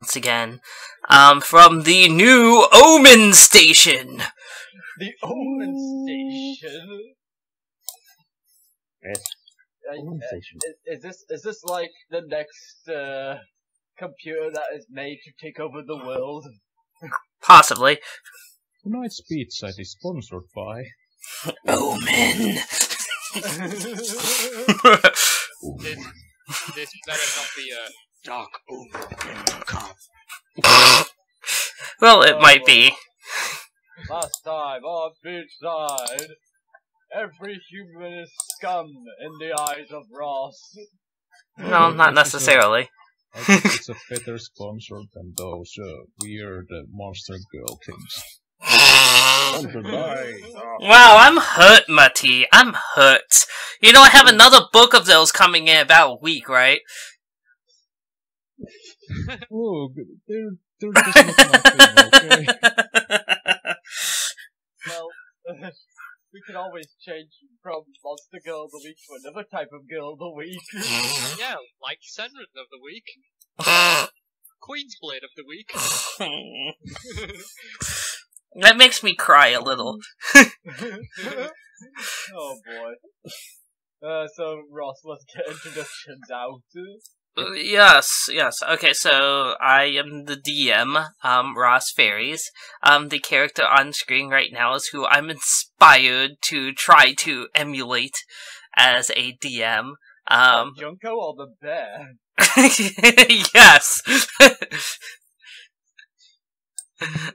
once again, from the new Omen Station. The Omen Station. Yes. Omen Station. Is this like the next computer that is made to take over the world? Possibly. Tonight's Beachside is sponsored by Omen. This better not be a dark omen. Well, it might be. Last time on Beachside, every human is scum in the eyes of Ross. No, not necessarily. I think it's a better sponsor than those weird monster girl things. Sponsored by... Wow, I'm hurt, Mati. I'm hurt. You know, I have another book of those coming in about a week, right? Oh, they're just not my thing, okay? Well, we can always change from Monster Girl of the Week to another type of Girl of the Week. Yeah, like Senran of the week. Queen's Blade of the week. That makes me cry a little. Oh boy. So Ross, let's get introductions out. Yes. Okay, so I am the DM, Ross Ferries. The character on screen right now is who I'm inspired to try to emulate as a DM. Junko or the bear? Yes.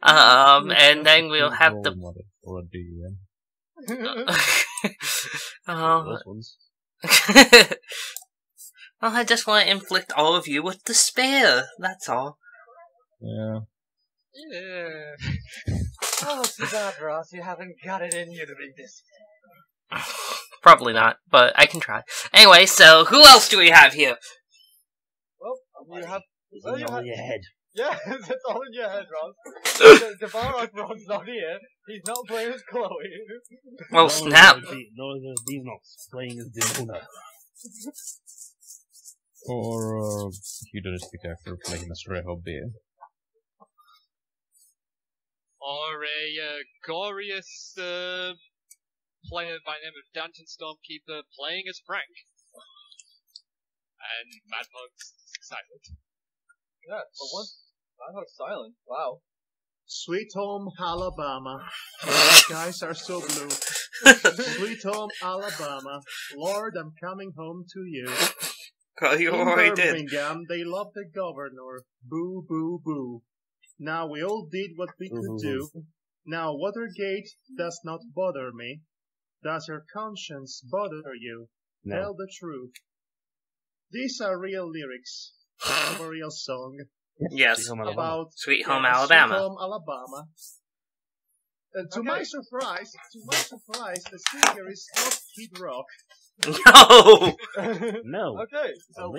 And then we'll have the... Or a DM. Those ones. Well, I just want to inflict all of you with despair, that's all. Yeah. Oh, too bad, Ross, you haven't got it in you to be this. Probably not, but I can try. Anyway, so who else do we have here? Well, you have... It's all in your head. Yeah, it's all in your head, Ross. Devarok Ron's not here. He's not playing as Chloe. Well, snap. No, he's not playing as Dimona. Or hedonistic actor playing as Rehoboam. Or a glorious player by the name of Dungeon Stormkeeper playing as Frank. And Madhog's silent. Yeah, for once, Madhog's silent. Wow. Sweet home Alabama. The skies are so blue. Sweet home Alabama. Lord, I'm coming home to you. You In already did. Birmingham, they love the governor. Boo, boo, boo. Now we all did what we could do. Now Watergate does not bother me. Does your conscience bother you? No. Tell the truth. These are real lyrics of a real song Yes. about Sweet Home Sweet Alabama. Home Alabama. To my surprise, the singer is not Kid Rock. No! No. Okay, so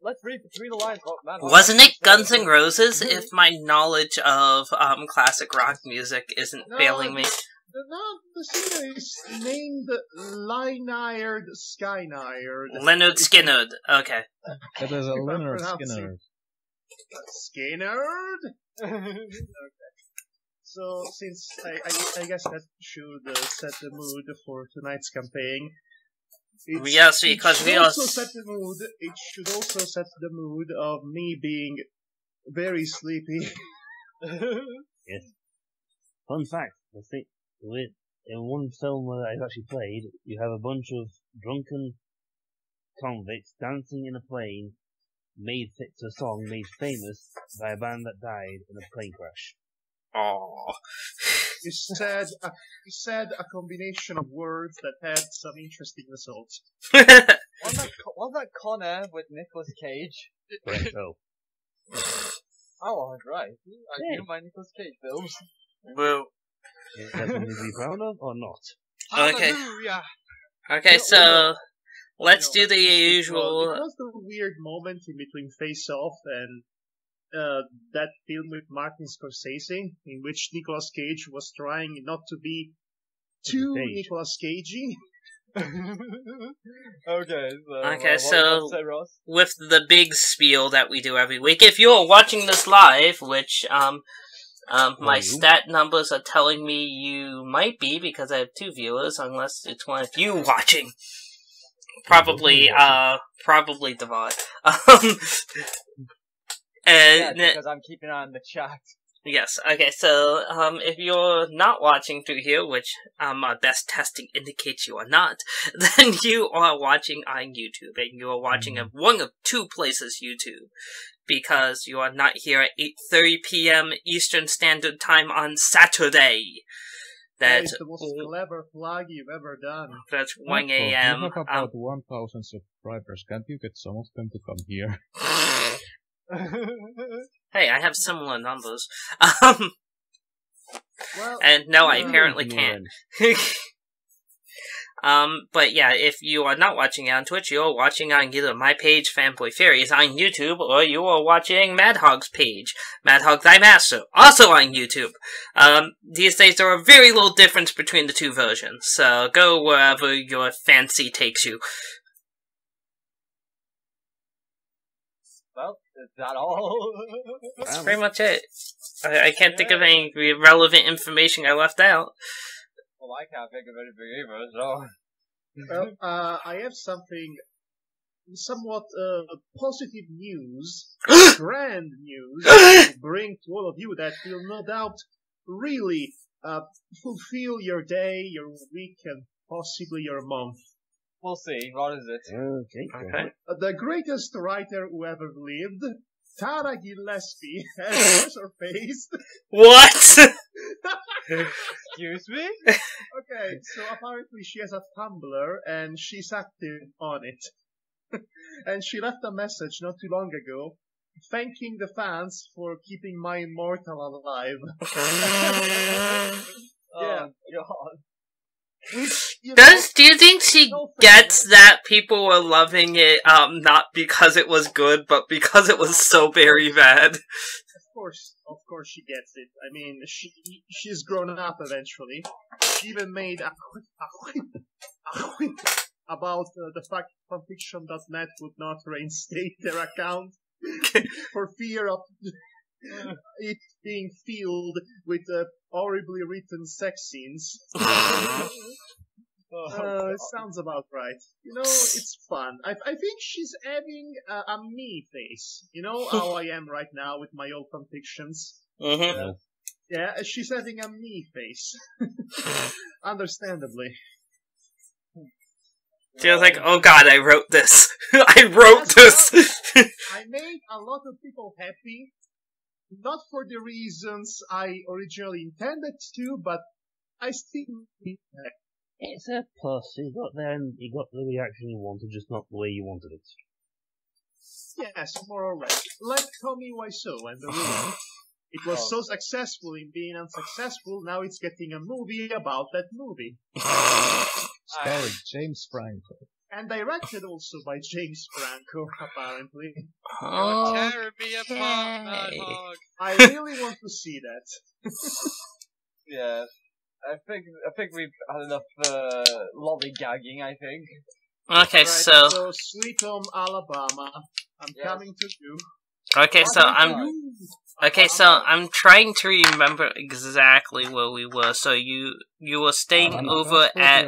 let's read between the lines what Madhog... Wasn't it Guns N' Roses, if my knowledge of classic rock music isn't failing me? The singer is named Lynyrd Skynyrd. Leonard Skinner. Okay. It is a Leonard Pronouncing. Skinner. Skinnerd? Okay. So, since I guess that should set the mood for tonight's campaign. Yes, because we also set the mood. It should also set the mood of me being very sleepy. Yes. Fun fact, in one film that I've actually played, you have a bunch of drunken convicts dancing in a plane, made fit to a song made famous by a band that died in a plane crash. Oh. You said a combination of words that had some interesting results. Wasn't that Con Air with Nicolas Cage? Correct, oh. Oh, I was right. I knew my Nicolas Cage films. Boo. Is that something to be proud of, or not? Okay. Hallelujah! Okay, so let's do the It usual. was the weird moment in between Face Off and that film with Martin Scorsese, in which Nicolas Cage was trying not to be too Cage. Nicolas Cagey. Okay, Okay, what so- say, Ross? With the big spiel that we do every week. If you're watching this live, which my you? stat numbers are telling me you might be because I have 2 viewers, unless it's one of you watching. Probably Devon. Yeah, And because I'm keeping an eye on the chat. yes, okay, so, if you're not watching through here, which, our best testing indicates you are not, then you are watching on YouTube, and you are watching at one of 2 places YouTube, because you are not here at 8:30 p.m. Eastern Standard Time on Saturday. That That's, is the most clever flag you've ever done. that's Madhog, 1 a.m. You have about 1,000 subscribers. Can't you get some of them to come here? Hey, I have similar numbers. Well, And no, I yeah. apparently can't. But yeah, if you are not watching on Twitch, you're watching on either my page, Fanboy Fairies, on YouTube, or you are watching Madhog's page, Madhog Thy Master, also on YouTube. These days there are very little difference between the 2 versions, so go wherever your fancy takes you. Well, is that all? That's pretty much it. I can't think of any relevant information I left out. Well, I can't think of anything either, so... Well, I have something somewhat positive news, grand news, to bring to all of you that will no doubt really fulfill your day, your week, and possibly your month. We'll see. What is it? Okay. The greatest writer who ever lived, Tara Gillespie, has her face. What? Excuse me? Okay, so apparently she has a Tumblr and she's active on it. And she left a message not too long ago thanking the fans for keeping my immortal alive. Yeah. Oh, God. Which, you Do you think she no gets fair. that people were loving it, not because it was good, but because it was so very bad? Of course she gets it. I mean, she's grown up eventually. She even made a quip about the fact fanfiction.net would not reinstate their account for fear of it being filled with horribly written sex scenes. It sounds about right. You know, it's fun. I think she's having a me face. You know how I am right now with my old fanfictions? Mm-hmm. Yeah, she's having a me face. Understandably. She was like, oh god, I wrote this. I wrote this! I made a lot of people happy. Not for the reasons I originally intended to, but I still need that. It's a plus. You got there and you got the reaction you wanted, just not the way you wanted it. Yes, more or less. Like Tommy Wiseau and the Room. It was so successful in being unsuccessful, now it's getting a movie about that movie. Starring James Franco. And directed also by James Franco, apparently. You're tearing me apart, Madhog. I really want to see that. Yeah. I think we've had enough lollygagging, I think. Okay, Right, so Sweet Home Alabama, I'm Yes. coming to you. Okay, so I'm trying to remember exactly where we were. So you were staying over at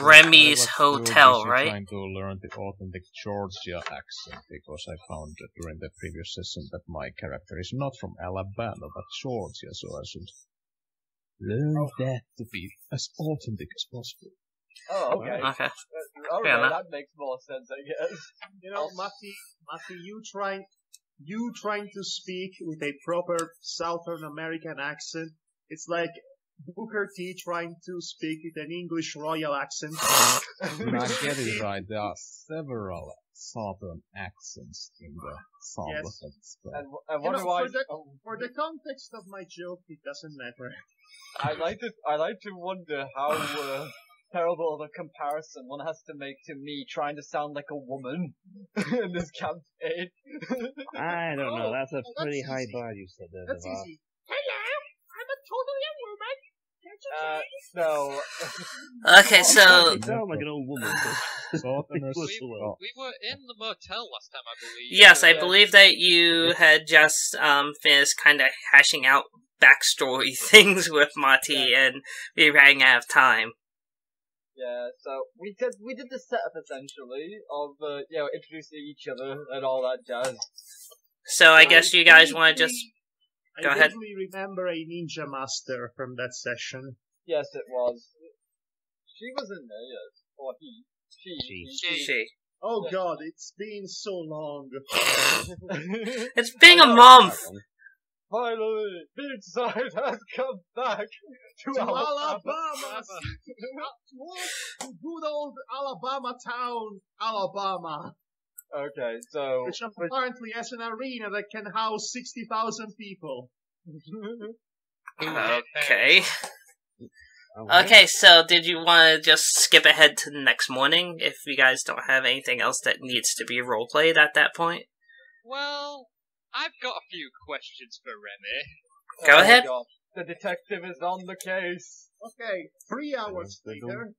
Remy's hotel, right? Trying to learn the authentic Georgia accent because I found that during the previous session that my character is not from Alabama but Georgia, so I should learn that to be as authentic as possible. Oh, okay. Okay. Alright, enough. that makes more sense, I guess. You know, Matty, you trying to speak with a proper Southern American accent, it's like Booker T trying to speak with an English royal accent. Now get it right, there are several Southern accents in the South. Yes. And I You wonder know, why... for the context of my joke, it doesn't matter. I like to wonder how terrible of a comparison one has to make to me trying to sound like a woman in this campaign. I don't know, that's a that's pretty high easy. bar you said there, That's Devar. easy. Hello, I'm a totally a woman. Can't No. Okay, so You sound like an old woman. Southerners. We were in the motel last time, I believe. yes, I believe that you had just finished kind of hashing out backstory things with Mati, and we ran out of time. Yeah, so we did the setup essentially of introducing each other and all that jazz. So I guess you guys want to just go ahead. I vaguely remember a ninja master from that session. Yes, it was. She was in there, yes. Or he. She. Oh god, it's been so long. It's been a month. Finally, Beachside has come back to Alabama! To good old Alabama town, Alabama. Okay, so... Which apparently has an arena that can house 60,000 people. Okay. Okay, so did you want to just skip ahead to the next morning if you guys don't have anything else that needs to be roleplayed at that point? Well, I've got a few questions for Remy. Go ahead. God. The detective is on the case. Okay, 3 hours later.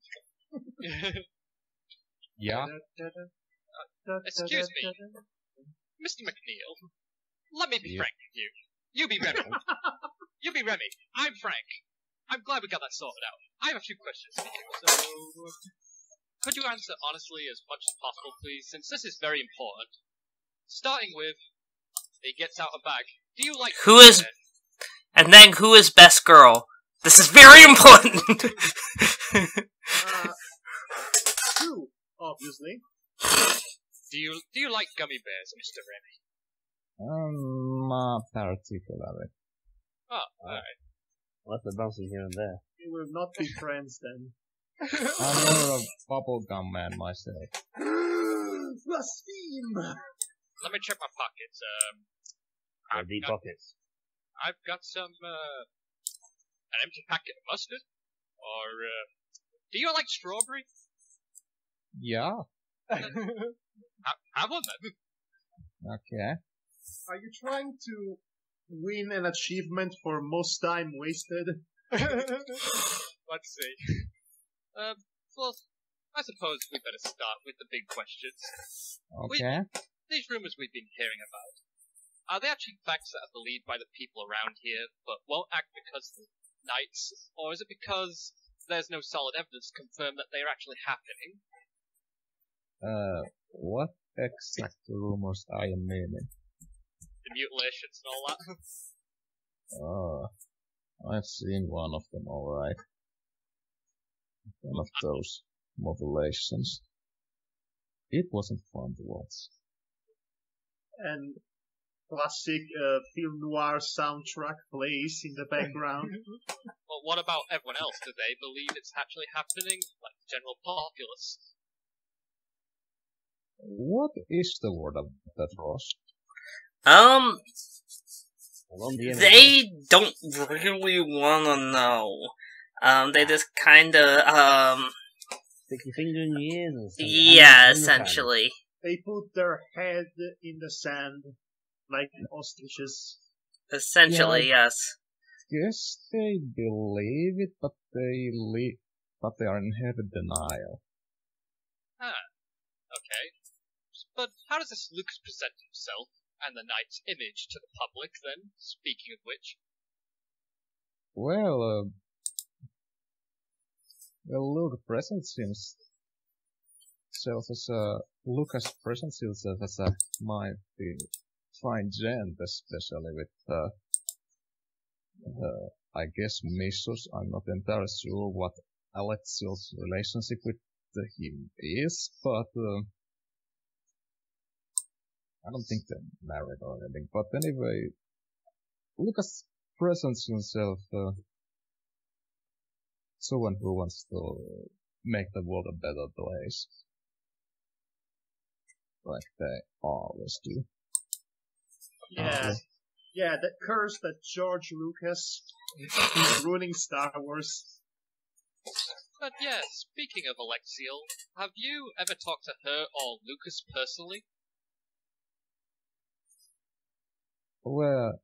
Yeah. Excuse me, Mr. McNeil. Let me be frank with you. You be Remy. You be Remy. I'm Frank. I'm glad we got that sorted out. I have a few questions for you. So, could you answer honestly as much as possible, please, since this is very important. Starting with, he gets out a bag. Do you like... Who is... And then who is best girl? This is very important! Two, obviously. Do you like gummy bears, Mr. Remy? Not particularly. Oh, alright. Lots of bouncing here and there. We will not be friends then. I'm more a bubblegum man myself. Blaspheme! Let me check my pockets. Deep pockets. I've got some, an empty packet of mustard. Or, do you like strawberry? Yeah. Have one then. Okay. Are you trying to win an achievement for most time wasted? Let's see. Well, I suppose we better start with the big questions. Okay. These rumors we've been hearing about, are they actually facts that are believed by the people around here, but won't act because of the knights, or is it because there's no solid evidence to confirm that they are actually happening? What exact rumors are you meaning? The mutilations and all that? I've seen one of them, alright. One of those modulations. It wasn't fun to watch. And classic film noir soundtrack plays in the background. Well, what about everyone else? Do they believe it's actually happening? Like the general populace? What is the word of that, Ross? They don't really wanna know. They just kinda, Stick your finger in your ears and yeah, essentially. They put their head in the sand like ostriches. Essentially, yes. Yes, they believe it, but they are in heavy denial. Okay. But how does this Lucas present himself and the knight's image to the public, then, speaking of which? Well, Luke presents himself as Lucas presents himself as a mighty fine gent, especially with I guess Missus. I'm not entirely sure what Alexios' relationship with him is, but I don't think they're married or anything. But anyway, Lucas presents himself someone who wants to make the world a better place. Like they always do. Yeah, that curse that George Lucas is ruining Star Wars. But yeah, speaking of Alexiel, have you ever talked to her or Lucas personally? Well,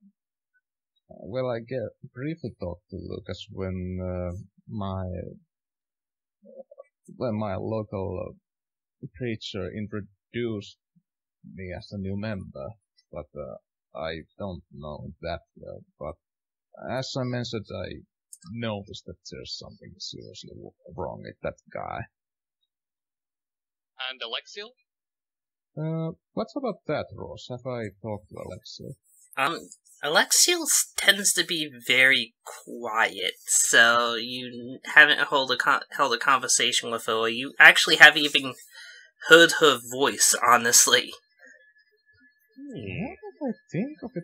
Well, I briefly talked to Lucas when my local preacher introduced me as a new member, but I don't know that well. But as I mentioned, I noticed that there's something seriously wrong with that guy. And Alexiel? What's about that, Ross? Have I talked to Alexiel? Alexiel tends to be very quiet, so you haven't held a conversation with her, or you actually haven't even heard her voice, honestly. Now that I think of it,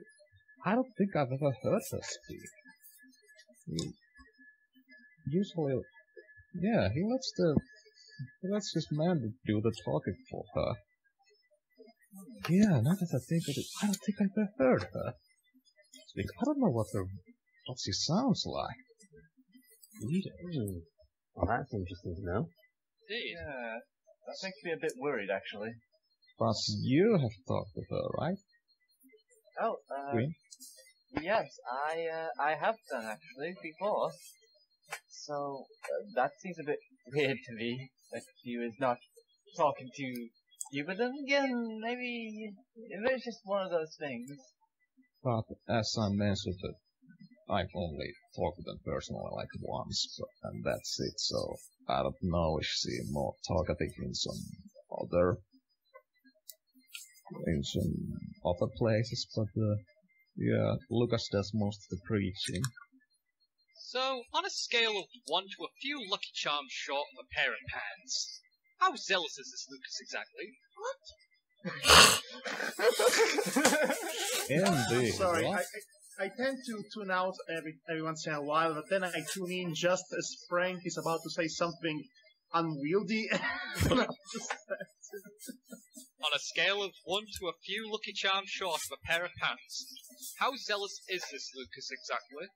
I don't think I've ever heard her speak. Usually, yeah, he lets his man do the talking for her. Yeah, now that I think of it, I don't think I've ever heard her speak. I don't know what she sounds like. Well, that's interesting to know. Yeah, that makes me a bit worried, actually. But you have talked to her, right? Oh, Queen? yes, I have done, actually, before. So, that seems a bit weird to me, that she was not talking to you, but then again, maybe it's just one of those things. But as I mentioned, I've only talked to them personally like once, and that's it, so I don't know if she's more talkative in some other places, but yeah, Lucas does most of the preaching. So, on a scale of 1 to a few Lucky Charms short of a pair of pants, how zealous is this Lucas exactly? Indeed. Sorry, What? I tend to tune out every once in a while, but then I tune in just as Frank is about to say something unwieldy. On a scale of 1 to a few Lucky Charms short of a pair of pants, how zealous is this Lucas exactly?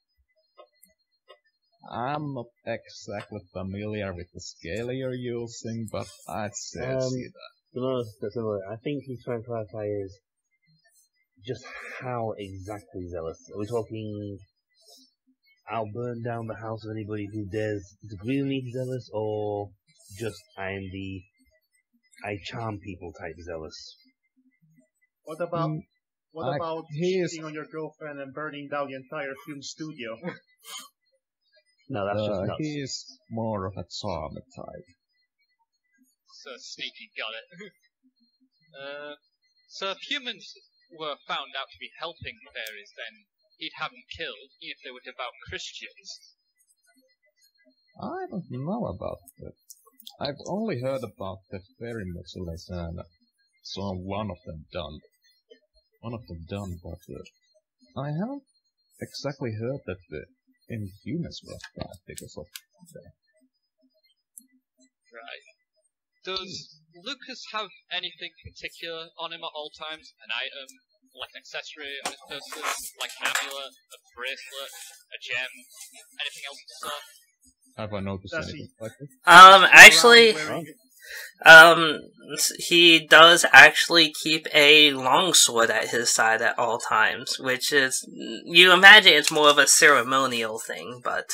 I'm not exactly familiar with the scale you're using, but I'd say see that. I think he's trying to clarify is just how exactly zealous. Are we talking I'll burn down the house of anybody who dares disagree with me zealous, or just I charm people type zealous? What about he's- cheating on your girlfriend and burning down the entire film studio? No, that's just nuts. He's more of a charm type. So sneaky, got it. So if humans were found out to be helping fairies, then he'd have them killed, even if they were devout Christians. I don't know about that. I've only heard about the fairy mutilations and saw one of them done, but I haven't exactly heard that any humans were died because of that. Right. Does Lucas have anything particular on him at all times? An item, like an accessory on his person, like an amulet, a bracelet, a gem, anything else of the sort? Have I noticed Does anything like this? Actually, Wearing he does actually keep a longsword at his side at all times, which is, you imagine it's more of a ceremonial thing, but...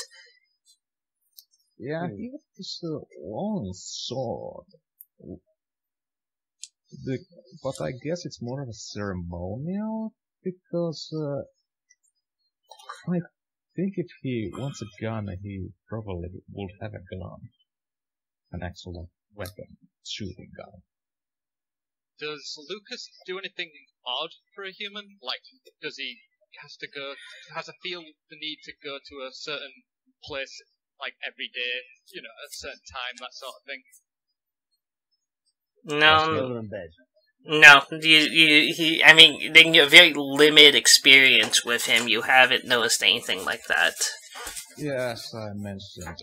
Yeah, he has this long sword. But I guess it's more of a ceremonial, because I think if he wants a gun, he probably would have a gun. An actual weapon, shooting gun. Does Lucas do anything odd for a human? Like, does he has to feel the need to go to a certain place, like every day, at a certain time, that sort of thing? No, in bed. no, in your very limited experience with him, you haven't noticed anything like that. Yes, I mentioned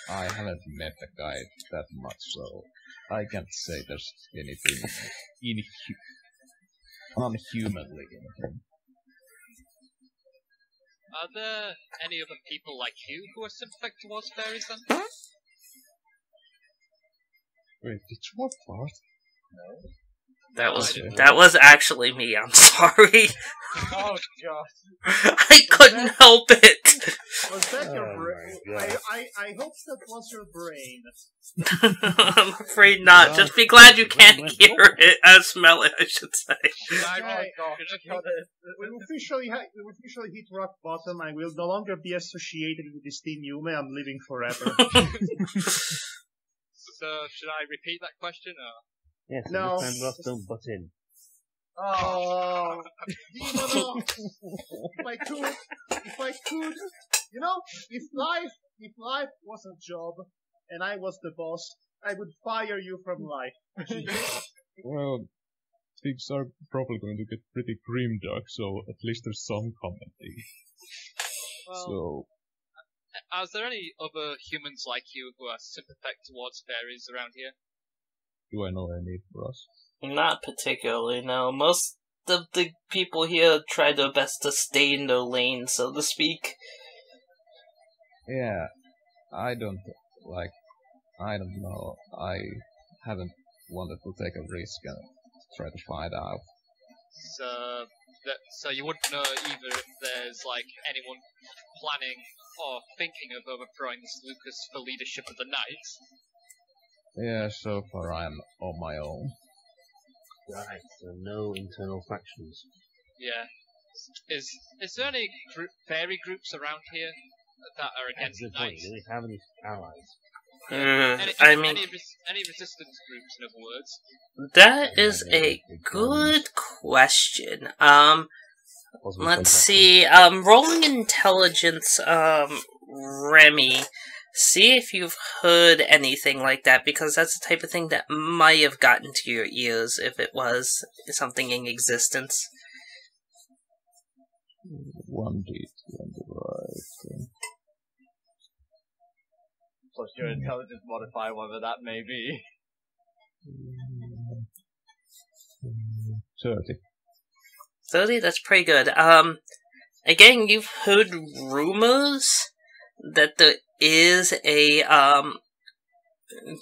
I haven't met the guy that much, so I can't say there's anything unhumanly in him. Are there any other people like you who are sympathetic towards fairies then? Wait, did you what part? That was actually me, I'm sorry. Oh, gosh. I could couldn't help it. Was that your Oh brain? my God. I hope that was your brain. I'm afraid not. Just be glad you can't hear it. Smell it, I should say. Should I, Okay. should I We've officially hit rock bottom. I will no longer be associated with this team Yume. I'm living forever. So, should I repeat that question, or? Yes, No. this time Ross don't butt in. Oh, Demon, if I could, you know, if life was a job and I was the boss, I would fire you from life. Well, things are probably going to get pretty grimdark, so at least there's some commenting. Well, So, are there any other humans like you who are sympathetic towards fairies around here? do I know any for us? Not particularly, no. Most of the people here try their best to stay in their lane, so to speak. Yeah, I don't know. I haven't wanted to take a risk and try to find out. So you wouldn't know either if there's like anyone planning or thinking of overthrowing this Lucas for leadership of the Knights. Yeah, so far I'm on my own. Right, so no internal factions. Yeah. Is there any fairy groups around here that are against That's the the point. Knights? Do we have any allies? Any resistance groups, in other words? That is a good question. Let's see. Rolling intelligence, Remy. See if you've heard anything like that, because that's the type of thing that might have gotten to your ears if it was something in existence. 1d25. Plus your intelligence modifier, whatever that may be. 30. 30? That's pretty good. Again, you've heard rumors that there is a,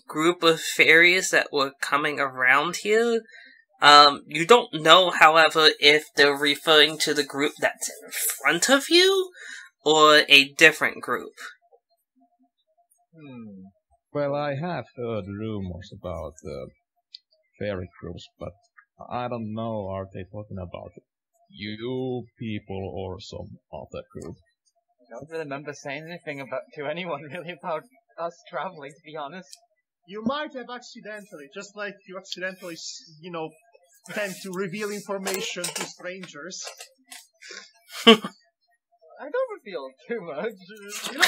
group of fairies that were coming around here. You don't know, however, if they're referring to the group that's in front of you, or a different group. Well, I have heard rumors about the fairy groups, but I don't know, are they talking about you people or some other group? I don't really remember saying anything to anyone really about us traveling, to be honest. You might have accidentally, just like you accidentally, tend to reveal information to strangers. I don't reveal too much.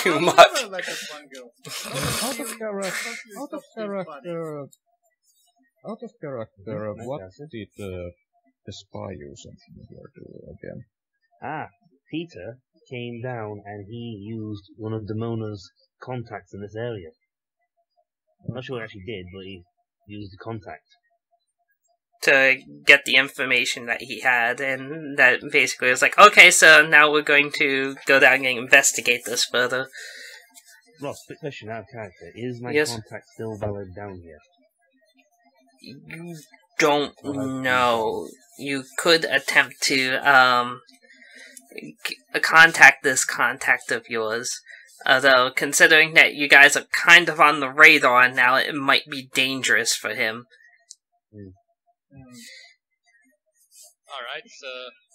Too I'm much. never like a fun girl. Out of character, what did the spy you sent me here do again? Ah, Peter came down and he used one of Damona's contacts in this area. I'm not sure what he actually did, but he used the contact. To get the information that he had, and that basically was like, okay, so now we're going to go down and investigate this further. Ross, quick question out of character. Is my Yes? contact still valid down here? You don't know. You could attempt to, contact this contact of yours. Although, considering that you guys are kind of on the radar now, it might be dangerous for him. Alright, so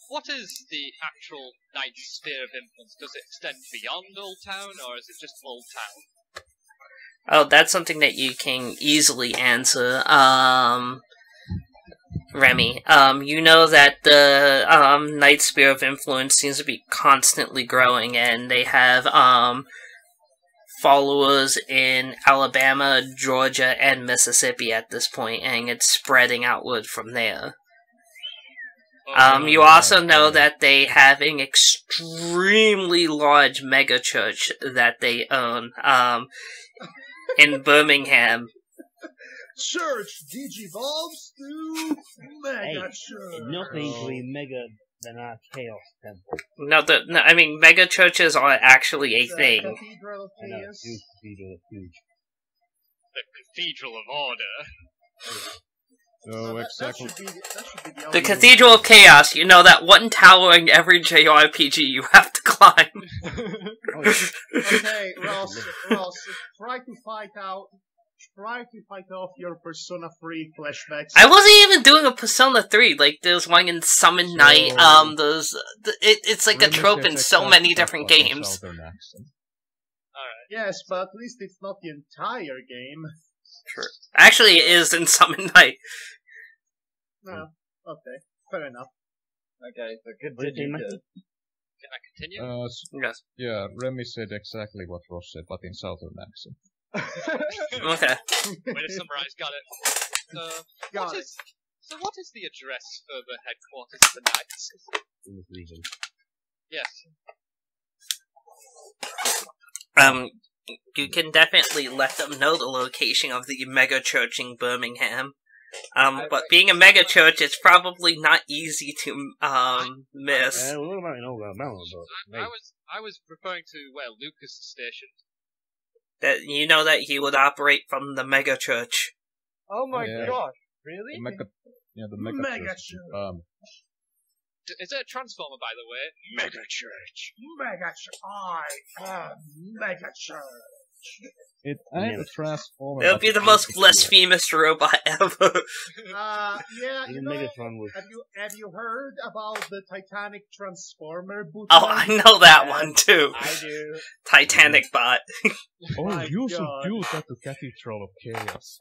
what is the actual Knight's sphere of influence? Does it extend beyond Old Town, or is it just Old Town? Oh, that's something that you can easily answer, Remy. You know that the, Knight's sphere of influence seems to be constantly growing, and they have, followers in Alabama, Georgia, and Mississippi at this point, and it's spreading outward from there. You also know that they have an extremely large mega church that they own, in Birmingham. Church digivolves to mega Hey, church. nothing to be mega than our chaos temple. No, I mean, mega churches are actually a thing. Cathedral of I know, Chaos. huge. The Cathedral of Order. No, exactly. That should be the The only Cathedral of Chaos, you know that one tower in every JRPG you have to climb. Okay, Ross, try to fight off your Persona 3 flashbacks. I wasn't even doing a Persona 3, like, there's one in Summon Night, it's like a trope in so many different games. Yes, but at least it's not the entire game. Sure. Actually, it is in Summon Night. No, okay, fair enough. Okay, so continue. Can I continue? Yes. Yeah, Remy said exactly what Ross said, but in southern accent. Okay. Way to summarize, got it. So what is the address for the headquarters of the Knights? In this region. Yes. You can definitely let them know the location of the mega church in Birmingham. But being a mega church, it's probably not easy to, miss. What about in Alabama, but... I was referring to where Lucas is stationed. That you know that he would operate from the mega church. Oh my Yeah. gosh, really? The mega church. Is it a transformer, by the way? Mega Church. Mega Church. It ain't a transformer. It'll be the most blasphemous robot ever. Yeah, you Even know, Megatron was... have you heard about the Titanic Transformer bootleg? Oh, I know that one too. I do. Titanic bot. Oh, My you should God. use that to Cathedral of Chaos.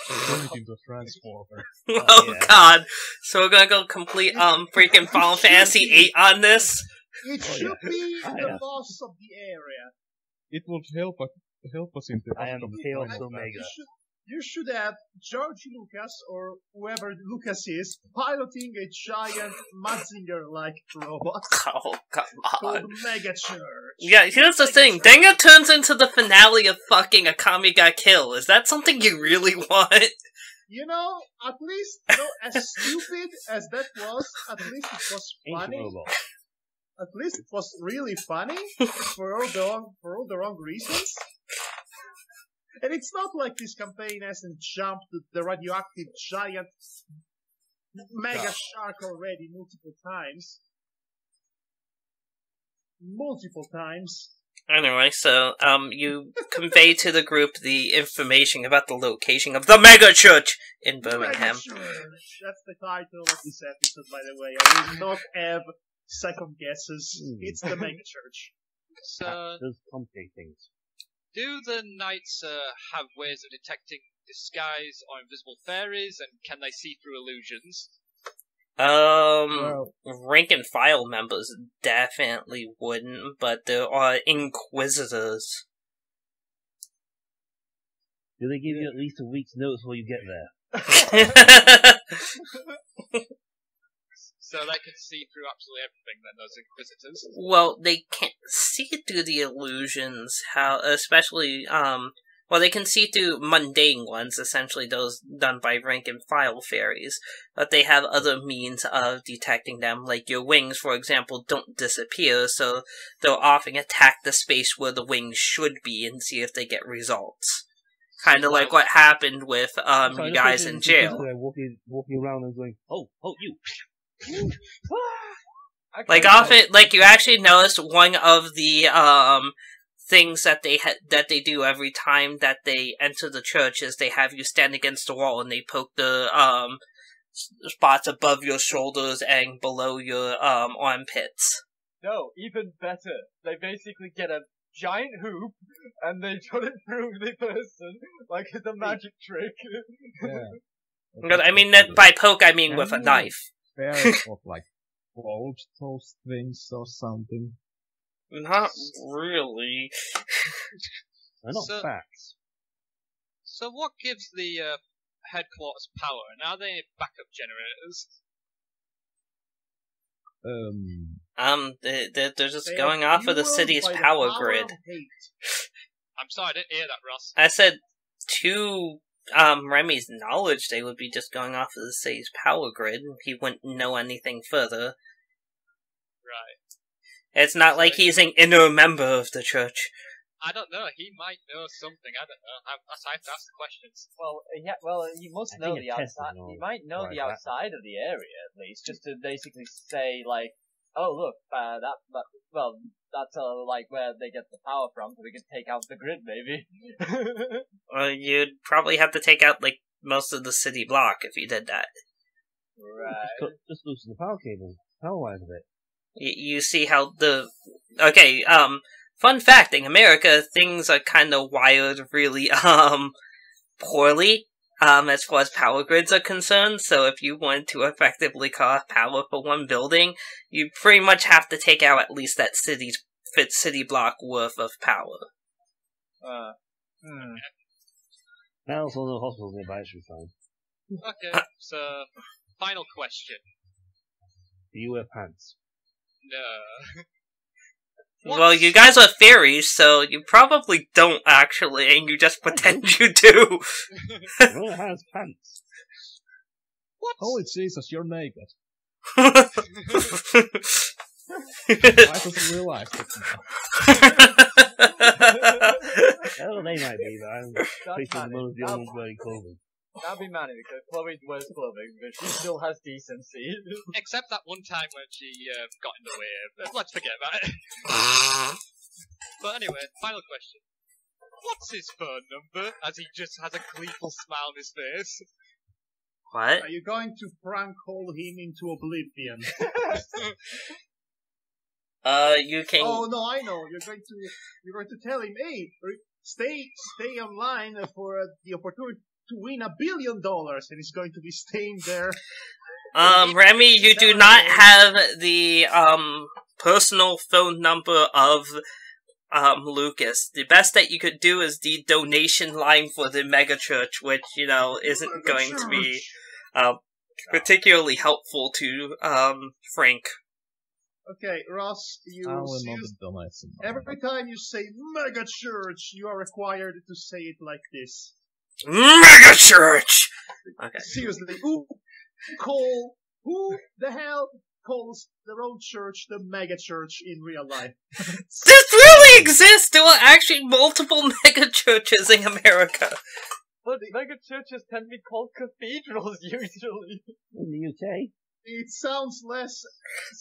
Turn it into a transformer. Oh god. So we're gonna go complete freaking Final Fantasy 8 on this? It should be the boss of the area. It would help us in the I am Chaos Omega. You should have George Lucas, or whoever Lucas is, piloting a giant Mazinger-like robot Oh, come called on. Mega Church. Yeah, here's the thing. Then it turns into the finale of fucking Akami Got Killed. Is that something you really want? You know, at least, as stupid as that was, at least it was funny. Robot. At least it was really funny for all the wrong reasons. And it's not like this campaign hasn't jumped the radioactive giant mega shark already multiple times. Anyway, so, you convey to the group the information about the location of the mega church in Birmingham. Mega Church. That's the title of this episode, by the way. I will not have second guesses. It's the mega church. So, Those complicate things. do the Knights have ways of detecting disguise or invisible fairies, and can they see through illusions? Rank and file members definitely wouldn't, but there are inquisitors. Do they give you at least a week's notice before you get there? So they can see through absolutely everything then, those Inquisitors? Well, they can't see through the illusions, especially, they can see through mundane ones, essentially those done by rank and file fairies, but they have other means of detecting them, like your wings, for example, don't disappear, so they'll often attack the space where the wings should be and see if they get results. Kind of like what happened with, you guys in jail. Walking around and going, oh, you! Like often, like you actually noticed one of the things that they do every time that they enter the church is they have you stand against the wall and they poke the spots above your shoulders and below your armpits. No, even better. They basically get a giant hoop and they put it through the person like it's a magic trick. Yeah. I mean that by poke I mean with a knife. Fairies of like gold toast things or something. Not really. They're not facts. So what gives the headquarters power, and are they backup generators? They're just going off of the city's power grid. I'm sorry, I didn't hear that, Ross. I said to Remy's knowledge, they would be just going off of the city's power grid. He wouldn't know anything further. Right. It's not like he's an inner member of the church. I don't know. He might know something. I don't know. I have to ask the questions. Well, yeah, well, he must know the outside. He might know the outside of the area at least, just to basically say like, "Oh, look, that's like where they get the power from, so we can take out the grid, maybe." Well, you'd probably have to take out like most of the city block if you did that. Right. Just loosen the power cable, power wires a bit. You see how fun fact, in America, things are kind of wired really, poorly, as far as power grids are concerned, so if you want to effectively cut off power for one building, you pretty much have to take out at least that city block worth of power. Now also the hospitals nearby should be fine. Okay, so, final question. Do you wear pants? No. Well, you guys are fairies, so you probably don't actually, and you just pretend you do. Who has pants? What? Holy Jesus, you're naked. I doesn't realize it now. Oh, they might be, but I'm thinking the most young wearing clothing. That'd be Manny, because Chloe wears clothing, but she still has decency. Except that one time when she got in the way. Let's forget about it. But anyway, final question. What's his phone number? As he just has a gleeful smile on his face. What? Are you going to prank call him into oblivion? You can... Oh no, I know. You're going to tell him, hey, stay online for the opportunity to win $1 billion, and he's going to be staying there. Remy, you do not have the, personal phone number of, Lucas. The best that you could do is the donation line for the megachurch, which, isn't going to be, particularly helpful to, Frank. Okay, Ross, every time you say mega church, you are required to say it like this. Mega church! Okay. Seriously, who the hell calls their own church the mega church in real life? This really exists! There are actually multiple mega churches in America. But mega churches tend to be called cathedrals, usually. In the UK? It sounds less...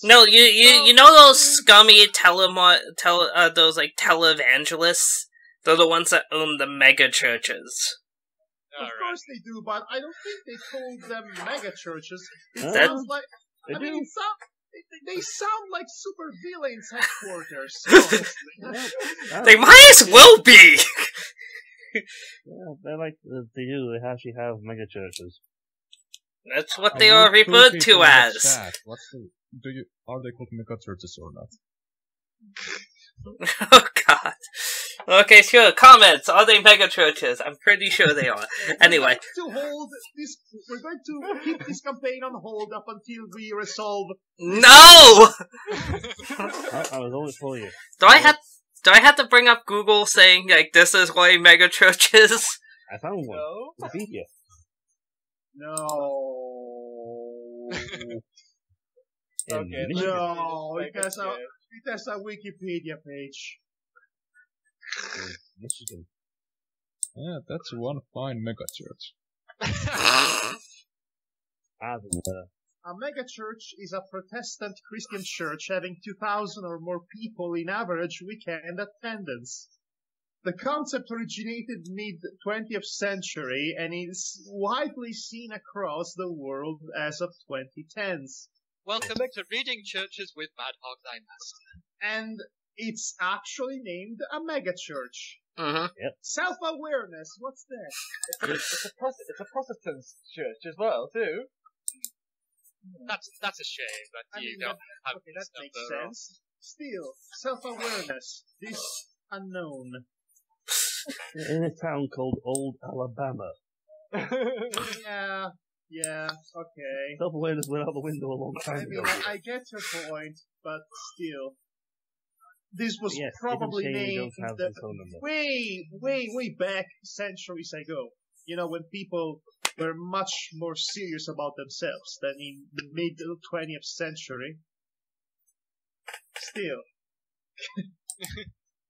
No, you know those scummy those like televangelists? They're the ones that own the mega churches. Of course they do, but I don't think they call them mega churches. It sounds like... They sound like super villains headquarters, honestly. They might as well be! Yeah, they're like, they actually have mega churches. That's what they are referred to as. Are they called mega churches or not? Oh god. Okay, sure. Comments. Are they mega churches? I'm pretty sure they are. Anyway. We're going to keep this campaign on hold up until we resolve... No! I was always for you. Do I have to bring up Google saying, like, this is why mega churches? I found one. No. Wikipedia. No. Okay, no, it has a Wikipedia page. Michigan. Yeah, that's one fine megachurch. A megachurch is a Protestant Christian church having 2,000 or more people in average weekend attendance. The concept originated mid-20th century and is widely seen across the world as of 2010s. Welcome to Reading Churches with Madhog, thy master. And it's actually named a megachurch. Mm-hmm. Yep. Self-awareness, what's that? It's a Protestant church as well, too. That's a shame that you don't have okay, this that makes number. sense. Still, self-awareness, this unknown. In a town called Old Alabama. Yeah, okay. Self-awareness went out the window a long time I mean, ago. I get your point, but still. This was Yes, probably it's a shame we named don't have his phone number. way back centuries ago. You know, when people were much more serious about themselves than in the mid-20th century. Still.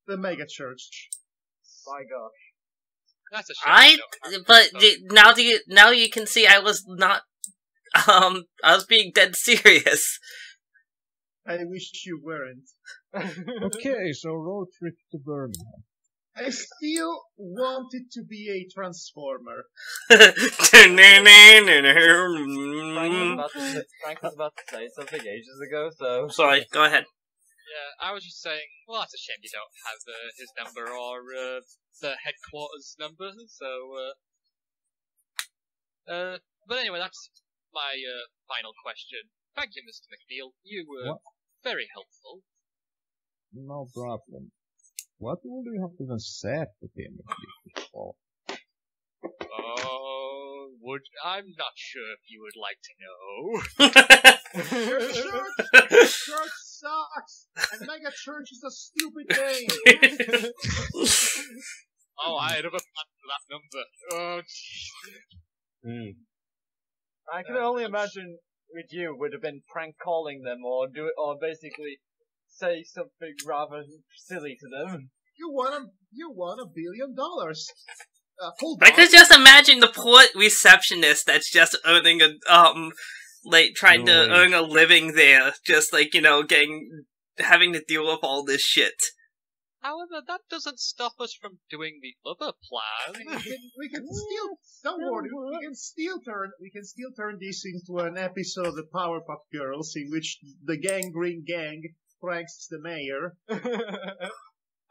The megachurch. My gosh. That's a shame. Now you can see I was not, I was being dead serious. I wish you weren't. Okay, so road trip to Birmingham. I still wanted to be a transformer. Frank was about to say something ages ago, so... Sorry, go ahead. Yeah, I was just saying, well, that's a shame you don't have his number or the headquarters number, so, but anyway, that's my final question. Thank you, Mr. McNeil. You were very helpful. No problem. What would you have even said to him before? Oh, I'm not sure if you would like to know. Church sucks, and mega church is a stupid name. Oh, I had a plan for that number. Oh, jeez. I can only imagine with you would have been prank calling them or basically say something rather silly to them. You won $1 billion. Hold I on. could just imagine the poor receptionist that's just earning a, trying to earn a living there, just having to deal with all this shit. However, that doesn't stop us from doing the other plan. We can still, don't worry, we can still turn this into an episode of the Powerpuff Girls in which the Gangrene Gang pranks the mayor.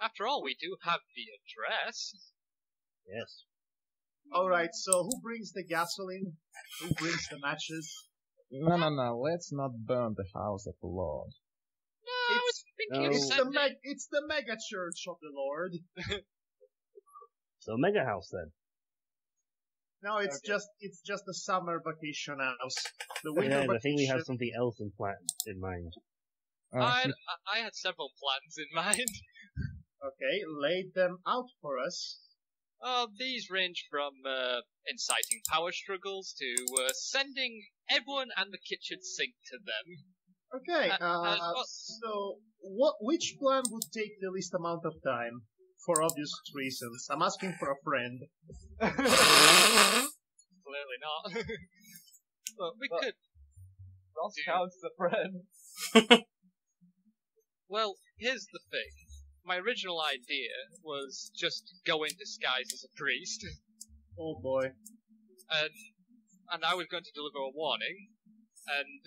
After all, we do have the address. Yes. Alright, so who brings the gasoline? Who brings the matches? No, let's not burn the house of the Lord. No, I was thinking of sending... It's the mega church of the Lord. So mega house then. No, it's just a summer vacation house. The winter I vacation. think we have something else in mind. I had several plans in mind. Okay, lay them out for us. These range from inciting power struggles to sending everyone and the kitchen sink to them. Okay, so which plan would take the least amount of time? For obvious reasons. I'm asking for a friend. Clearly not. But we could... Ross counts as a friend. Well, here's the thing. My original idea was just go in disguise as a priest. Oh boy. And I was going to deliver a warning. And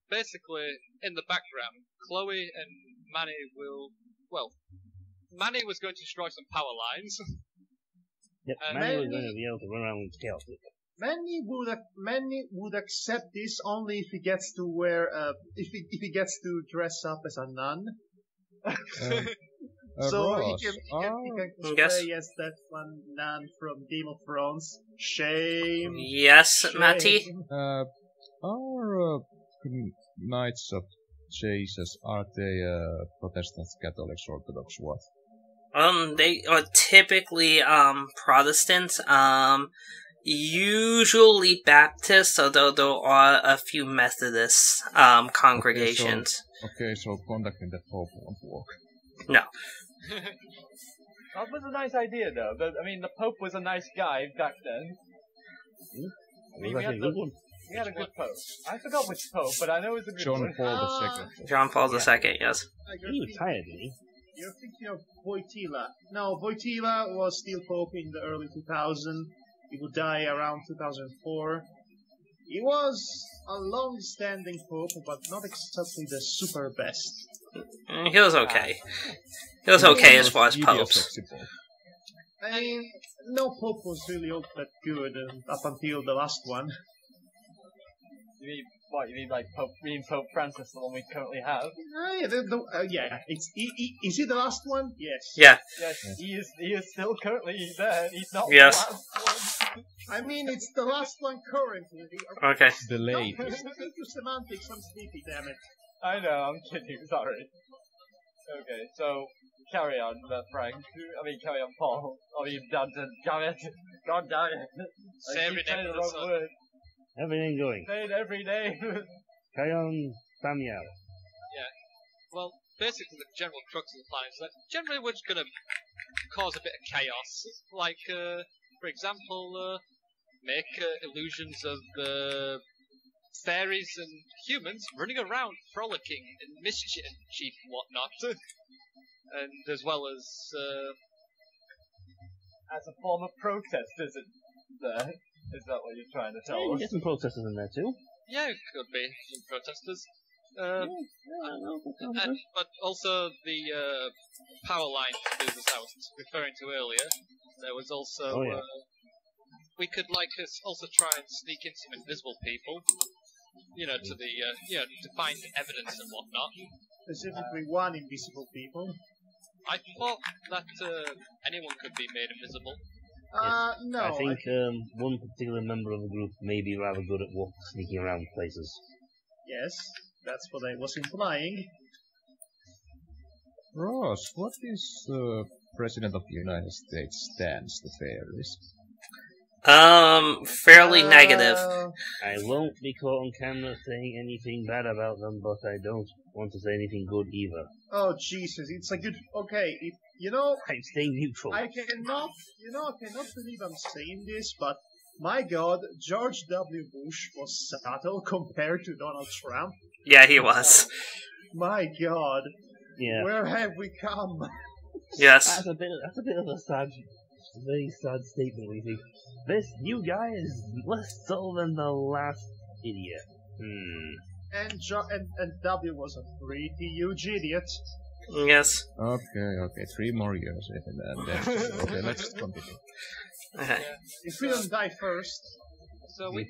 basically, in the background, Chloe and Manny will... Well, Manny was going to destroy some power lines. Yep, Manny was going to be able to run around with chaos. Manny would accept this only if he gets to wear if he gets to dress up as a nun. So Ross, he can Yes. play as that one nun from Game of Thrones. Shame. Yes, Shame. Matty? Our Knights of Jesus, are they Protestants, Catholics, Orthodox, what? They are typically, Protestants, usually Baptists, although there are a few Methodist, congregations. Okay, so contacting the Pope won't work. No. That was a nice idea, though. The Pope was a nice guy back then. We had a good one. We had a good Pope. I forgot which Pope, but I know it was a good one. John Paul II. John Paul II, yes. He was tired, didn't he? You're thinking of Wojtyla. No, Wojtyla was still Pope in the early 2000s. He would die around 2004. He was a long-standing Pope, but not exactly the super best. He was okay. He was okay as far as popes. I mean, no Pope was really all that good up until the last one. You mean like Pope Francis, the one we currently have? Yeah. Is he the last one? Yes. Yeah. Yes, he is still currently there. He's not Yes. the last one. I mean, it's the last one currently. Okay. Delayed. Don't stick to semantics, I'm sleepy, damn it. I know, I'm kidding, sorry. Okay, so, carry on, Frank. Carry on, Paul. God damn it. God damn it. Say every name of the sun. Everything going. Say it every day. Carry on, Samuel. Yeah. Well, basically the general crux of the plan is that generally we're just gonna cause a bit of chaos. Like, for example, make illusions of fairies and humans running around frolicking in mischief and whatnot. And as well as a form of protest, is it there? Is that what you're trying to Yeah, tell you us? get some protesters in there too. yeah, it could be some protesters. Yeah, But also the power lines business I was referring to earlier. There was also we could also try and sneak in some invisible people. To the to find evidence and whatnot. Specifically one invisible people. I thought that anyone could be made invisible. No. I think one particular member of the group may be rather good at sneaking around places. Yes, that's what I was implying. Ross, what is President of the United States stance to fairies? Fairly negative. I won't be caught on camera saying anything bad about them, but I don't want to say anything good either. Oh Jesus, it's a good. Okay, I'm staying neutral. I cannot believe I'm saying this, but my God, George W. Bush was subtle compared to Donald Trump. Yeah, he was. My God, Yeah. where have we come? Yes. That's a bit of a very sad statement. We think this new guy is less subtle than the last idiot. And W was a pretty huge idiot. Yes. Okay, 3 more years, and then okay, let's continue. Okay. If we don't die first. So we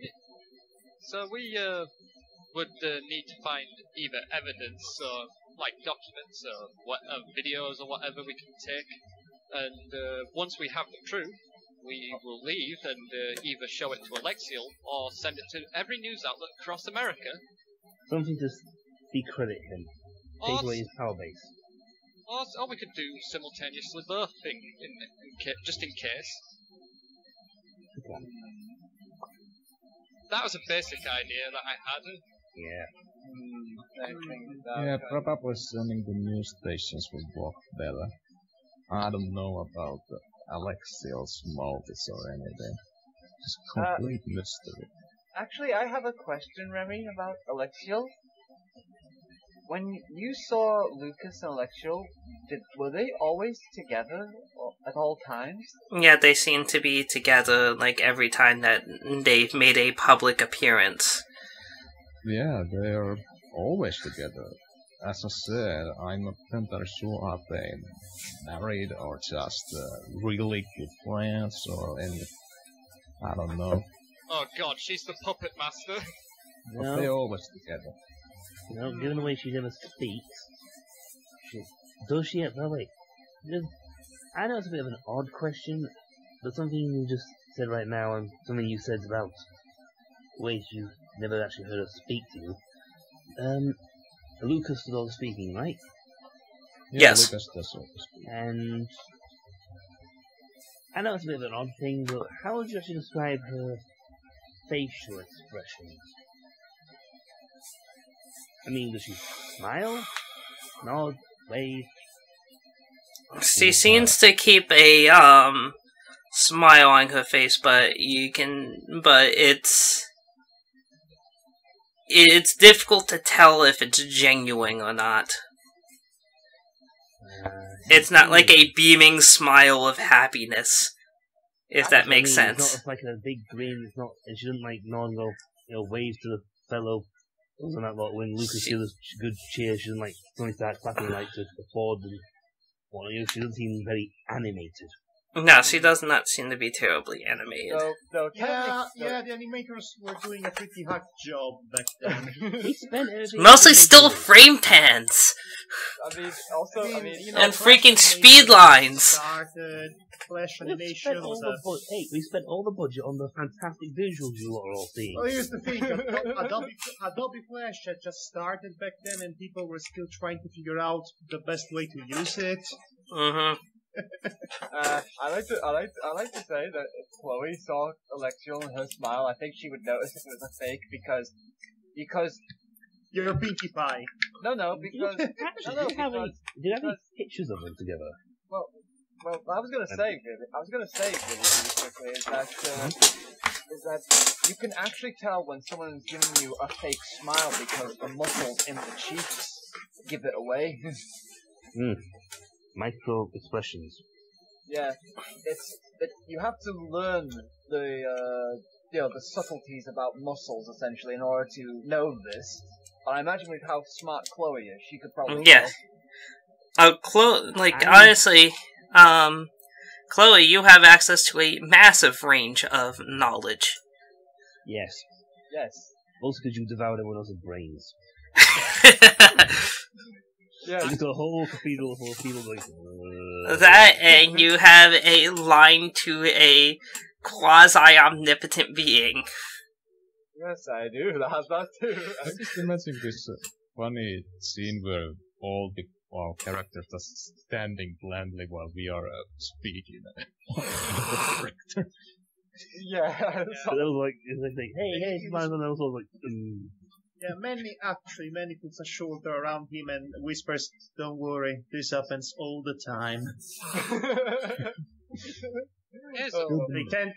would need to find either evidence or like documents or videos or whatever we can take. And once we have the proof, we will leave and either show it to Alexiel or send it to every news outlet across America. Something to discredit him. Take away his power base. Or we could do simultaneously both things, just in case. Okay. That was a basic idea that I had. Yeah. Yeah, probably sending the news stations will work better. I don't know about Alexiel's motives or anything. It's complete mystery. Actually, I have a question, Remy, about Alexiel. When you saw Lucas and Alexiel, were they always together at all times? Yeah, they seem to be together like every time that they've made a public appearance. Yeah, they're always together. As I said, I'm not entirely sure are they married or just really good friends or any. I don't know. Oh God, she's the puppet master. But they're always together. Given the way she never speaks, does she? Well, wait. I know it's a bit of an odd question, but something you just said right now and something you said about ways you've never actually heard her speak to you. Lucas does all the speaking, right? Yeah, Yes. Lucas does all the speaking. And I know it's a bit of an odd thing, but how would you actually describe her facial expressions? I mean, does she smile? Nod? Wave? She seems to keep a smile on her face, but it's difficult to tell if it's genuine or not. It's not like a beaming smile of happiness, if that makes sense. It's not like a big grin. It's not, and she doesn't like nod and go, wave to the fellow. Wasn't that like when Lucas gives a good cheer? She doesn't like suddenly start clapping like to applaud and she doesn't seem very animated. No, she does not seem to be terribly animated. Yeah, the animators were doing a pretty hard job back then. They spent everything. Mostly still frame pans. And freaking speed lines. Started, flash animation we spent all the budget on the fantastic visuals you are all seeing. Well, here's the thing: Adobe Flash had just started back then, and people were still trying to figure out the best way to use it. Mm-hmm. I like to say that if Chloe saw Alexiel and her smile, I think she would notice if it was a fake because you're a Pinkie Pie. because Do you have any pictures of them together? Well, Well, I was gonna say really quickly is that you can actually tell when someone is giving you a fake smile because the muscles in the cheeks give it away. Micro expressions. Yeah, you have to learn the subtleties about muscles essentially in order to know this. And I imagine with how smart Chloe is, she could probably Yeah. Honestly, Chloe, you have access to a massive range of knowledge. Yes. Yes. Also because you devoured everyone else's brains. Yeah. Just a whole cathedral full of people going... That, and you have a line to a quasi-omnipotent being. Yes, I do. That's that too. I just imagine this funny scene where all the characters are standing blandly while we are speaking. Yeah. But it was like, hey, smiles, and also like, Yeah, Manny puts a shoulder around him and whispers, "Don't worry, this happens all the time."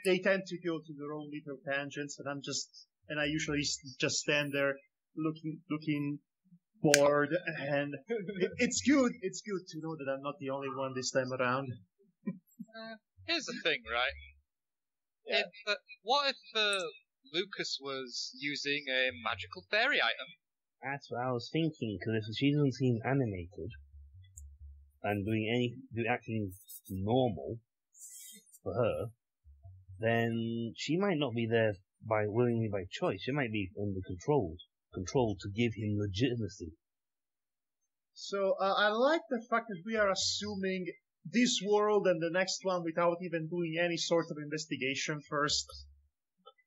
They tend to go to their own little tangents, and I usually just stand there looking bored, and it's good to know that I'm not the only one this time around. Here's the thing, right? Yeah. What if Lucas was using a magical fairy item? that's what I was thinking, because if she doesn't seem animated, and acting normal for her, then she might not be there willingly by choice. She might be under control to give him legitimacy. So I like the fact that we are assuming this world and the next one without even doing any sort of investigation first.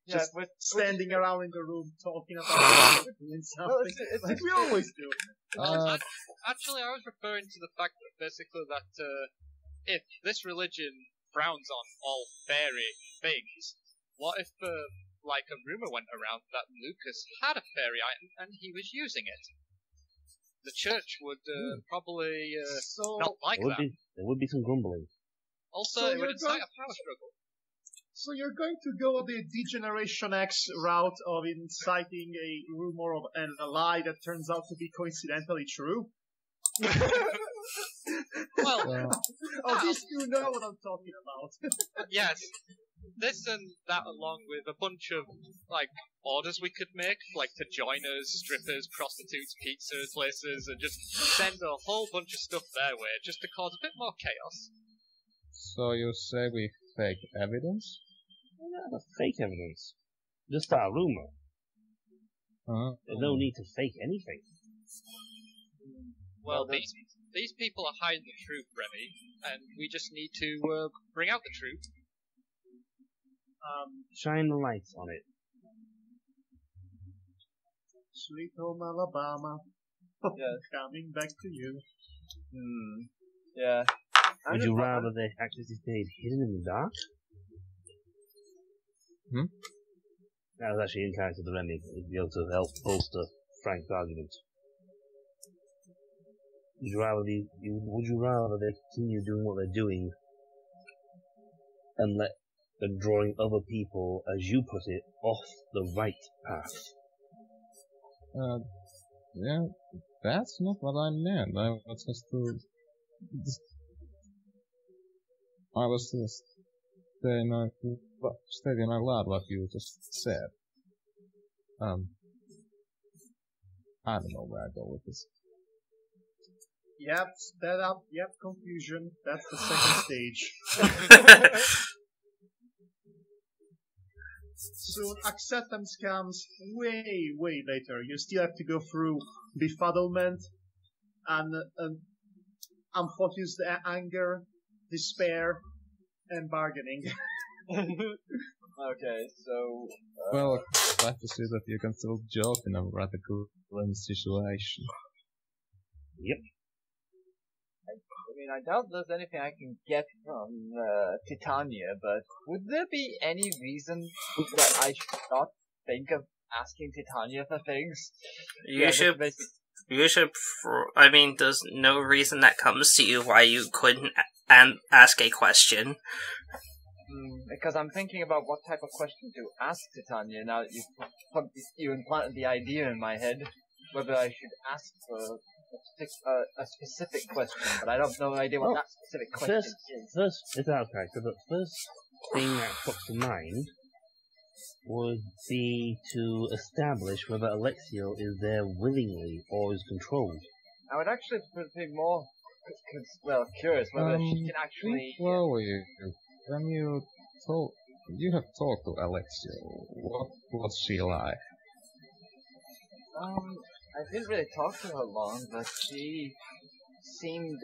Just standing around in the room talking about doing something like we always do. Actually, I was referring to the fact that basically that if this religion frowns on all fairy things, what if a rumor went around that Lucas had a fairy item and he was using it? The church would probably not like that. There would be some grumbling. Also, So it would incite a power struggle. So you're going to go the D-Generation X route of inciting a rumor of a lie that turns out to be coincidentally true? Well, these two know what I'm talking about. yes. This and that along with a bunch of, orders we could make, to joiners, strippers, prostitutes, pizza places, and just send a whole bunch of stuff their way, just to cause a bit more chaos. So you say we fake evidence? Not fake evidence. Just a rumor. There's no need to fake anything. Well, these people are hiding the truth, Remy, and we just need to bring out the truth. Shine the lights on it. Sweet home Alabama. Yes. Coming back to you. Yeah. Would you rather they actually stayed hidden in the dark? That was actually in character to Remy. It'd be able to help bolster Frank's argument. Would you rather they continue doing what they're doing and let them drawing other people, as you put it, off the right path? Yeah, that's not what I meant. I was just stating out loud what you just said. I don't know where I go with this. Yep, sped up, confusion. That's the second stage. Soon acceptance comes way later. You still have to go through befuddlement and unfocused anger, despair, and bargaining. Okay, so... Well, glad to see that you can still joke in a rather current situation. Yep. I mean, I doubt there's anything I can get from Titania, but would there be any reason that I should not think of asking Titania for things? I mean, there's no reason that comes to you why you couldn't and ask a question. Because I'm thinking about what type of question to ask Titania now that you implanted the idea in my head. Whether I should ask for a specific question, but I don't have no idea what that specific question is. First, it's out of character, but first thing that pops to mind would be to establish whether Alexio is there willingly or is controlled. I would actually be more, curious whether she can actually... Chloe, when you have talked to Alexia, what's she like? I didn't really talk to her long, but she seemed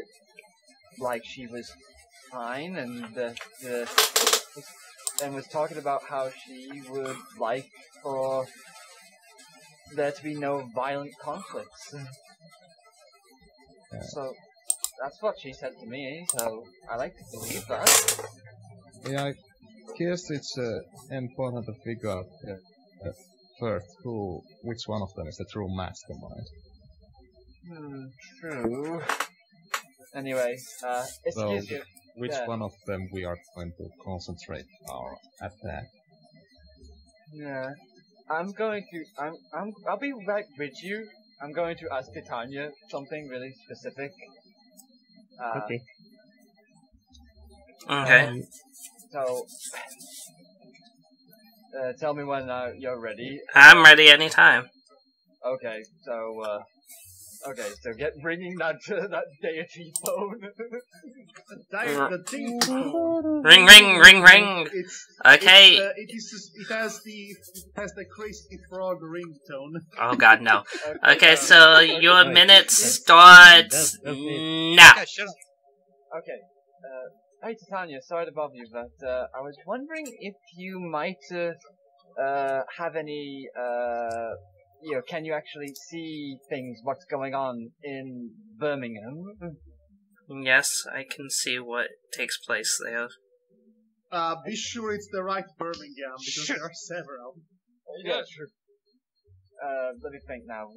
like she was fine, and was talking about how she would like for there to be no violent conflicts. Yeah. So that's what she said to me. So I like to believe that. Yeah, I guess it's important to figure out first which one of them is the true mastermind. True. Anyway, excuse you. Which one of them we are going to concentrate our attack? Yeah, I'll be right with you. I'm going to ask Titania something really specific. Okay. Okay. So, tell me when you're ready. I'm ready anytime. Okay, so bringing that deity phone. The deity phone. Ring, ring, ring, ring. Okay. It has the crazy frog ringtone. Oh God, no. Okay, so so your minute starts now. Yeah, shut up. Okay. Hey Titania, sorry to bother you, but I was wondering if you might have any can you actually see things, what's going on in Birmingham? Yes, I can see what takes place there. Be sure it's the right Birmingham, because there are several. Yeah, true. Let me think now.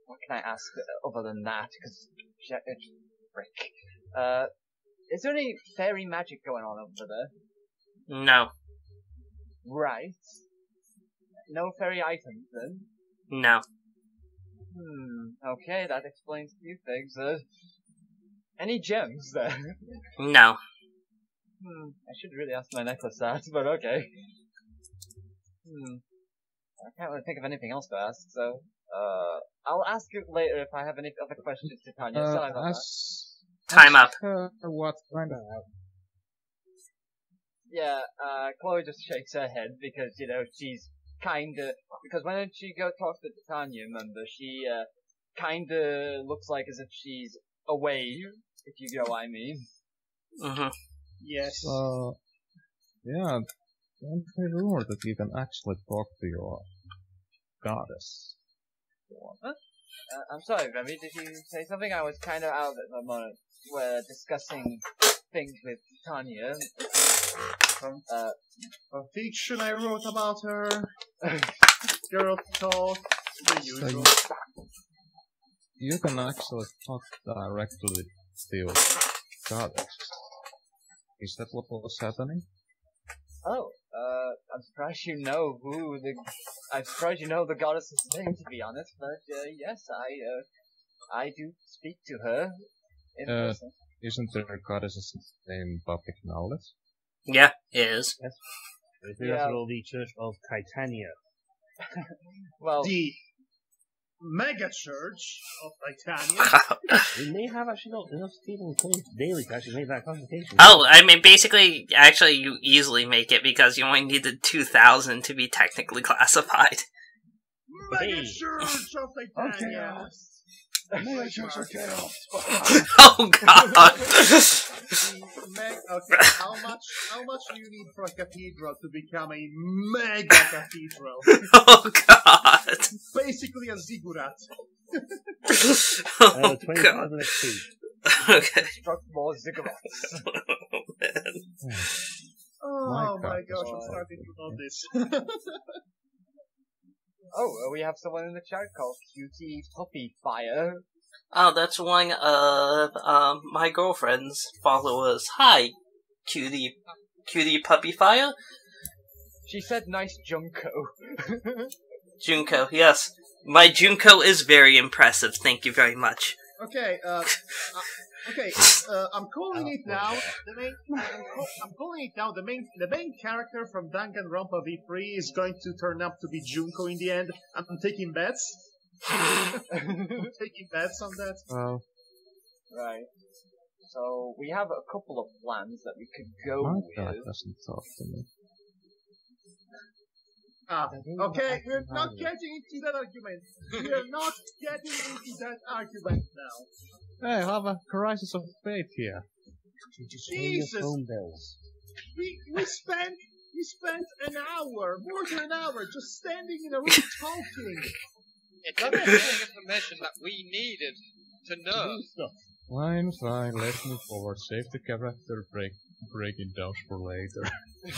What can I ask other than that? Because frick. Is there any fairy magic going on over there? No. Right. No fairy items then? No. Okay, that explains a few things. Any gems there? No. I should really ask my necklace that, but okay. I can't really think of anything else to ask, so, I'll ask you later if I have any other questions to Tanya. Sorry about that. Time up. What kind of... Yeah, Chloe just shakes her head because, she's kinda, because when she go talk to Tanya, remember, she, kinda looks like as if she's away, if you get what I mean. Mm-hmm. Yes. Yeah, don't be rumored that you can actually talk to your goddess. Huh? I'm sorry, Remy, did you say something? I was kinda out at the moment. We're discussing things with Tanya. Fiction I wrote about her. Girl talk. The usual. You can actually talk directly to your goddess. Is that what was happening? Oh, I'm surprised you know I'm surprised you know the goddess's name, to be honest, but, yes, I do speak to her in person. Isn't there a goddess's name public knowledge? Yeah, it is. Yes. That's all the Church of Titania. Well, the mega church of Titania. We may have actually not enough people coming daily to actually make that consultation. Oh, I mean, basically, actually, you easily make it because you only needed 2,000 to be technically classified. Mega church of Titania. Mega Church of Chaos. Oh God! Okay, how much do you need for a cathedral to become a mega cathedral? Oh God! Basically a ziggurat. 20,000 XP. Okay. struck more ziggurats. Oh my gosh, I'm starting to know this. Oh, we have someone in the chat called Cutie Puppy Fire. Oh, that's one of my girlfriend's followers. Hi, cutie puppy fire. She said nice Junko. Junko, yes. My Junko is very impressive, thank you very much. Okay, I'm calling it now. I'm calling it now. The main character from Danganronpa V3 is going to turn up to be Junko in the end. I'm taking bets. I'm taking bets on that. Well, Right. So we have a couple of plans that we could go my with. God doesn't talk to me. Okay, we're not getting into that argument. We're not getting into that argument now. Hey, I have a crisis of faith here. Jesus! Phone bills. We spent an hour, more than an hour, just standing in a room talking. It's everything information that we needed to know. Fine, let's move forward. Save the character breaking down for later.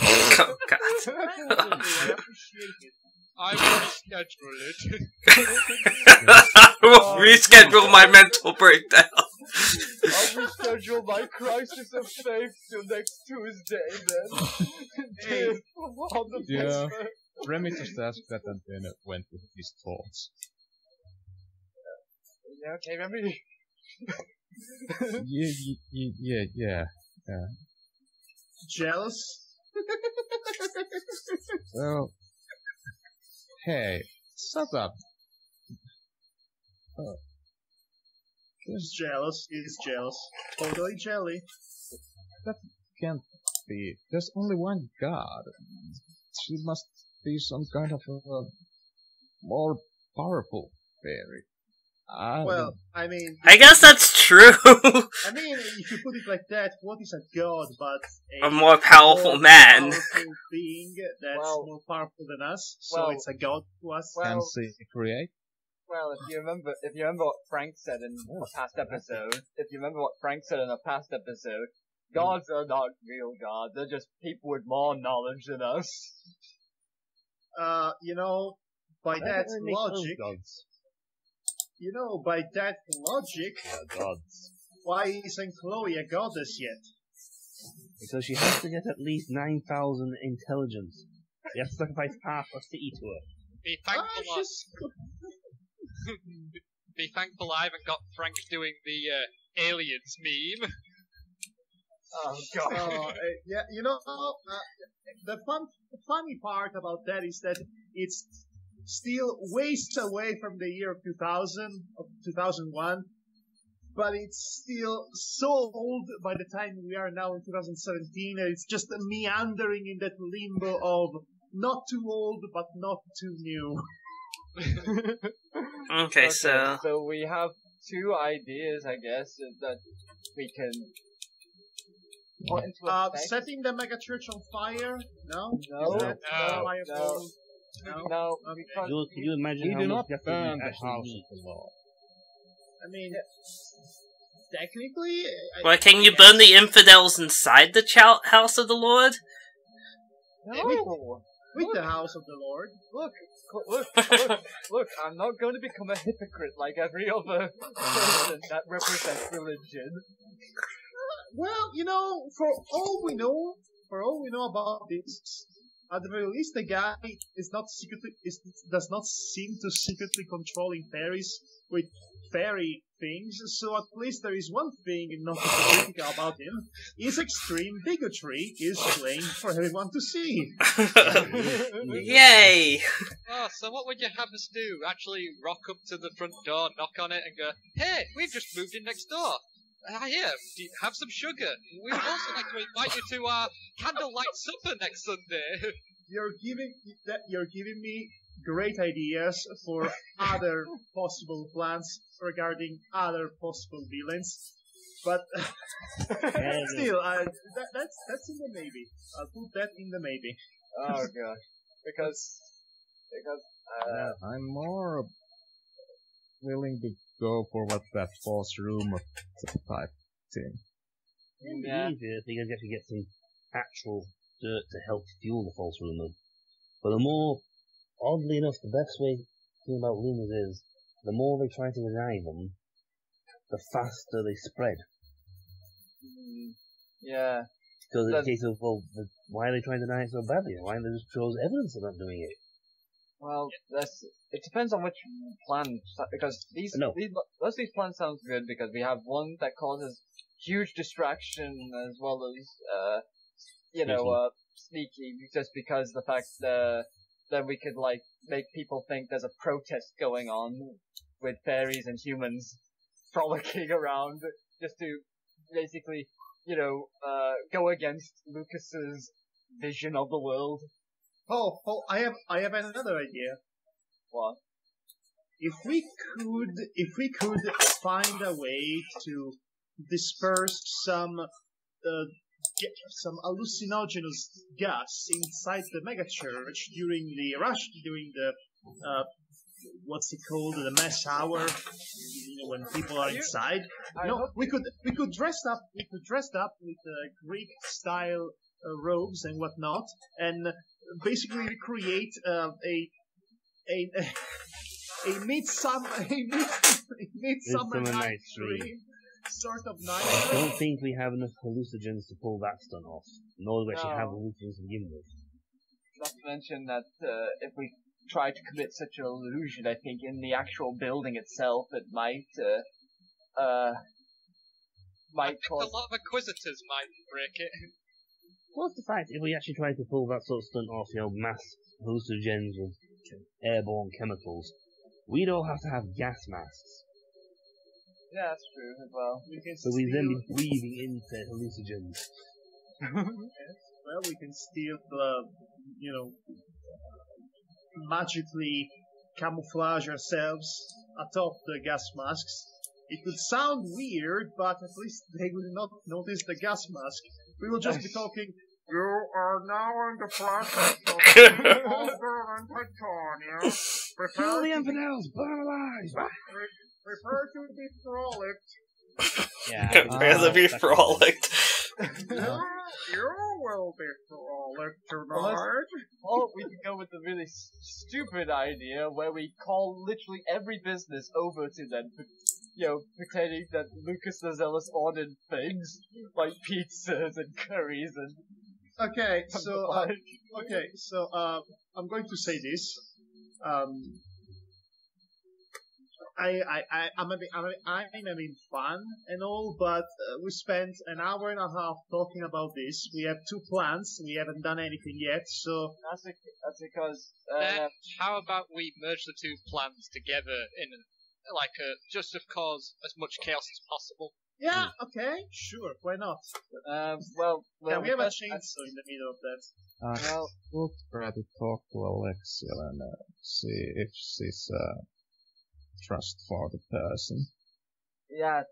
Oh, God. I appreciate it. I will reschedule it. I will reschedule my mental breakdown. I'll reschedule my crisis of faith till next Tuesday then. Yeah, Remy just asked that and then went with his thoughts. Yeah, okay, Remy. Yeah. Jealous? Well, hey, shut up. He's jealous. He's jealous. Totally jelly. That can't be. There's only one god. She must be some kind of a more powerful fairy. Well, I mean... I guess that's true. I mean, if you put it like that, what is a god but A more powerful man. powerful being that's more powerful than us, so well, it's a god to us. Can she create? Well, if you remember what Frank said in a past episode, gods are not real gods. They're just people with more knowledge than us. You know, by that logic, Gods. why isn't Chloe a goddess yet? Because she has to get at least 9,000 intelligence. You have to sacrifice half a city to her. Be thankful I haven't got Frank doing the aliens meme. Oh god. Yeah, you know, the funny part about that is that it's still ways away from the year of 2001, but it's still so old by the time we are now in 2017, and it's just meandering in that limbo of not too old, but not too new. Okay, so we have two ideas, I guess, that we can put into effect. Setting the mega church on fire? No? No. Is that viable? No, because Can you imagine We how do much not effort burn we the actually house need? of the Lord. I mean, technically... well, can you burn the infidels inside the house of the Lord? no. With the house of the Lord. Look, I'm not going to become a hypocrite like every other person that represents religion. Well, you know, for all we know about this, at the very least, the guy does not seem to secretly controlling fairies with fairy things, so at least there is one thing not critical about him. His extreme bigotry is plain for everyone to see. Yay! Oh, so what would you have us do? Actually rock up to the front door, knock on it and go, hey, we've just moved in next door. Here, have some sugar. We would also like to invite you to our candlelight supper next Sunday. You're giving me great ideas for other possible plans regarding other possible villains, but still, that's in the maybe. I'll put that in the maybe. Oh gosh, because I'm more willing to go for what that false rumor type thing. It'd be easier if you actually get some actual dirt to help fuel the false rumor. But oddly enough, the best way to think about rumors is, the more they try to deny them, the faster they spread. Yeah. So it's a case of, well, why are they trying to deny it so badly? Why don't they just show us evidence of not doing it? Well, it depends on which plan, because most of these plans sounds good because we have one that causes huge distraction as well as, sneaky, just because the fact that we could, like, make people think there's a protest going on with fairies and humans frolicking around just to basically, go against Lucas's vision of the world. Oh, I have another idea. What? If we could find a way to disperse some hallucinogenous gas inside the megachurch during the what's it called, the mass hour, when people are inside. We could dress up with Greek style robes and whatnot, and basically recreate a midsummer night's dream sort of night. I don't think we have enough hallucinogens to pull that stunt off, nor do we actually have hallucinogens to begin with. Not to mention that if we try to commit such an illusion, I think in the actual building itself, it might cause... A lot of inquisitors might break it. What's the fact, if we actually try to pull that sort of stunt off, mass hallucinogens with airborne chemicals, we'd all have to have gas masks. Yeah, that's true as well. So we'd then be breathing into hallucinogens. Well, we can steal magically camouflage ourselves atop the gas masks. It would sound weird, but at least they will not notice the gas mask. We will just be talking, "You are now in the presence of Mulder and Titania. Kill the infidels, burn alive!" Prepare to be frolicked." Yeah, prepare to be frolicked. You will be frolicked tonight. Or we could go with the really stupid idea where we call literally every business over to them, pretending that Lucas the Zealous ordered things like pizzas and curries and. Okay, so I'm going to say this. I'm having fun and all, but we spent an hour and a half talking about this. We have 2 plans. We haven't done anything yet, so that's because. How about we merge the 2 plans together in just to cause as much chaos as possible? Yeah. Okay. Sure. Why not? Well, we have a chainsaw in the middle of that. We'll try to talk to Alexia and see if she's trustworthy person. Yeah,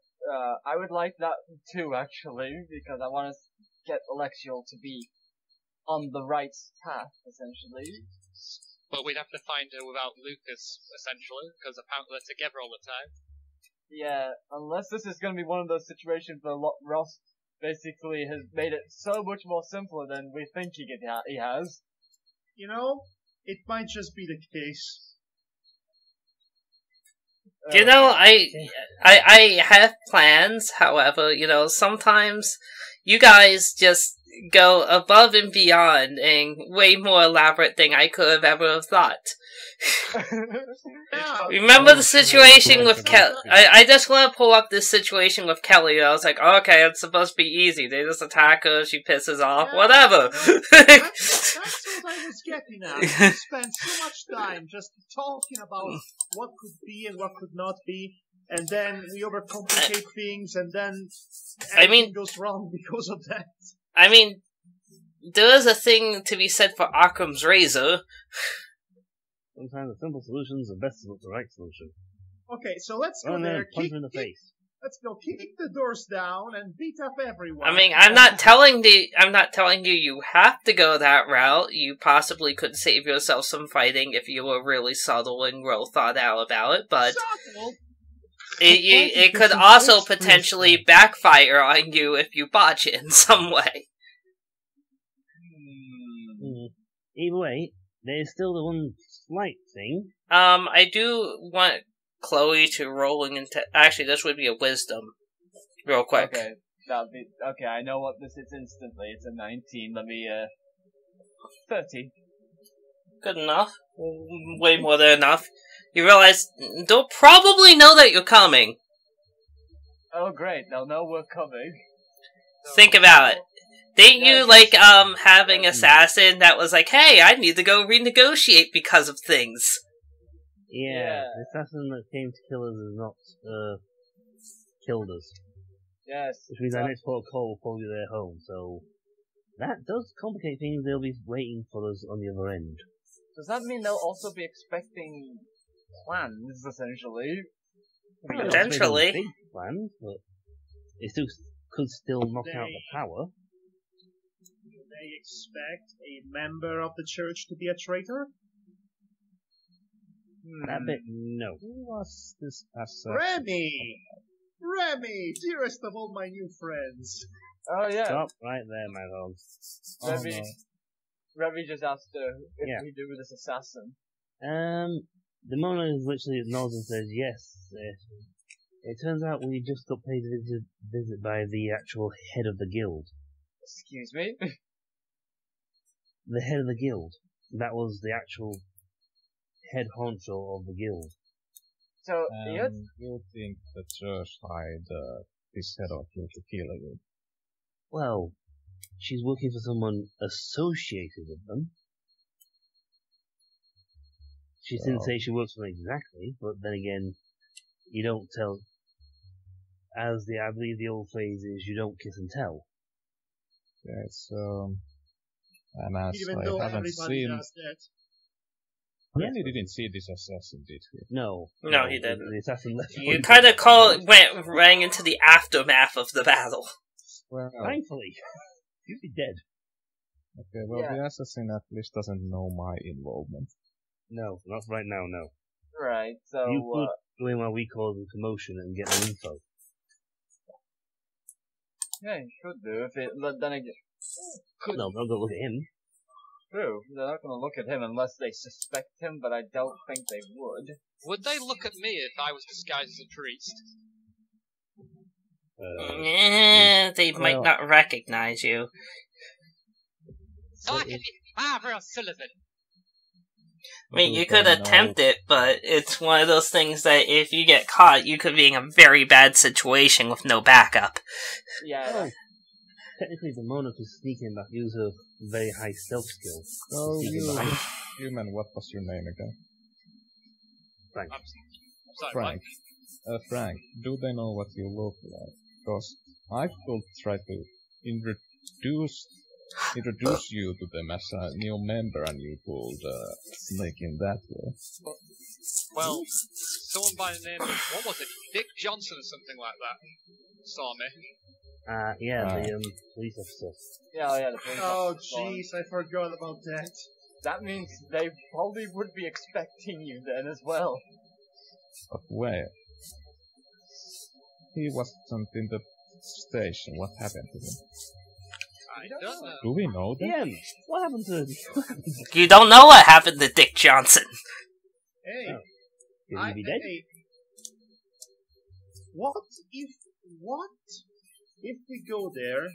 I would like that too, actually, because I want to get Alexiel to be on the right path, essentially. But we'd have to find her without Lucas, essentially, because apparently they're together all the time. Yeah, unless this is going to be one of those situations where Ross basically has made it so much more simpler than we think he has. It might just be the case. I have plans, however, sometimes you guys just go above and beyond in way more elaborate than I could have ever thought. Remember the situation with Kelly? I just want to pull up this situation with Kelly. I was like, okay, it's supposed to be easy. They just attack her, she pisses off, whatever. That's what I was getting at. We spent so much time just talking about what could be and what could not be, and then we overcomplicate things, and then everything goes wrong because of that. I mean, there is a thing to be said for Occam's razor. Sometimes the simple solutions are best the right solution. Okay, so let's go there. Punch him in the face. Let's go kick the doors down and beat up everyone. I mean, I'm not telling you you have to go that route. You possibly could save yourself some fighting if you were really subtle and well thought out about it, but it could also potentially backfire on you if you botch it in some way. Either way, there's still the one slight thing. I do want Chloe to rolling into... Actually, this would be a wisdom. Real quick. Okay, that'll be okay. I know what this is instantly. It's a 19. Let me 30. Good enough. Way more than enough. You realize they'll probably know that you're coming. Oh great, they'll know we're coming. Think about it. Didn't Yeah, you like having assassin that was like, hey, I need to go renegotiate because of things? Yeah, the assassin that came to kill us has not killed us. Yes. Which means our next port of call will probably be their home, so that does complicate things. They'll be waiting for us on the other end. Does that mean they'll also be expecting plans, essentially? Well, Potentially. big plans, but they still could still knock out the power. Do they expect a member of the church to be a traitor? That bit, no. Who was this assassin? Remy, dearest of all my new friends. Oh yeah. Stop right there, Madhog. Remy just asked if Yeah. we do with this assassin. The Mona literally nods and says yes. It turns out we just got paid a visit by the actual head of the guild. Excuse me? The head of the guild. That was the actual head honcho of the guild. So, You think the church hired this head of you to kill you? Well, she's working for someone associated with them. She didn't say she works for them exactly, but then again, you don't tell. I believe the old phrase is, you don't kiss and tell. Yeah, so... And as Even I though haven't everybody seen... does that. Really didn't see this assassin, did he? No, He didn't. The assassin left. You kind of rang into the aftermath of the battle. Well, Thankfully, you'd be dead. okay, well, the assassin at least doesn't know my involvement. No, not right now. No. right, so, You could go in while we cause a commotion and get the info. yeah, you could do if it, but then again, No, don't go look at him. true, they're not gonna look at him unless they suspect him, but I don't think they would. Would they look at me if I was disguised as a priest? They might not recognize you. I can be Barbara O'Sullivan. I mean, you could attempt it, but it's one of those things that if you get caught, you could be in a very bad situation with no backup. Yeah. Oh, technically the Mona could sneak in, but use her very high stealth skill. Oh, Sneak in you behind. human, what was your name again? Frank. I'm sorry, Frank. Frank, do they know what you look like? Because I could try to introduce you to them as a new member, and you could sneak in that way. Well, someone by the name of, what was it, Dick Johnson or something like that, saw me. The police officer. Yeah, the police Oh officer. jeez, I forgot about that. That means they probably would be expecting you then as well. But where? He wasn't in the station. What happened to him? I don't know. Do we know that? DM, what happened to him? You don't know what happened to Dick Johnson. Hey, Could he be dead? hey. What if we go there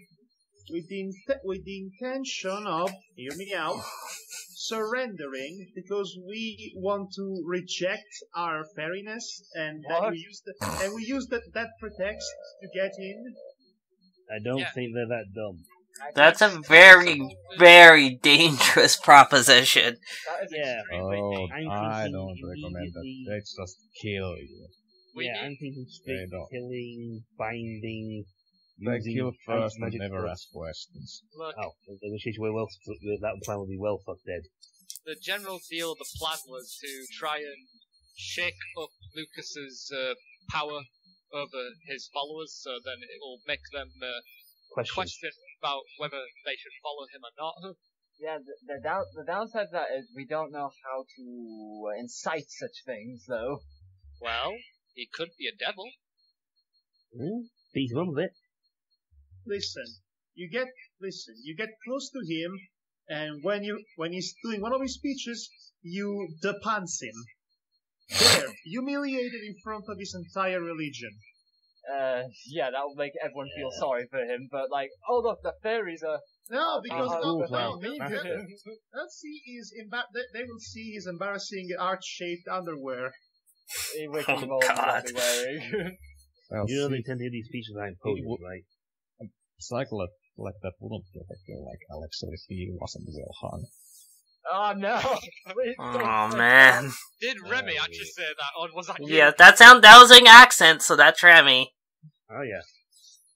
with the intention of, hear me out, surrendering because we want to reject our fairiness, and then we use that pretext to get in? I don't think they're that dumb. That's a very, very dangerous proposition. That is Yeah. extremely Oh, dangerous. I thinking don't recommend that. immediately- They just kill you. I'm thinking straight don't. killing, binding. They using kill first and magic never spells. ask questions. Look, Oh, in which case that plan would be well fucked dead. the general deal of the plan was to try and shake up Lucas's power over his followers, so then it will make them question about whether they should follow him or not. Yeah, the downside to that is we don't know how to incite such things, though. Well, he could be a devil. Beat him up a bit. Listen, you get close to him, and when he's doing one of his speeches, you depants him. There, humiliated in front of his entire religion. Yeah, that will make everyone feel sorry for him, but like, oh look, the fairies are... No, because mean to him. let's see they will see his embarrassing art-shaped underwear. Which Oh, he will God. be wearing. Well, You know they tend to hear these speeches behind podiums, right? it's like that wouldn't affect you like Alex if he wasn't well hung. Oh no! Please don't Oh say man. Did Remy actually say that, or was that you? Yeah, that was an accent, so that's Remy. Oh yeah.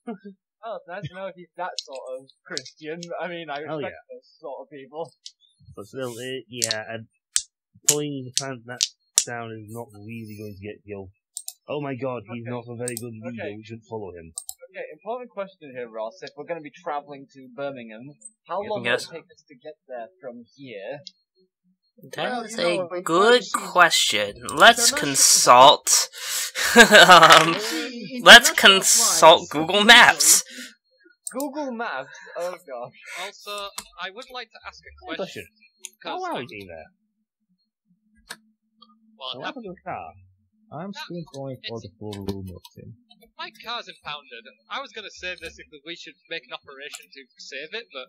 that. Oh, it's nice to know if he's that sort of Christian. I mean, I respect yeah. those sort of people. But still, yeah, and pulling the pants down is not really going to get you. Oh my god, he's not a very good leader, Okay. we should follow him. Okay, important question here, Ross. If we're going to be traveling to Birmingham, how long Yes. will it take us to get there from here? That's Well, you know, a good question. Let's international- consult. Let's consult Google Maps. Google Maps? Oh gosh. Also, I would like to ask a Question. question. How 'cause are I- we doing there? well, What happened to the car? I'm still going for the full room of him. my car's impounded. I was gonna say basically we should make an operation to save it, but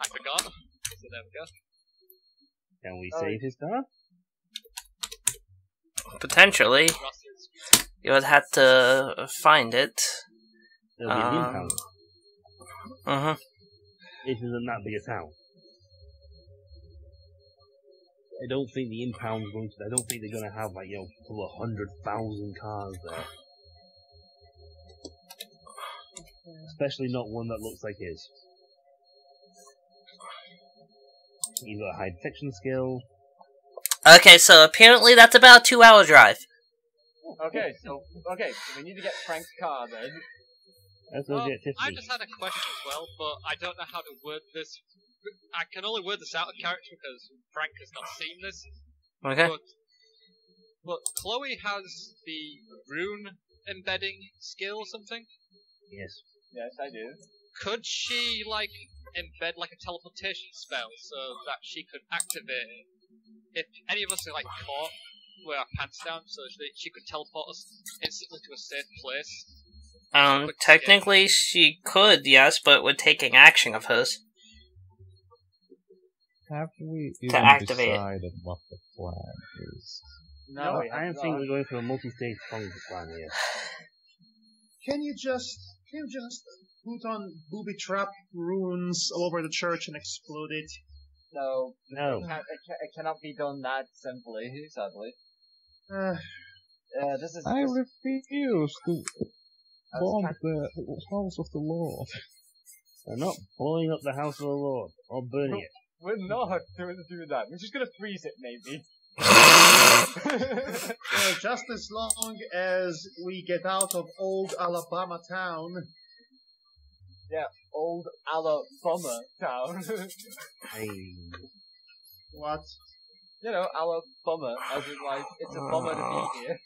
I forgot. So there we go. Can we Oh, save his car? Potentially, Ross is- you would have to find it. There'll be an impound. Mhm. It isn't that big a town. I don't think the impound's going to. I don't think they're going to have like 100,000 cars there. Especially not one that looks like his. You've got a high detection skill. Okay, so apparently that's about a 2-hour drive. Okay, so we need to get Frank's car then. Let's Well, go get I Tiffany. just had a question as well, but I don't know how to word this. I can only word this out of character because Frank has not seen this. Okay. But Chloe has the rune embedding skill or something. Yes. Yes, I do. Could she embed a teleportation spell so that she could activate it? If any of us are caught with our pants down, so that she could teleport us instantly to a safe place. Technically she could, yes, but it would take an action of hers. Have we To even activate it. decided what the plan is? No, we I have am not. thinking we're going for a multi-stage combat plan here. Can you just put on booby trap runes all over the church and explode it? No, No. it cannot be done that simply, sadly. This is... I refuse to bomb That's- the house of the Lord. We're not blowing up the house of the Lord or burning it. We're not doing that. We're just gonna freeze it, maybe. Well, just as long as we get out of old Alabama town. Old Alabama town. Hey. What? Alabama, as in it's a bummer to be here.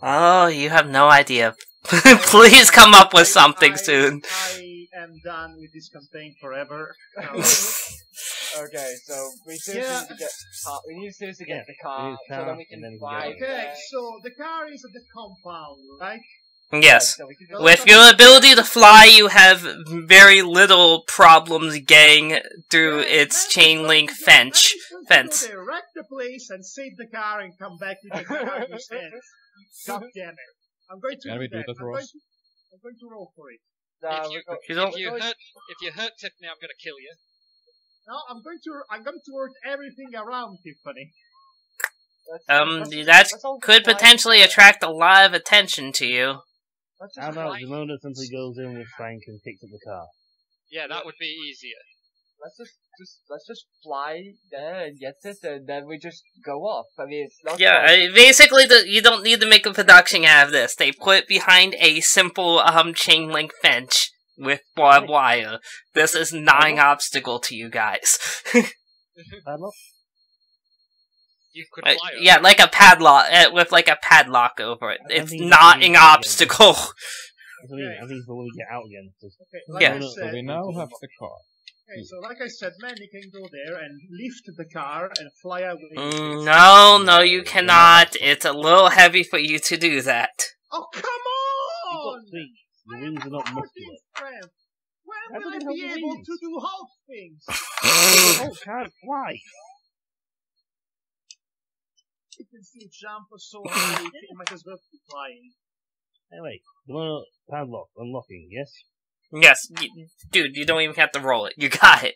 Oh, you have no idea. Please come up with something soon. I am done with this campaign forever. Okay, so we seriously need to get we need to seriously get the car we need so car, then we and can then we fly get- Okay, there. so the car is at the compound, right? Yes. So we can just With your ability to fly, you have very little problems getting through its chain link fence. Fence. Wreck the place and save the car and come back with the car in your hands. God damn it! I'm going to Can we do that. that, I'm going Ross? to- I'm going to roll for it. You don't- If you hurt Tiffany, I'm gonna kill you. No, I'm going to hurt everything around Tiffany. That could potentially attract a lot of attention to you. Let's How just about fly. Demona simply goes in with Frank and picks up the car? Yeah, that would be easier. Let's just fly there and get it, and then we just go off. I mean, it's not. Yeah, basically, you don't need to make a production out of this. They put it behind a simple chain link fence with barbed wire. This is not an obstacle to you guys. Padlock? You could fly over. Yeah, like a padlock with a padlock over it. I It's think not we an need to obstacle. I mean, I think for when we get out again. Okay, like Yeah. I So said, we now have the car. Okay, so like I said, Manny can go there and lift the car and fly away. No, you cannot. It's a little heavy for you to do that. Oh, come You've on! got wings. The wings are not muscular. When will I be able to do Hulk things? Oh, can't fly. You can still jump so high, it might as well be flying. Anyway, the one padlock unlocking, yes? Yes, dude, you don't even have to roll it. You got it.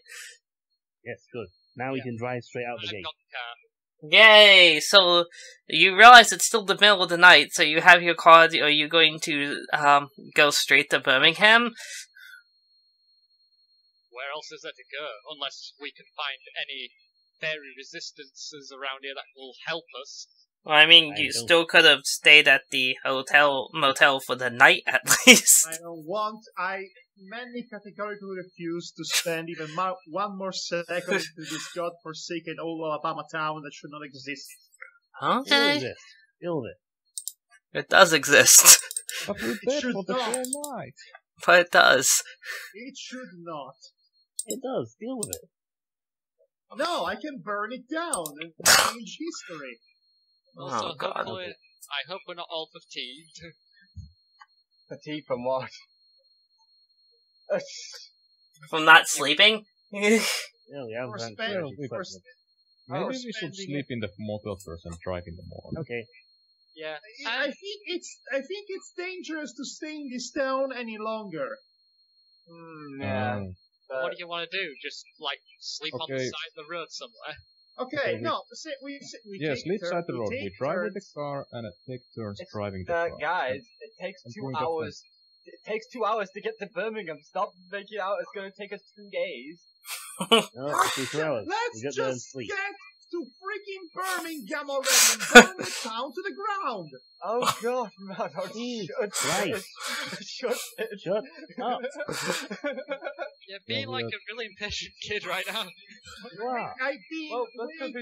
Yes, good. Now we can drive straight out the gate. Yay! So, you realize it's still the middle of the night, so you have your car. Are you going to, go straight to Birmingham? Where else is there to go? Unless we can find any fairy resistances around here that will help us. Well, I mean, you still could have stayed at the motel for the night, at least. I don't want, Manny categorically refuse to spend even one more second into this godforsaken old Alabama town that should not exist. Okay. Deal with it. It does exist. But we're It dead should for the not. whole night. But it does. It should not. It does. Deal with it. No, I can burn it down and change history. Also, Oh, God. hopefully, I hope we're not all fatigued. Fatigue from what? From not sleeping? Yeah, we have For rank spending, zero. for, Maybe Oh, we should spending sleep in the motel first and drive in the morning. Okay. Yeah. I think it's dangerous to stay in this town any longer. Yeah. What do you want to do? Just, like, sleep on the Okay. side of the road somewhere? Okay, Okay, no, we Yes, take let's side the road. We take drive with the turns. car and take turns It's, driving the car. guys, it takes I'm 2 going to hours. It takes 2 hours to get to Birmingham. Stop making it out. It's going to take us 2 days. No, 2 hours. Let's We get there and just sleep. get to freaking Birmingham already and burn the town to the ground. Oh God, Madhog, Jesus shut Christ. it. Shut it. Shut up. Yeah, being we like are- a really impatient kid right now. Wow. Well, that's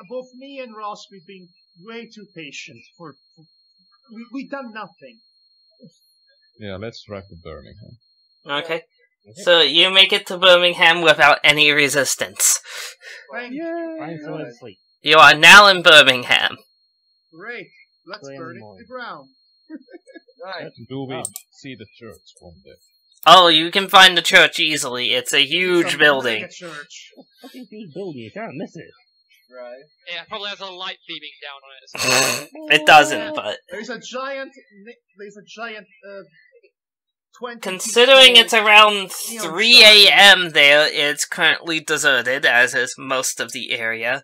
Both me and Ross, we've been way too patient we done nothing. Yeah, let's drive to Birmingham. Okay. So you make it to Birmingham without any resistance. Thank Find someone to sleep. You are now in Birmingham. Great. Let's Play burn it to anymore. the ground. Right. Do we Oh. see the church from there? Oh, you can find the church easily. It's a huge It's a building. mega church. Fucking huge building. You can't miss it. Right. Yeah, it probably has a light beaming down on it. Or something. It doesn't, but There's a giant 20 considering feet it's around neon 3 sign. a.m. there, it's currently deserted, as is most of the area.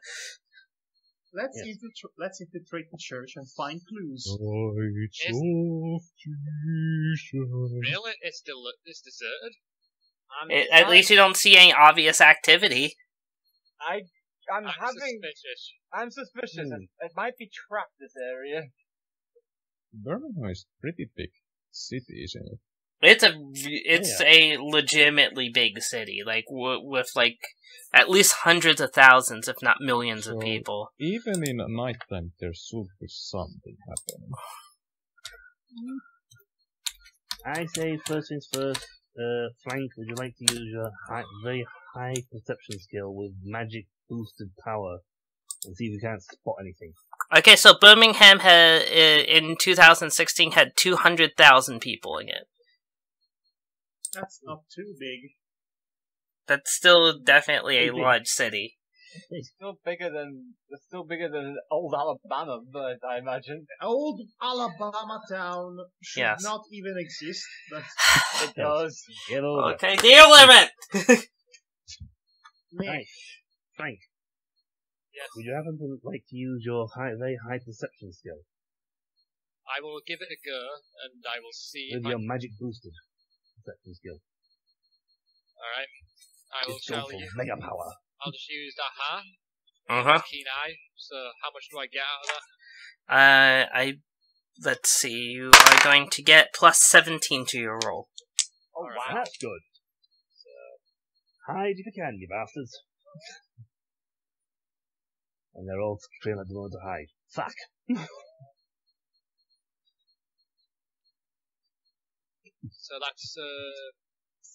Let's Yes. infiltrate the church and find clues. Really? It's deserted? At least you don't see any obvious activity. I'm suspicious. I'm suspicious. It might be trapped, this area. Birmingham is pretty big city, isn't it? It's a legitimately big city, like with like at least hundreds of thousands, if not millions of So, people. Even in nighttime, there should be something happening. I say first things first. Frank, would you like to use your very high perception skill with magic boosted power and see if you can't spot anything? Okay, so Birmingham had in 2016 had 200,000 people in it. That's not too big. That's still definitely a Okay. large city. It's still bigger than old Alabama, but I imagine Old Alabama town should Yes. not even exist, but it does. Get over it. Okay, deal limit. Right. Frank, Yes. would you happen to like to use your very high perception skill I will give it a go, and I will see with if your magic boosted perception skill? Alright. I will Just go tell for you. mega power. I'll just use Aha. Uh-huh. Keen Eye. So, how much do I get out of that? Let's see, you are going to get plus 17 to your roll. Oh Alright. wow. That's good. Hide if you can, you bastards. And they're all trying to go to hide. Fuck. So that's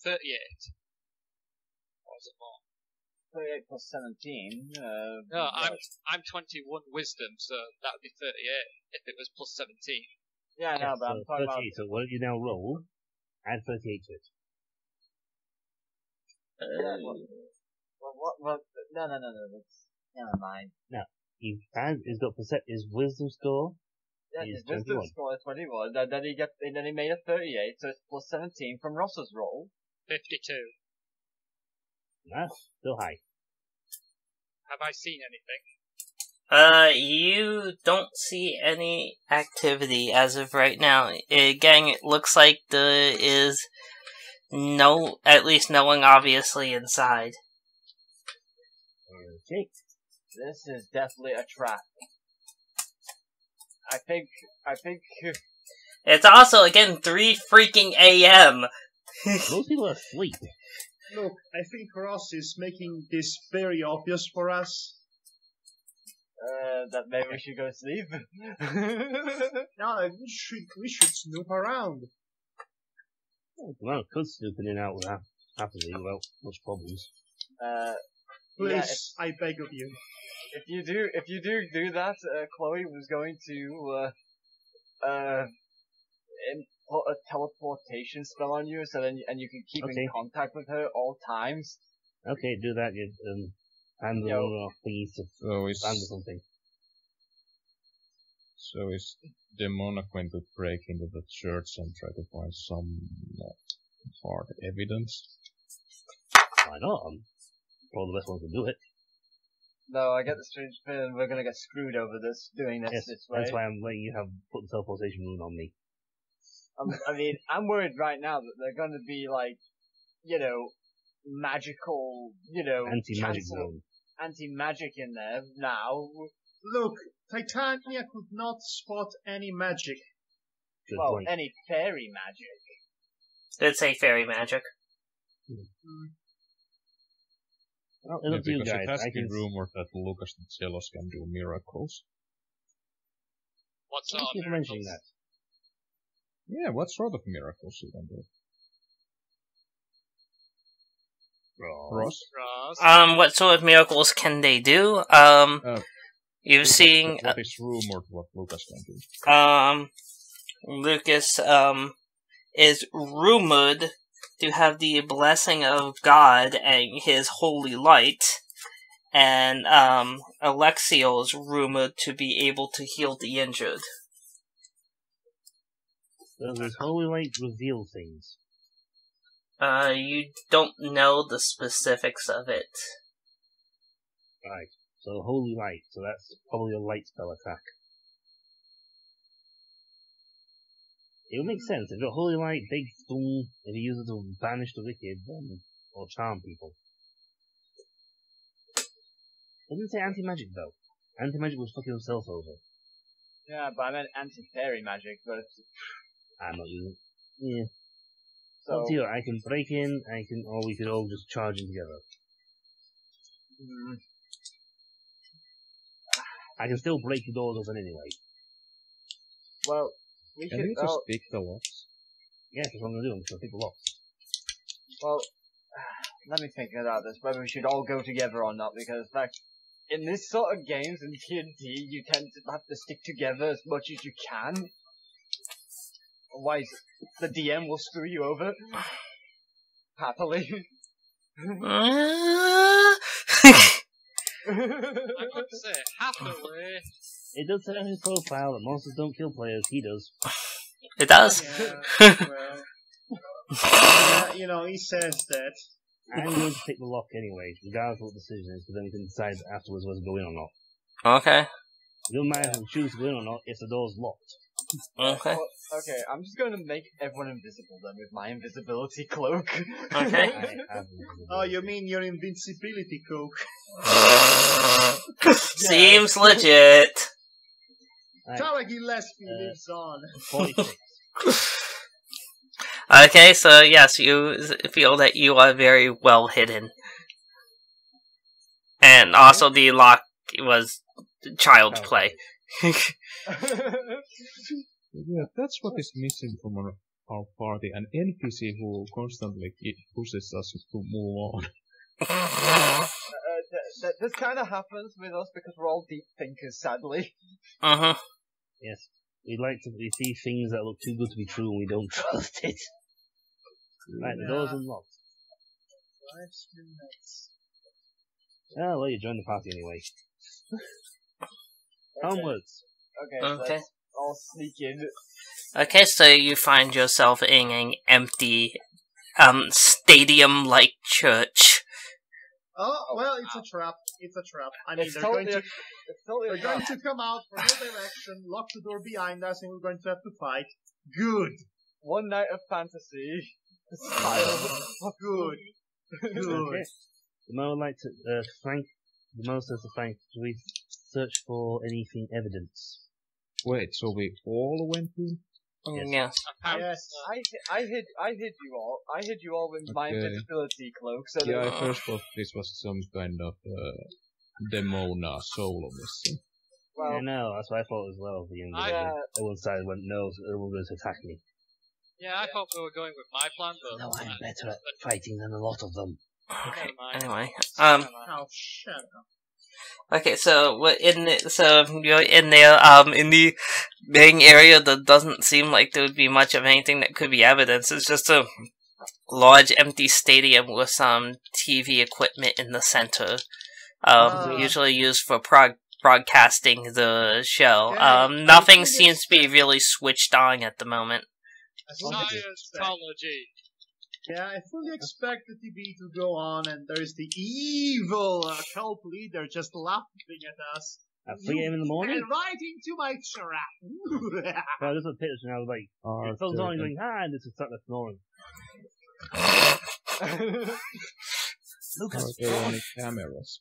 38. or is it more? 38 plus 17. No, I'm 21 wisdom, so that would be 38 if it was plus 17. Yeah, no, but I'm So talking about. 38, so what did you now roll? Add 38 to it. Yeah, what? No. Never mind. He's got his wisdom score. Yeah, He's his wisdom 21. score is 21. Then he made a 38, so it's plus 17 from Ross's roll. 52. That's still high. Have I seen anything? You don't see any activity as of right now. Again, it looks like there is at least no one obviously inside. Okay. This is definitely a trap. I think. It's also, again, 3 freaking a.m. Most people are asleep. Look, I think Ross is making this very obvious for us. That maybe we should go to sleep. No, we should snoop around. Well, could snooping in and out happily without much problems. Please, I beg of you. If you do that, Chloe was going to put a teleportation spell on you, so then you can keep in contact with her all times. Okay, do that. You hand the off things to stand or something. So is Demona going to break into the church and try to find some hard evidence? Why not? Probably the best one to do it. No, I get the strange feeling we're gonna get screwed over doing this this way. That's why I'm letting you put the teleportation rune on me. I mean, I'm worried right now that they're gonna be like, magical, Anti-magic zone. Anti-magic in there now. Look, Titania could not spot any magic. Good well, point. any fairy magic. Did say fairy magic. Well, it's up to you because guys. it has been rumored that Lucas the Jealous can do miracles. What sort Thank of you for mentioning that. Yeah, what sort of miracles you can do? Ross? What sort of miracles can they do? You're seeing... What is rumored what Lucas can do? Lucas, is rumored to have the blessing of God and his holy light, and, Alexiel is rumored to be able to heal the injured. Does this holy light reveal things? You don't know the specifics of it. Right. So holy light. So that's probably a light spell attack. It would make sense. If you've got holy light, big stone, if you use it to banish the wicked, or charm people. I didn't say anti-magic though. Anti-magic was fucking himself over. Yeah, but I meant anti-fairy magic, but... I'm not using it. Yeah. So... Up to you. I can break in, or we could all just charge in together. I can still break the doors open anyway. Well, we Can should... you just pick the locks? Yeah, that's what I'm gonna do. I'm just gonna pick the locks. Well, let me think about this, whether we should all go together or not, because, in fact, in this sort of games in TNT, you tend to have to stick together as much as you can. Otherwise, the DM will screw you over. Happily. I'm going to say, happily. It does say on his profile that monsters don't kill players. He does. It does. Yeah, well. Yeah, he says that. I'm going to pick the lock anyway, regardless of what the decision is, because then we can decide afterwards whether to go in or not. Okay. It doesn't matter if we choose to go in or not if the door's locked. Okay. Well, okay, I'm just going to make everyone invisible then with my invisibility cloak. Okay. Oh, you mean your invincibility cloak? Seems legit. Tara Gillespie lives on. 46. Okay, so yes, you feel that you are very well hidden. And also the lock was child's play. Yeah, that's what is missing from our party, an NPC who constantly pushes us to move on. This kind of happens with us because we're all deep thinkers, sadly. Uh-huh. Yes. We see things that look too good to be true and we don't trust it. Right, the door's unlocked. Oh, well, you joined the party anyway. Onwards. Okay, so let's all sneak in. Okay, so you find yourself in an empty, stadium-like church. Oh, well, it's a trap. It's a trap. I mean, they're going to come out from no direction, lock the door behind us, and we're going to have to fight. Good. One night of fantasy. Good. Good. Okay. The Mo would like to, Frank, the Mo says to Frank, do we search for anything evidence? Wait, so we all went in? Yes. Yes. I hid you all. I hid you all with my invisibility cloak. So Yeah, I first thought this was some kind of Demona solo mission. Well, Yeah, no, that's what I thought as well. One side went, no, it was going to attack me. Yeah, I thought we were going with my plan, but... No, I'm better at fighting than a lot of them. Okay, Never mind. anyway. Oh, shut up. Okay, so you're in there, in the main area that doesn't seem like there would be much of anything that could be evidence. It's just a large empty stadium with some TV equipment in the center, usually used for broadcasting the show. Okay, Nothing seems to be really switched on at the moment. Scientology. Yeah, I fully expect the TV to go on, and there's the evil cult leader just laughing at us. At 3 AM in the morning? And right into my trap. Well, this was a picture and I was like, it felt on going, and this is starting snoring. Look at there any cameras.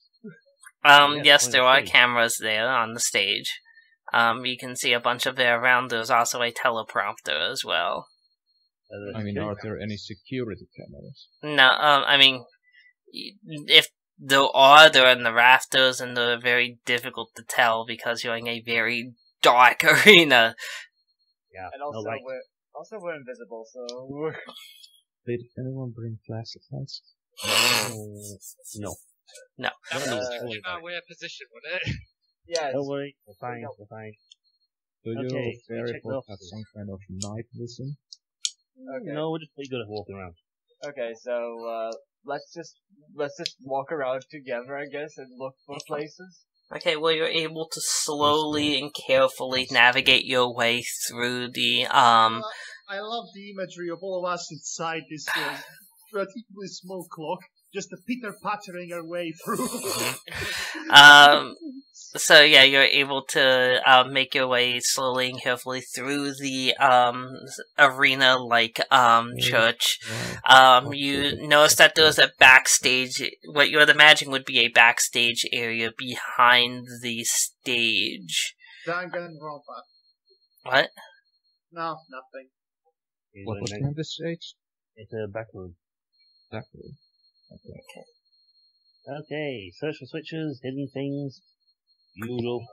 Yes, there are cameras there on the stage. You can see a bunch of there around. There's also a teleprompter as well. I mean, are there any security cameras? No, I mean, if there are, they're in the rafters, and they're very difficult to tell because you're in a very dark arena. Yeah, and also we're invisible, so... Did anyone bring flashlights? No. No. That would put you in our weird position, wouldn't it? Yeah. Don't worry, we're fine, we're fine. Do Okay, you very check well the have some kind of night vision? Okay. No, we're just pretty good at walking around. Okay, so let's just walk around together, I guess, and look for places. Okay, well, you're able to slowly and carefully navigate your way through the, I love the imagery of all of us inside this relatively small clock, just a pitter-pattering our way through. So yeah, you're able to make your way slowly and carefully through the arena-like church. You notice that there's a backstage, what you would imagine would be a backstage area behind the stage. Danganronpa. What? No, nothing. What was the name of this stage? It's a back room. Back room. Okay. Okay, search for switches, hidden things. Usual.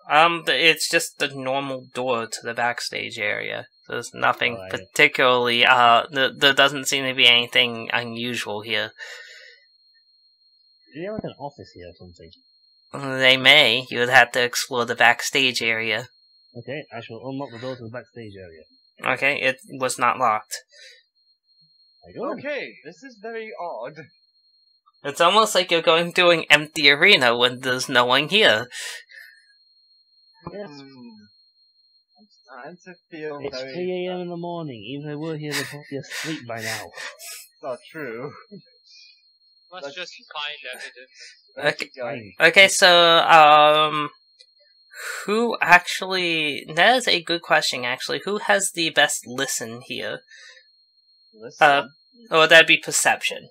It's just the normal door to the backstage area. There's nothing particularly, there doesn't seem to be anything unusual here. Do you have like an office here or something? They may. You would have to explore the backstage area. Okay, I shall unlock the door to the backstage area. Okay, it was not locked. Okay, this is very odd. It's almost like you're going through an empty arena when there's no one here. Yes. I'm starting to feel It's very... 3 AM in the morning. Even if we were here, they'd probably be asleep by now. Not true. Let's just find evidence. Okay, so, who actually... That is a good question, actually. Who has the best listen here? Listen? Or would that be perception?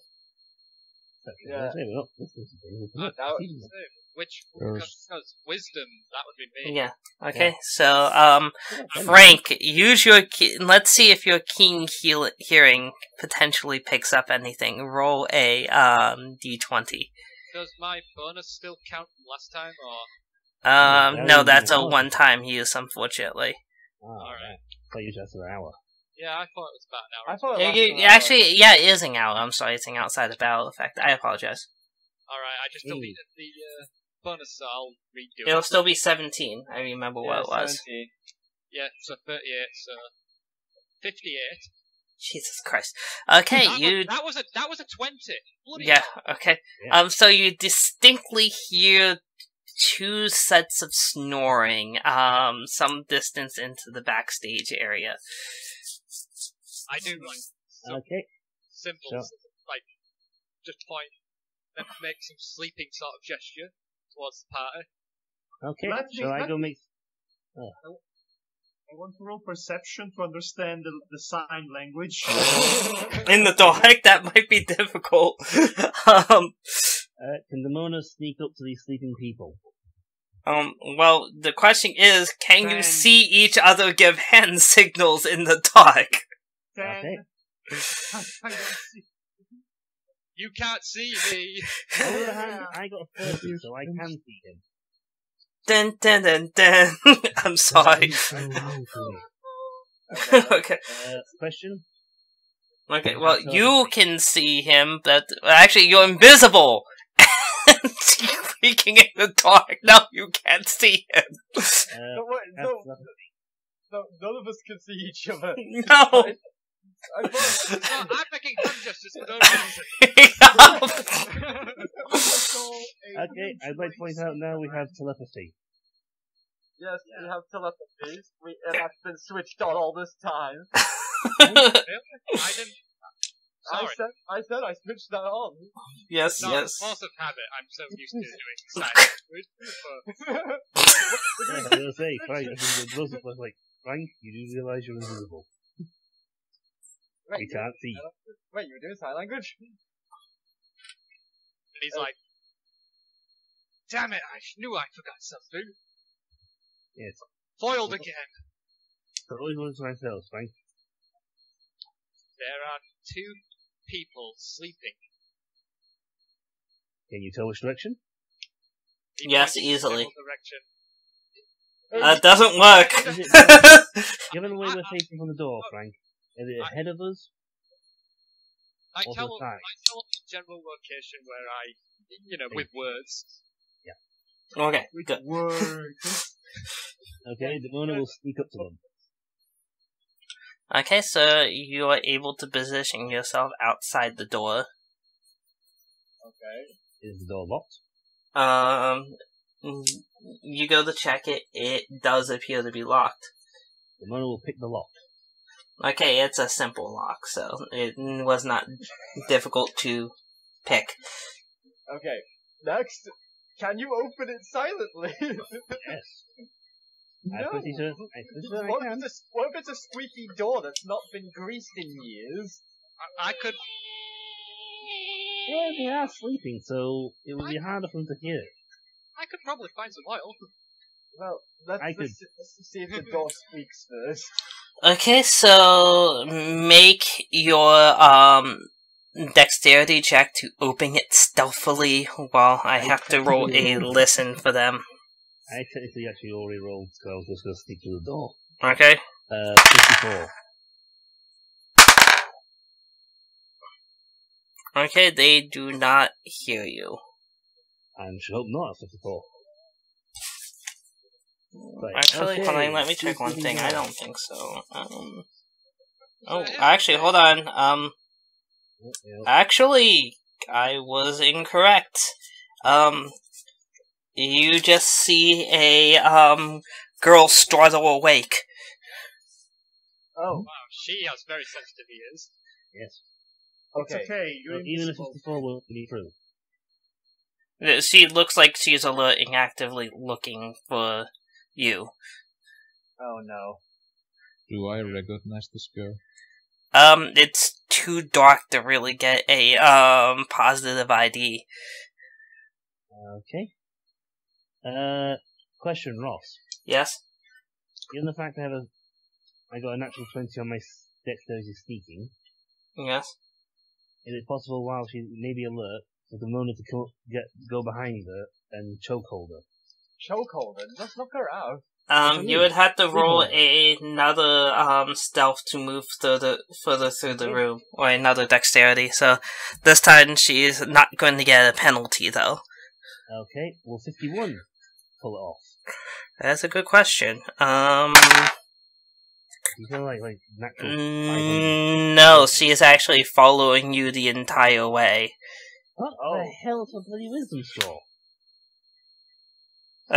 Yeah. Which, because wisdom, that would be me. Yeah. Okay, so, Frank, use your let's see if your keen hearing potentially picks up anything. Roll a, d20. Does my bonus still count from last time, or? No, that's a one-time use, unfortunately. Alright. So you just an hour. Yeah, I thought it was about an hour. I thought it lasted an hour. Actually, yeah, it is an hour. I'm sorry, it's an outside of battle effect. I apologize. Alright, I just deleted the bonus, so I'll redo it. It'll still be 17. I remember what it was. 17. Yeah, so 38, so 58. Jesus Christ. Okay, That was a 20. Bloody Yeah, hell. okay. Yeah. So you distinctly hear two sets of snoring, some distance into the backstage area. I do like some Okay. symbols, like just point and make some sleeping sort of gesture towards the party. Okay. Let me- Shall I let go me- make... I want to roll perception to understand the sign language. In the dark, that might be difficult. Can Demona sneak up to these sleeping people? Well, the question is, can you Then- see each other give hand signals in the dark? Okay. I don't see. You can't see me! On the other hand, I got a 30, so I can see him. Dun dun dun dun. I'm sorry. Okay. Question? Okay, well, you can see him, but actually, you're invisible! And you're freaking in the dark. Now you can't see him. No, wait, no, none of us can see each other. No! I thought, No, I'm making hand gestures for no reason. Okay, I'd like to point out now we have telepathy. yes, we have telepathy, and that's been switched on all this time. Really? I didn't. Sorry. I said I switched that on. Yes, No, yes. force of habit. I'm so used to doing sign language. Yeah, I was gonna say, Frank, I was like, Frank, you do realise you're invisible. Wait, We can't see. Wait, you were doing sign language? And he's like, damn it, I knew I forgot something. Yes. Foiled again. So always want to myself, Frank. There are two people sleeping. Can you tell which direction? He Yes, points in easily. general direction. That doesn't work. Is it, given the way we're facing from the door, Frank, is it ahead of us? I Or tell the side? the general location where with words. Okay, Which good. word? Okay, the owner will sneak up to them. Okay, so you are able to position yourself outside the door. Okay. Is the door locked? You go to check it. It does appear to be locked. The owner will pick the lock. Okay, it's a simple lock, so it was not difficult to pick. Okay. Next, can you open it silently? Yes. I'm pretty sure I What can. if it's a squeaky door that's not been greased in years? I could. Yeah, they are sleeping, so it will be harder for them to hear it. I could probably find some oil. Well, let's see if the door squeaks first. Okay, so make your dexterity check to open it stealthily while I have to roll a listen for them. I technically actually already rolled, so I was just going to stick to the door. Okay. 54. Okay, they do not hear you. I should hope not, 54. Right, Actually, okay. hold on, let me check Who's one sleeping thing. now? I don't think so. Oh, actually, hold on. Yeah. Actually, I was incorrect. You just see a, girl startle awake. Oh, Wow, she has very sensitive ears. Yes. okay. It's okay, you're Well, even a invisible. 54 won't be true. She looks like she's alerting, actively looking for you. Oh no. Do I recognize this girl? It's too dark to really get a, positive ID. Okay. Question, Ross. Yes? Given the fact I got a natural 20 on my dexterity sneaking, Yes? is it possible while she may be alert for the moment to go behind her and chokehold her? Chokehold her. Let's knock her out. You would have to roll another stealth to move further through the room, or another dexterity. So this time she's not going to get a penalty, though. Okay, will 51 pull it off? That's a good question. You feel like natural. No, she is actually following you the entire way. What the hell is a bloody wisdom score?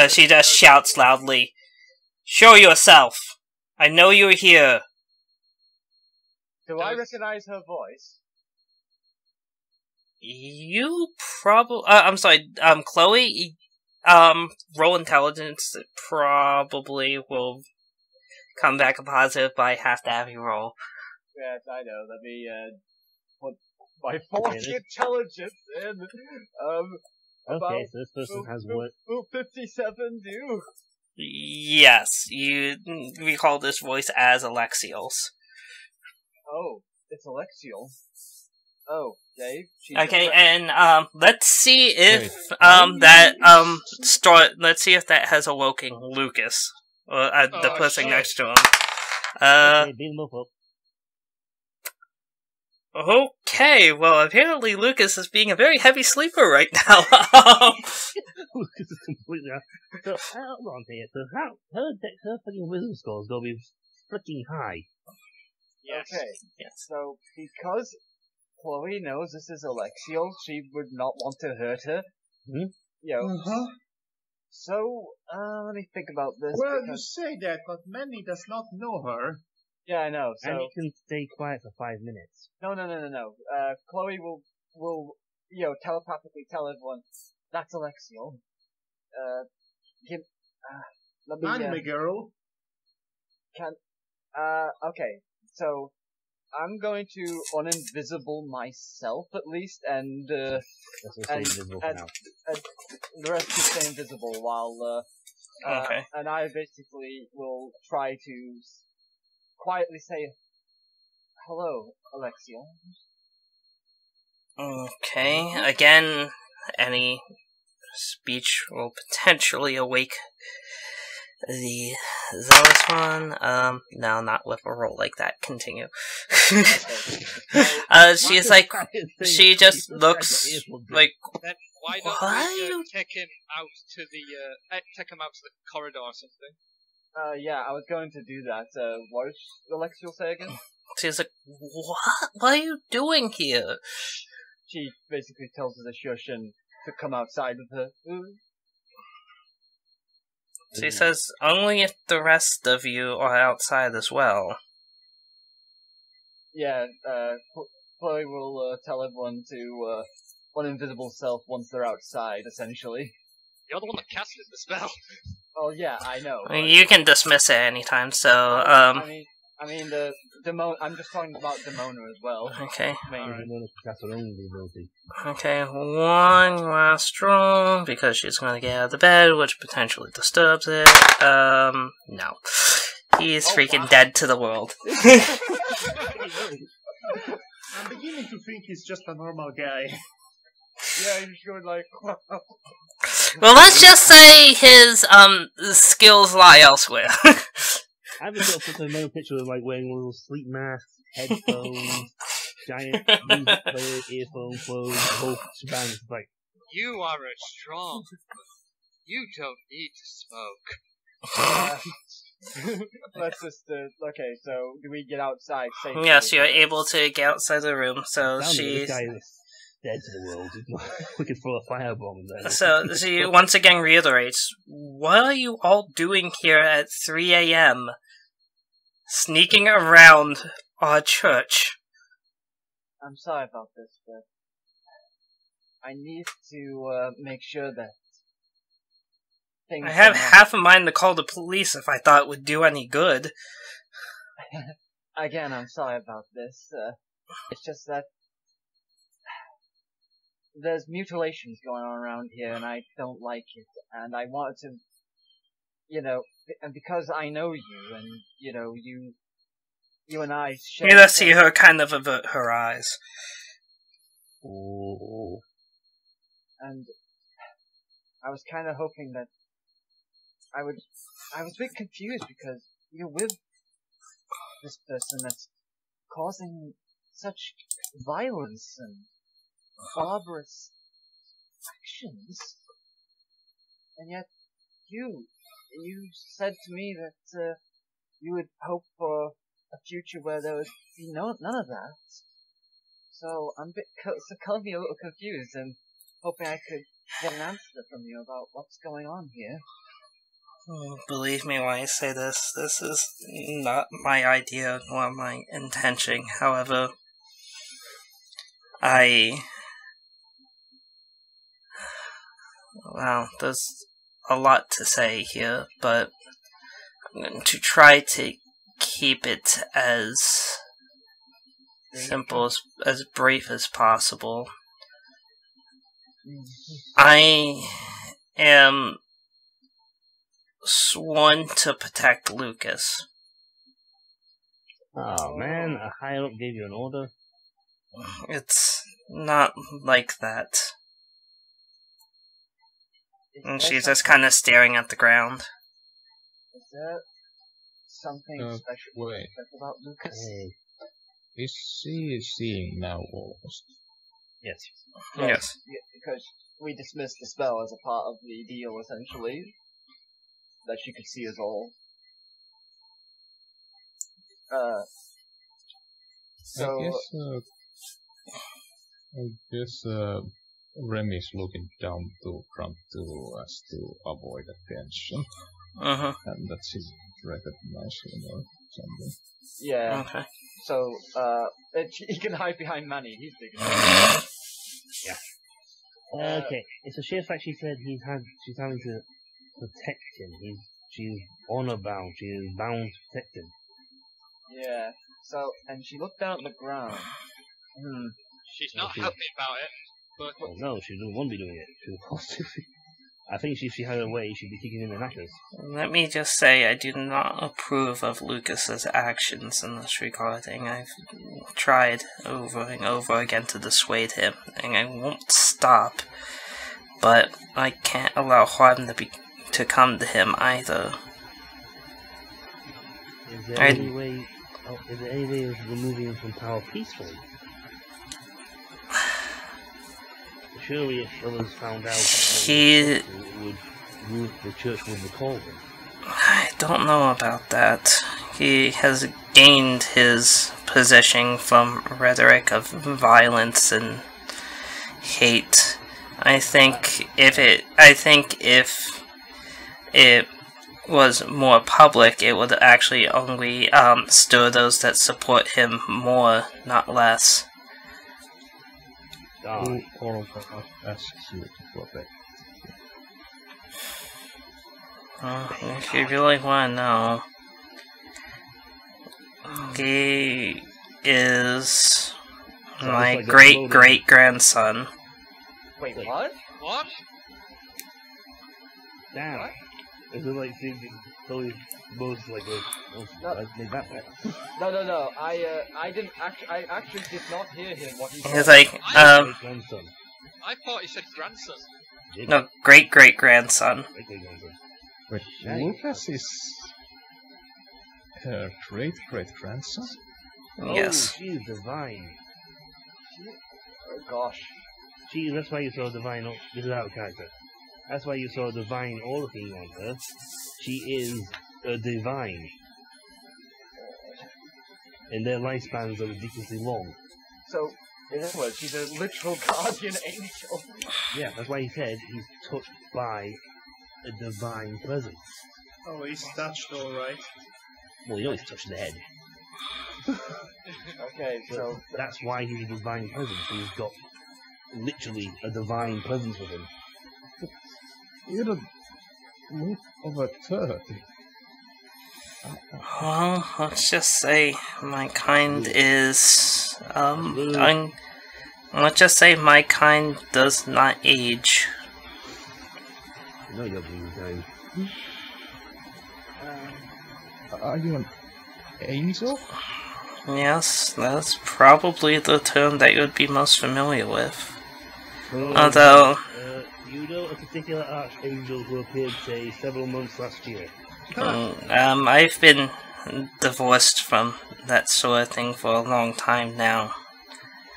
She just shouts loudly, "Show yourself! I know you're here!" Do I recognize her voice? You probably... I'm sorry, Chloe, roll intelligence probably will come back a positive, but I have to have you roll. Yes, I know. Let me, put my 40 intelligence in. Okay, so this person has what? 57 do? Yes, you recall this voice as Alexiel's. Oh, it's Alexiel. Oh, Dave? Okay, and, let's see if, let's see if that has awoken Lucas. Or, the person next to him. Okay, beam them up. Okay, well, apparently Lucas is being a very heavy sleeper right now. Lucas is completely out. So, hold on here. So, her fucking wisdom score is gonna be freaking high. Yes. Okay, yes. So, because Chloe knows this is Alexiel, she would not want to hurt her. Hmm? So, let me think about this. Well, you say that, but Manny does not know her. Yeah, I know, so... And you can stay quiet for 5 minutes. No. Chloe will, telepathically tell everyone, that's Alexiel. Let me... Anime girl. Okay, so... I'm going to uninvisible myself, at least, and the rest can stay invisible while, okay. And I basically will try to quietly say, hello, Alexiel. Okay, again, any speech will potentially awake the zealous one. No, not with a roll like that. Continue. She's like, she just looks like. Then why don't we take him out to the corridor or something? Yeah, I was going to do that. What did Alexiel say again? She's like, what are you doing here? She basically tells her to shush and to come outside with her. She says, only if the rest of you are outside as well. Yeah, Chloe will tell everyone to one invisible self once they're outside, essentially. You're the one that casted the spell. Oh yeah, I know. I mean, you can dismiss it anytime, so, I mean, I'm just talking about Demona as well. Okay. Mainly. Okay, one last roll, because she's gonna get out of the bed, which potentially disturbs it. No. He's freaking dead to the world. I'm beginning to think he's just a normal guy. Yeah, he's going like... Well, let's just say his, skills lie elsewhere. I've just got to put another picture of wearing one of those sleep masks, headphones, giant music player, earphone clothes, the whole shebang. It's like, you are a strong. You don't need to smoke. Let's just, okay, so do we get outside safely? Yes, you're able to get outside the room, so she's... This guy is dead to the world. He's not looking for a firebomb there. So she once again reiterates, what are you all doing here at 3 a.m.? Sneaking around our church. I'm sorry about this, but I need to make sure that things... I have half a mind to call the police if I thought it would do any good. Again, I'm sorry about this. It's just that there's mutilations going on around here, and I don't like it. And I wanted to, and because I know you, and you and I share... You just see her kind of avert her eyes. Ooh. And I was kind of hoping that I was a bit confused because you're with this person that's causing such violence and barbarous actions, and yet you said to me that you would hope for a future where there would be none of that. So I'm a bit currently a little confused and hoping I could get an answer from you about what's going on here. Believe me when I say this, this is not my idea nor my intention. However, well, there's a lot to say here, but I'm going to try to keep it as simple, as brief as possible. I am sworn to protect Lucas. Oh man, a higher up gave you an order? It's not like that. And she's just kind of staring at the ground. Is there something special about Lucas? Hey. Is she seeing now almost? Yes. Yes. Because we dismissed the spell as a part of the deal, essentially. That she could see us all. I guess Remy's looking down to front to us to avoid attention. And that she recognizes him or something. Yeah. Okay. So, he can hide behind Manny, he's big enough. Yeah. Okay, it's a sheer fact she said she's having to protect him. She's honor bound. She is bound to protect him. Yeah. So, and she looked down at the ground. She's not happy about it, but... Oh no, she doesn't want to be doing it. I think if she had her way, she'd be kicking in the knackers. Let me just say, I do not approve of Lucas's actions in this regarding. I've tried over and over again to dissuade him, and I won't stop. But I can't allow harm to come to him either. Is there any way of removing him from power peacefully? Surely if others found out, the church would recall him. I don't know about that. He has gained his position from rhetoric of violence and hate. I think if it was more public, it would actually only stir those that support him more, not less. Who all of us asks you to protect? If you really want to know, he is my great-great-grandson. Wait, what? What? Damn. What? Is it like totally most like make that better? No. I didn't actually. I actually did not hear him. What he said. He's like, Grandson. I thought he said grandson. no, great-great-grandson. Great-great-grandson. Wait, Lucas is her great-great-grandson? Yes. Oh, she is divine. Oh gosh. That's why you saw divine. This is out of character. That's why you saw divine aura thing on her. She is a divine. And their lifespans are ridiculously long. So, in other words, she's a literal guardian angel. Yeah, that's why he said he's touched by a divine presence. Oh, he's touched alright. Well, you know he's touched the head. Okay, so... That's why he's a divine presence. He's got literally a divine presence with him. You don't look over 30. Well, let's just say my kind is, let's just say my kind does not age. You know you're being kind. Are you an angel? Yes, that's probably the term that you would be most familiar with. Although... You know a particular archangel who appeared, say, several months last year? I've been divorced from that sort of thing for a long time now.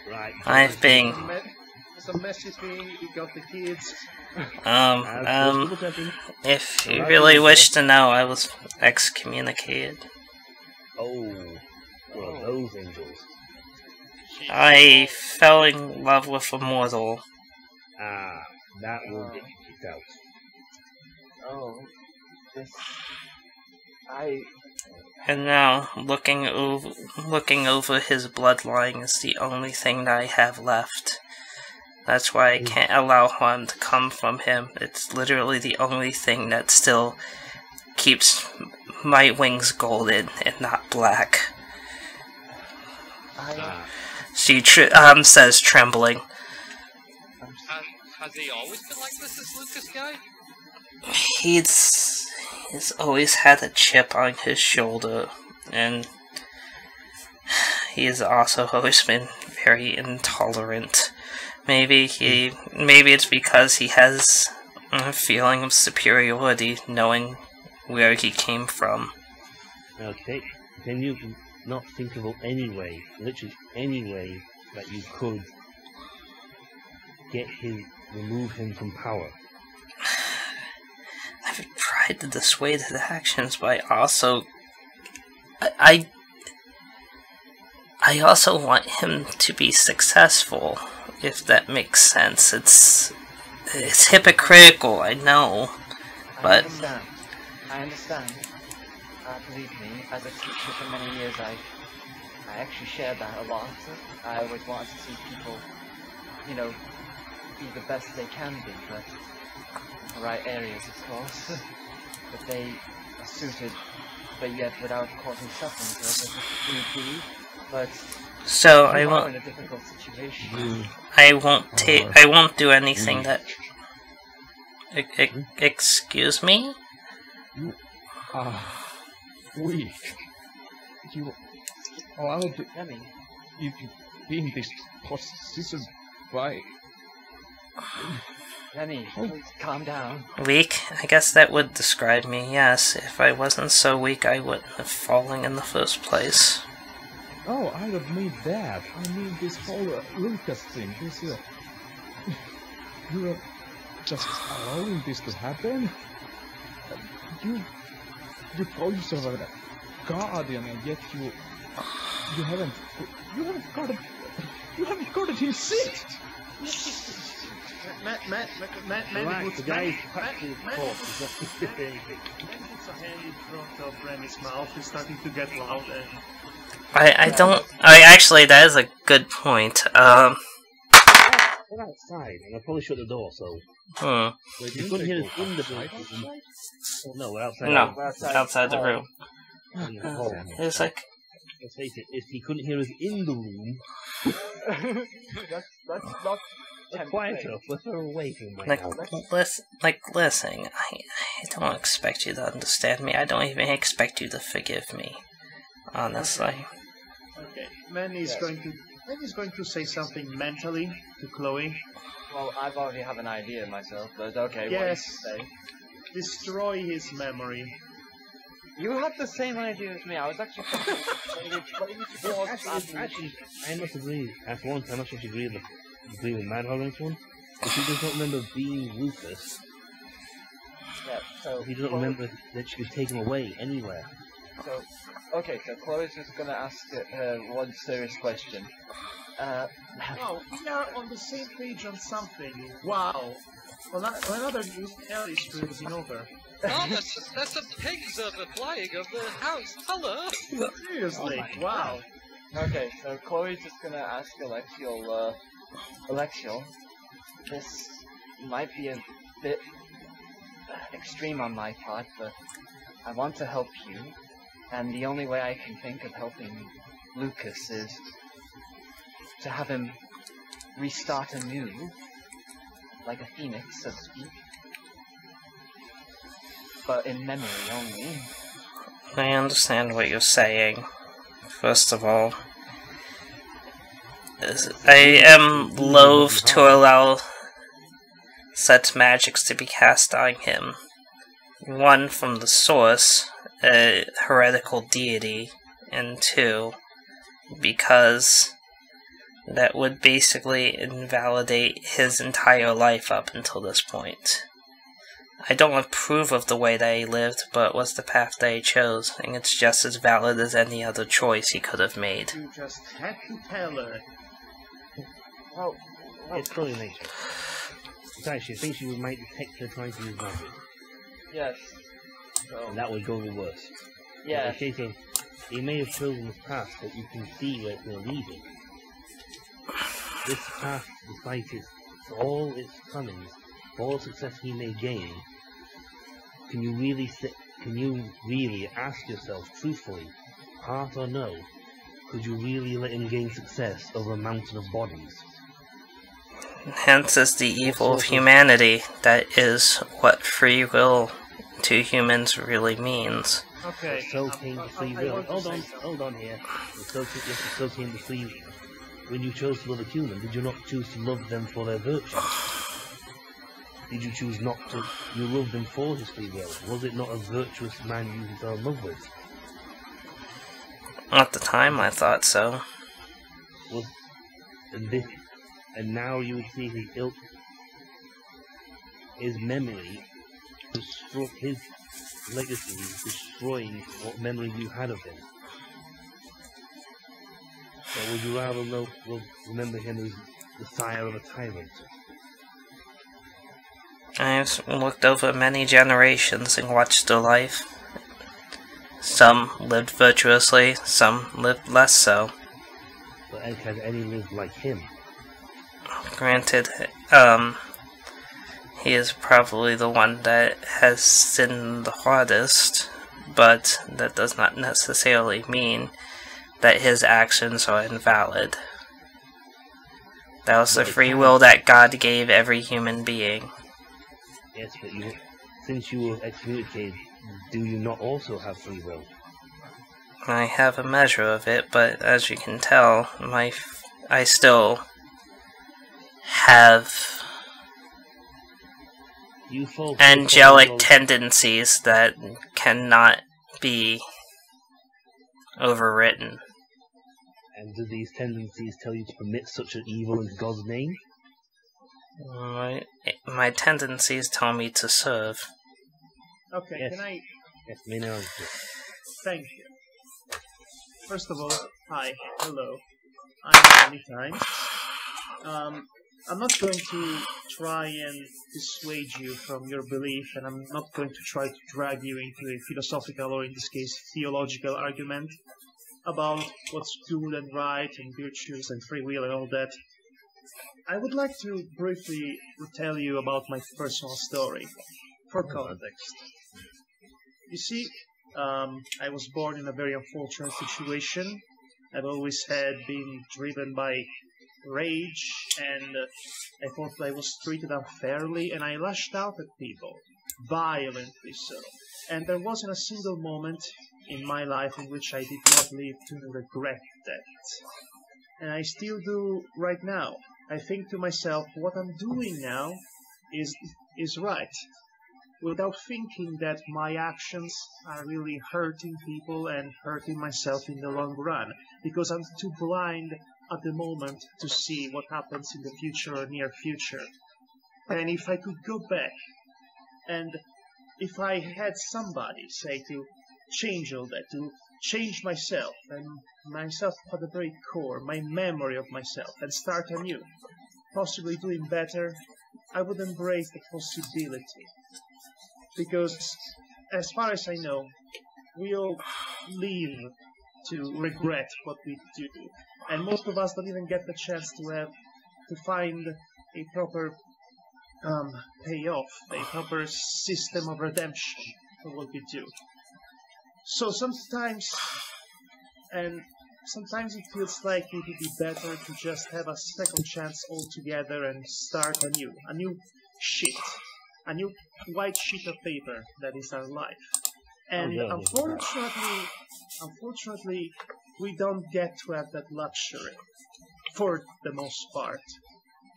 Right. I've been... Some messaging, you got the kids. If you really wish to know, I was excommunicated. Oh, well, those angels. I fell in love with a mortal. Ah, that will get you kicked out. Oh, this... And now, looking over his bloodline is the only thing that I have left. That's why I can't allow harm to come from him. It's literally the only thing that still keeps my wings golden and not black. She says, trembling. Has he always been like this Lucas guy? He's always had a chip on his shoulder, and he has also always been very intolerant. Maybe it's because he has a feeling of superiority, knowing where he came from. Okay, can you not think of any way, literally any way, that you could remove him from power? I've tried to dissuade his actions, but I also want him to be successful, if that makes sense. It's hypocritical, I know, but... I understand. Believe me, as a teacher for many years, I actually shared that a lot. I always wanted to see people, be the best they can be, but in the right areas, of course. That they are suited, but yet without causing suffering to others, if need be. But so I won't. In a difficult situation. I won't do anything that. Excuse me? You are weak. You are allowed to. You've been this position by. Lemmy, please calm down. Weak? I guess that would describe me, yes. If I wasn't so weak, I wouldn't have fallen in the first place. Oh, I don't mean that. I mean this whole Lucas thing. You're just allowing this to happen? You call yourself a guardian, and yet you haven't gotten him sick. Matt, Relax, the guy's practically Matt puts a hand in front of Remy's mouth. He's starting to get loud and... actually, that is a good point. We're outside, and I probably shut the door, so... So if you couldn't hear us in the room... No, we're outside. No, outside the room. It's like... Let's face it, if he couldn't hear us in the room... That's not... Quiet enough, let's her away from my listen, I don't expect you to understand me. I don't even expect you to forgive me. Honestly. Okay, Manny's going to say something mentally to Chloe. Well, I've already have an idea myself, but okay, yes. What do you say? Destroy his memory. You had the same idea as me. I was actually Actually, I must agree. At once, I must agree with Madhog on this one. If he does not remember being Lucas, he doesn't remember that she could take him away anywhere. So Chloe's just gonna ask one serious question. Wow, we are on the same page on something. Wow. Another new area has been over. Oh, there's some pigs flying over the house. Hello. Seriously, wow. Okay, so Chloe's just gonna ask Alexiel, this might be a bit extreme on my part, but I want to help you, and the only way I can think of helping Lucas is to have him restart anew, like a phoenix, so to speak, but in memory only. I understand what you're saying. First of all, I am loath to allow such magics to be cast on him. One, from the source, a heretical deity, and two, because that would basically invalidate his entire life up until this point. I don't approve of the way that he lived, but it was the path that he chose, and it's just as valid as any other choice he could have made. You just had to tell her. Well, It's probably nature. Besides, she thinks you might detect her trying to use magic, yes. So, and that would go the worst. yeah. In the case of, he may have chosen this path, but you can see where it's going to lead him. This path, despite all its cunnings, all success he may gain, can you really ask yourself truthfully, heart or no, could you really let him gain success over a mountain of bodies? Hence is the evil of humanity. That is what free will to humans really means. Okay. So came the free I will. want to Hold say on, something. hold on here. So came the free will. When you chose to love a human, did you not choose to love them for their virtue? Did you choose not to? You loved him for his free will. Was it not a virtuous man you fell in love with? At the time, I thought so. Was and now you would see his memory, his legacy, destroying what memory you had of him. Or would you rather remember him as the sire of a tyrant? I've looked over many generations and watched their life. Some lived virtuously, some lived less so. But has any lived like him? Granted, he is probably the one that has sinned the hardest, but that does not necessarily mean that his actions are invalid. That was the free will that God gave every human being. Yes, but since you were excommunicated, do you not also have free will? I have a measure of it, but as you can tell, I still have angelic tendencies that cannot be overwritten. And do these tendencies tell you to permit such an evil in God's name? My tendencies tell me to serve. Okay, Yes. can I... Yes, may now. Thank you. First of all, hi, hello. I'm many times. I'm not going to try and dissuade you from your belief, and I'm not going to try to drag you into a philosophical, or in this case, theological argument about what's good and right, and virtues and free will and all that. I would like to briefly tell you about my personal story, for context. You see, I was born in a very unfortunate situation. I've always been driven by rage, and I thought I was treated unfairly, and I lashed out at people, violently so. And there wasn't a single moment in my life in which I did not live to regret that. And I still do right now. I think to myself, what I'm doing now is right, without thinking that my actions are really hurting people and hurting myself in the long run, because I'm too blind at the moment to see what happens in the future or near future. And if I could go back, and if I had somebody, say, to change all that, to change myself, and myself at the very core, my memory of myself, and start anew, possibly doing better, I would embrace the possibility. Because, as far as I know, we all live to regret what we do. And most of us don't even get the chance to find a proper payoff, a proper system of redemption for what we do. So sometimes it feels like it would be better to just have a second chance altogether and start anew. A new sheet. A new white sheet of paper that is our life. And unfortunately, we don't get to have that luxury, for the most part.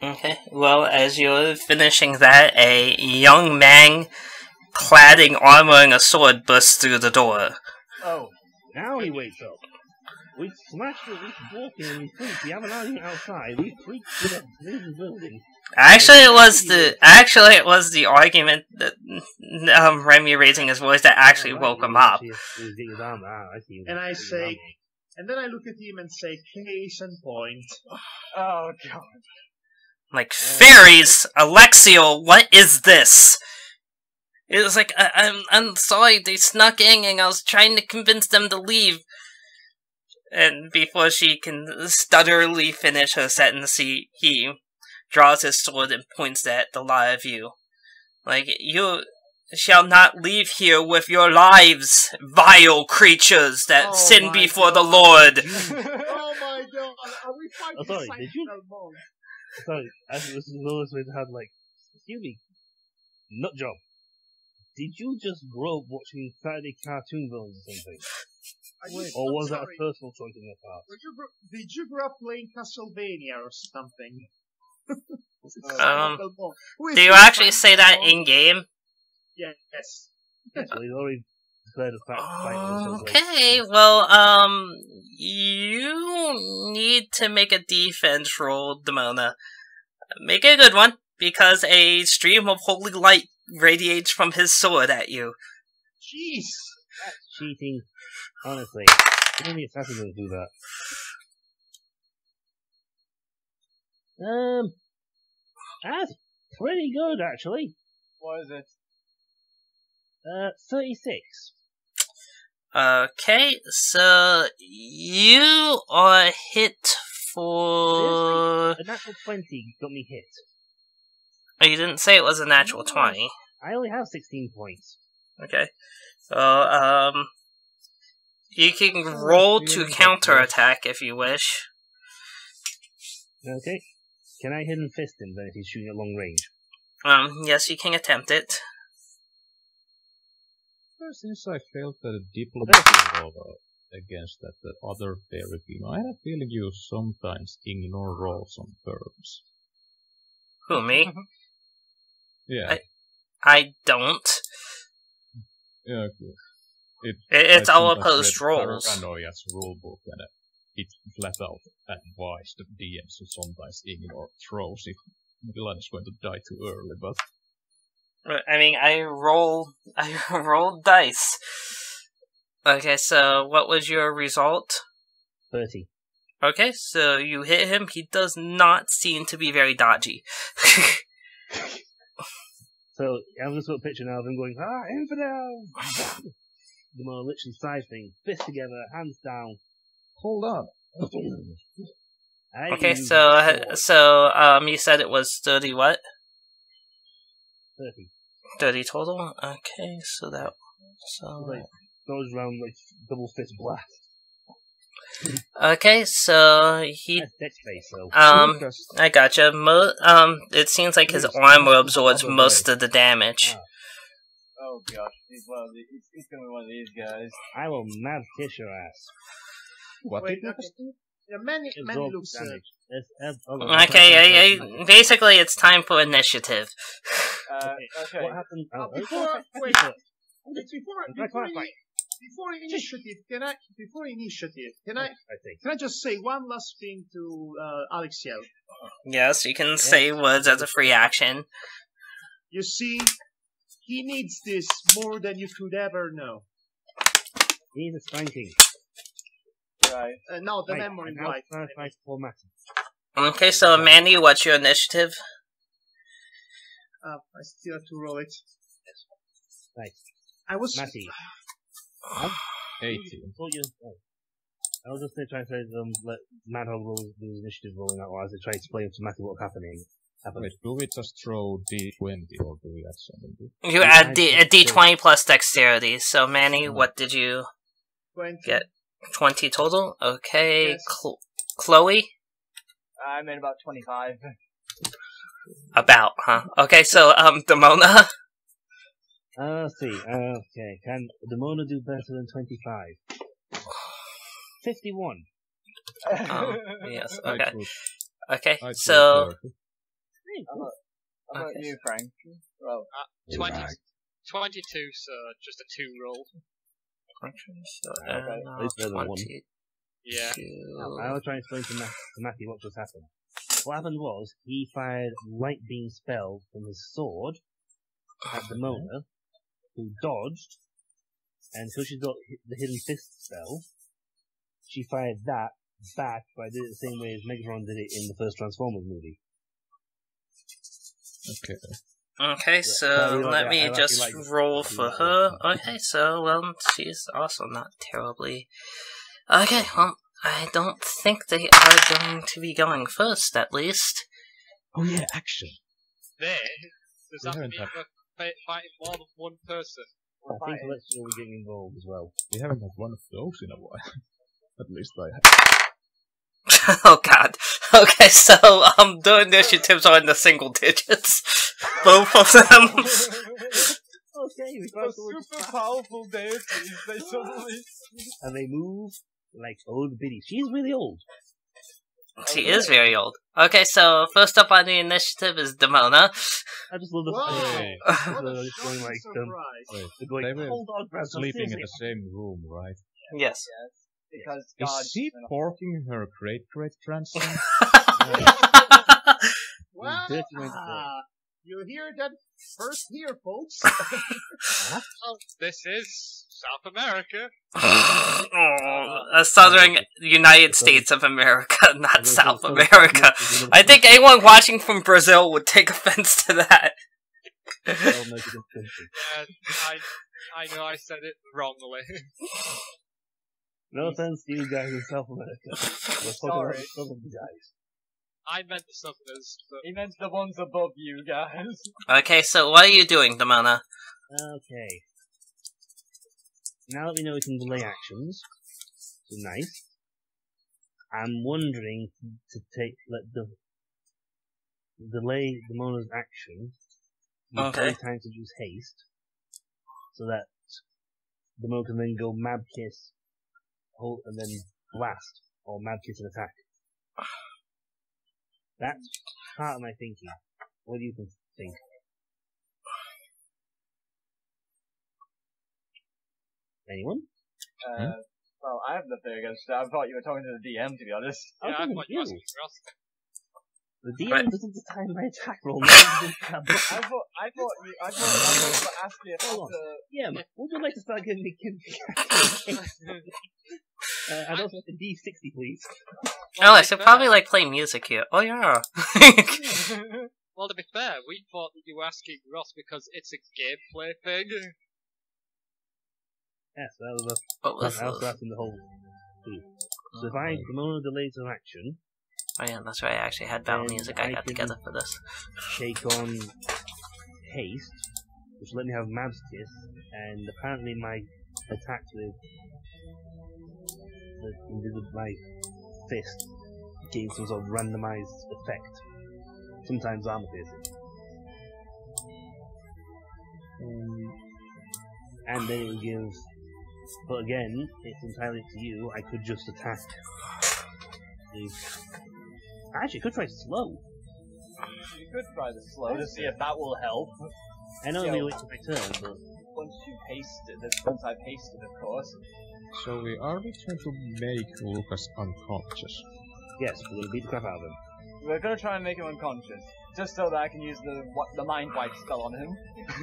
Okay, well, as you're finishing that, a young man clad in armor and a sword bursts through the door. Oh. Now he wakes up. We smashed it, we walking and we freaked. We haven't had anything outside. We freaked to the building. Actually, it was the argument that Remy raising his voice that actually woke him up. And I say, and then I look at him and say, case in point. Oh, God. Like, fairies! Alexio, what is this? It was like, I'm sorry, they snuck in and I was trying to convince them to leave. And before she can stutterly finish her sentence, he draws his sword and points at the lot of you. Like, you shall not leave here with your lives, vile creatures that sin before the Lord. Oh my God! Are we fighting? Sorry, did you? Sorry, this is always when I had like, excuse me, nut job. Did you just grow up watching Saturday cartoon films or something? Or was that a personal choice on your part? Did you grow up playing Castlevania or something? Do you actually say that in game? Yes. Actually, already declared a fact. Okay, well, you need to make a defense roll, Demona. Make it a good one, because a stream of holy light radiates from his sword at you. Jeez! That's cheating. Honestly, only assassins don't do that. That's pretty good, actually. What is it? 36. Okay, so you are hit for... A natural 20 got me hit. Oh, you didn't say it was a natural 20. I only have 16 points. Okay. So, you can roll to counterattack if you wish. Okay. Can I hidden fist him then if he's shooting at long range? Yes, you can attempt it. Since I felt that a diplomacy roll against that other fairy team, I have a feeling you sometimes ignore rolls on purpose. Who, me? Yeah. I don't. Yeah, It's all opposed rolls. Paranoia's rulebook, and it flat out advised DMs to sometimes ignore throws if Milan is going to die too early, but... I mean, I rolled dice. Okay, so what was your result? 30. Okay, so you hit him. He does not seem to be very dodgy. So, I'm just got a picture now of him going, infidel! The more literally side thing, fist together, hands down. Hold on. Okay, so you said it was 30 what? 30. 30 total? Okay, so that... Like, goes around like double fist blast. Okay, so he... That's deck face, so... I gotcha. It seems like his armor absorbs most of the damage. Oh gosh, he's gonna be one of these guys. I will mad kiss your ass. What Wait, did you okay. Yeah, many looks Okay, basically it's time for initiative. Okay. What happened? Before initiative, can I just say one last thing to Alexiel? Yes, you can say words as a free action. You see, he needs this more than you could ever know. He's a spanking. Right. No, the memory blight. Okay, so Manny, what's your initiative? I still have to roll it. Nice. I was... Matty. 18. I was just trying to say, let Madhog roll the initiative rolling out, or as I try to explain to Matty what's happening. Wait, do we just throw D20 or do we add something? You add a D20 plus dexterity. So Manny, what did you 20. get? 20 total? Okay, Yes. Chloe? I'm at about 25. About, huh? Okay, so, Demona? Let's see. Okay, can Demona do better than 25? 51. Yes, okay. I'd Okay, roll so, 30. How about you, Frank? Well, 20, 22, so just a 2 roll. At least better than 1. Yeah. I will try and explain to Matthew what just happened. What happened was, he fired light beam spells from his sword at Demona, who dodged, and because she's got the hidden fist spell, she fired that back, but I did it the same way as Megatron did it in the first Transformers movie. Okay. Okay, so let me just roll for her. Okay, so, well, she's also not terribly... Okay, well, I don't think they are going to be going first, at least. Oh yeah, action. Does that mean we're fighting more than one person? I think let's all be getting involved as well. We haven't had one of those in a while. At least I have. Oh god. Okay, so, the initiatives are in the single digits. Both of them. Okay, we got super powerful deities, they suddenly... And they move like old biddies. She's really old. She is very old. Okay, so first up on the initiative is Demona. I just love the What a just going like surprise. they're going, They were hold on, Brad, sleeping in the same room, right? Yes. Because God... Is she porking her great-great-grandson? Well, Dirty way to you hear that first here, folks. Well, this is South America. Southern United States of America, not South America. I think anyone watching from Brazil would take offense to that. I know I said it wrongly. No offense to you guys in South America. We're talking about Southern guys. I meant the Southerners, but... He meant the ones above you guys. Okay, so what are you doing, Demona? Okay. Now that we know we can delay actions, so nice. I'm wondering to delay Demona's action. Okay. Time to use haste, so that Demona can then go Mad Kiss, hold, and then blast, or Mad Kiss and attack. That's part of my thinking. What do you think? Anyone? Well, I have nothing against that. I thought you were talking to the DM, to be honest. Yeah, I thought you you. were asking for us. The DM doesn't decide my attack roll. I thought you were asking if Hold on. Yeah, would you like to start giving me I'd also like a D60, please. Oh, I should probably, play music here. Oh, yeah. Well, to be fair, we thought that you were asking Ross because it's a gameplay thing. Yes, that was What was I was this? asking the whole thing. So if I Demona delays an action, Oh yeah, that's right, I actually had battle music I got together for this. take on haste, which let me have Mab's Kiss, and apparently my attacks with my fist gain some sort of randomized effect. Sometimes armor piercing. And then it will give... But again, it's entirely up to you. I could just attack. I actually could try slow. You could try the slow to see if that will help. I know we wait till my turn, but... Once I've hasted, of course. So are we trying to make Lucas unconscious? Yes, we're gonna beat the crap out of him. We're gonna try and make him unconscious. Just so that I can use the mind wipe spell on him.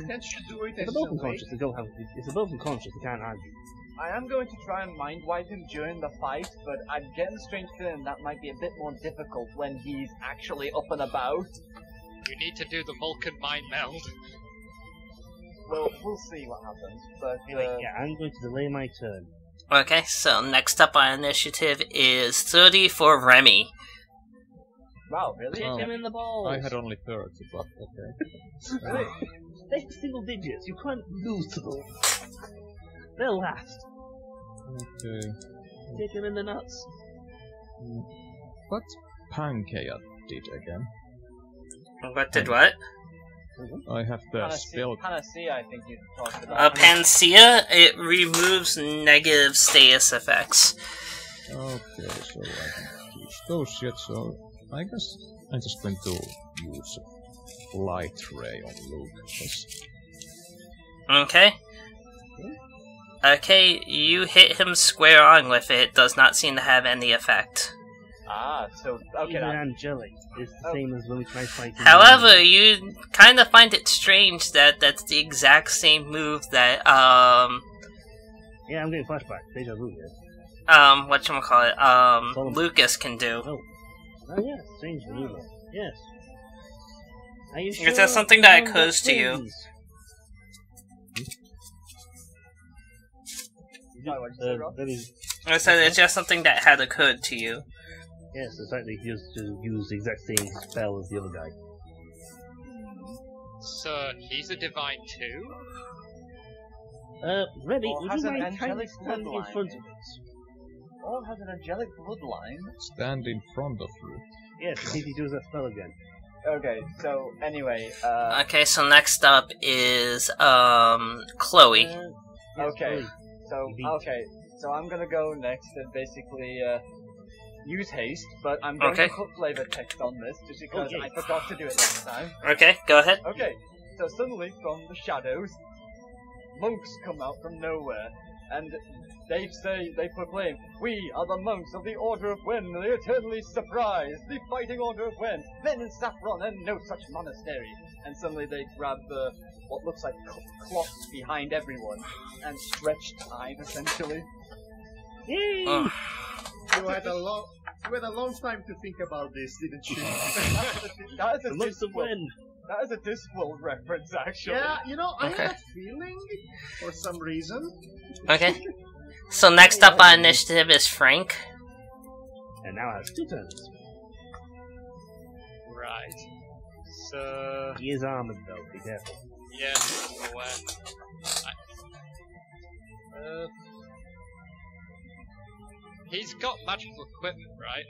Can't you do it If they're both unconscious, they don't have... If they're both unconscious, they can't argue. I am going to try and mind wipe him during the fight, but I'm getting a strange feeling that might be a bit more difficult when he's actually up and about. You need to do the Vulcan mind meld. Well, we'll see what happens. But Anyway, yeah, I'm going to delay my turn. Okay, so next up on initiative is 30 for Remy. wow, really? Hit him in the balls! I had only 30, but okay. They're single digits, you can't lose to them. They'll last. Okay. Hit him in the nuts. What Pankea did again? What did what? I have the spell. Panacea, I think you talked about. Panacea, it removes negative status effects. Okay, so I can use those yet, so I guess I'm just going to use light ray on Luke. Okay. Okay, you hit him square on with it. It does not seem to have any effect. Ah, so okay. Even angelic. It's the same as when we try fighting. However, you kind of find it strange that that's the exact same move that Yeah, I'm getting flashback. Deja vu here. whatchamacallit, Lucas can do. Oh yeah, strange maneuver. Yes. Are you sure Is that something that you know occurs what to you? things? Sorry, what'd you say, Rob? That is, I said it's just something that had occurred to you. yes, it's like they just use the exact same spell as the other guy. So he's a divine too? Reddy, Or would has you an mind angelic standing in bloodline. front of us? Or has an angelic bloodline. Stand in front of you. Yes, see if he does that spell again. Okay, so anyway, Okay, so next up is Chloe. Yes, okay. Chloe. So Beat. okay, so I'm gonna go next and basically use haste, but I'm going Okay. to put flavor text on this just because Okay. I forgot to do it last time. Okay, go ahead. Okay, so suddenly from the shadows, monks come out from nowhere, and they proclaim, "We are the monks of the Order of Wen, the eternally surprised, the fighting Order of Wen, men in saffron and no such monastery." And suddenly they grab the what looks like cloths behind everyone and stretch time essentially. Yay! Oh. You had a long time to think about this, didn't you? That is a The monks of Discworld. Wen. That is a Discworld reference, actually. Yeah, you know, I Okay. had a feeling, for some reason. Okay. So next up on initiative is Frank. And now has 2 turns. Right. So He is armored though, be careful. yes, I'm aware. He's got magical equipment, right?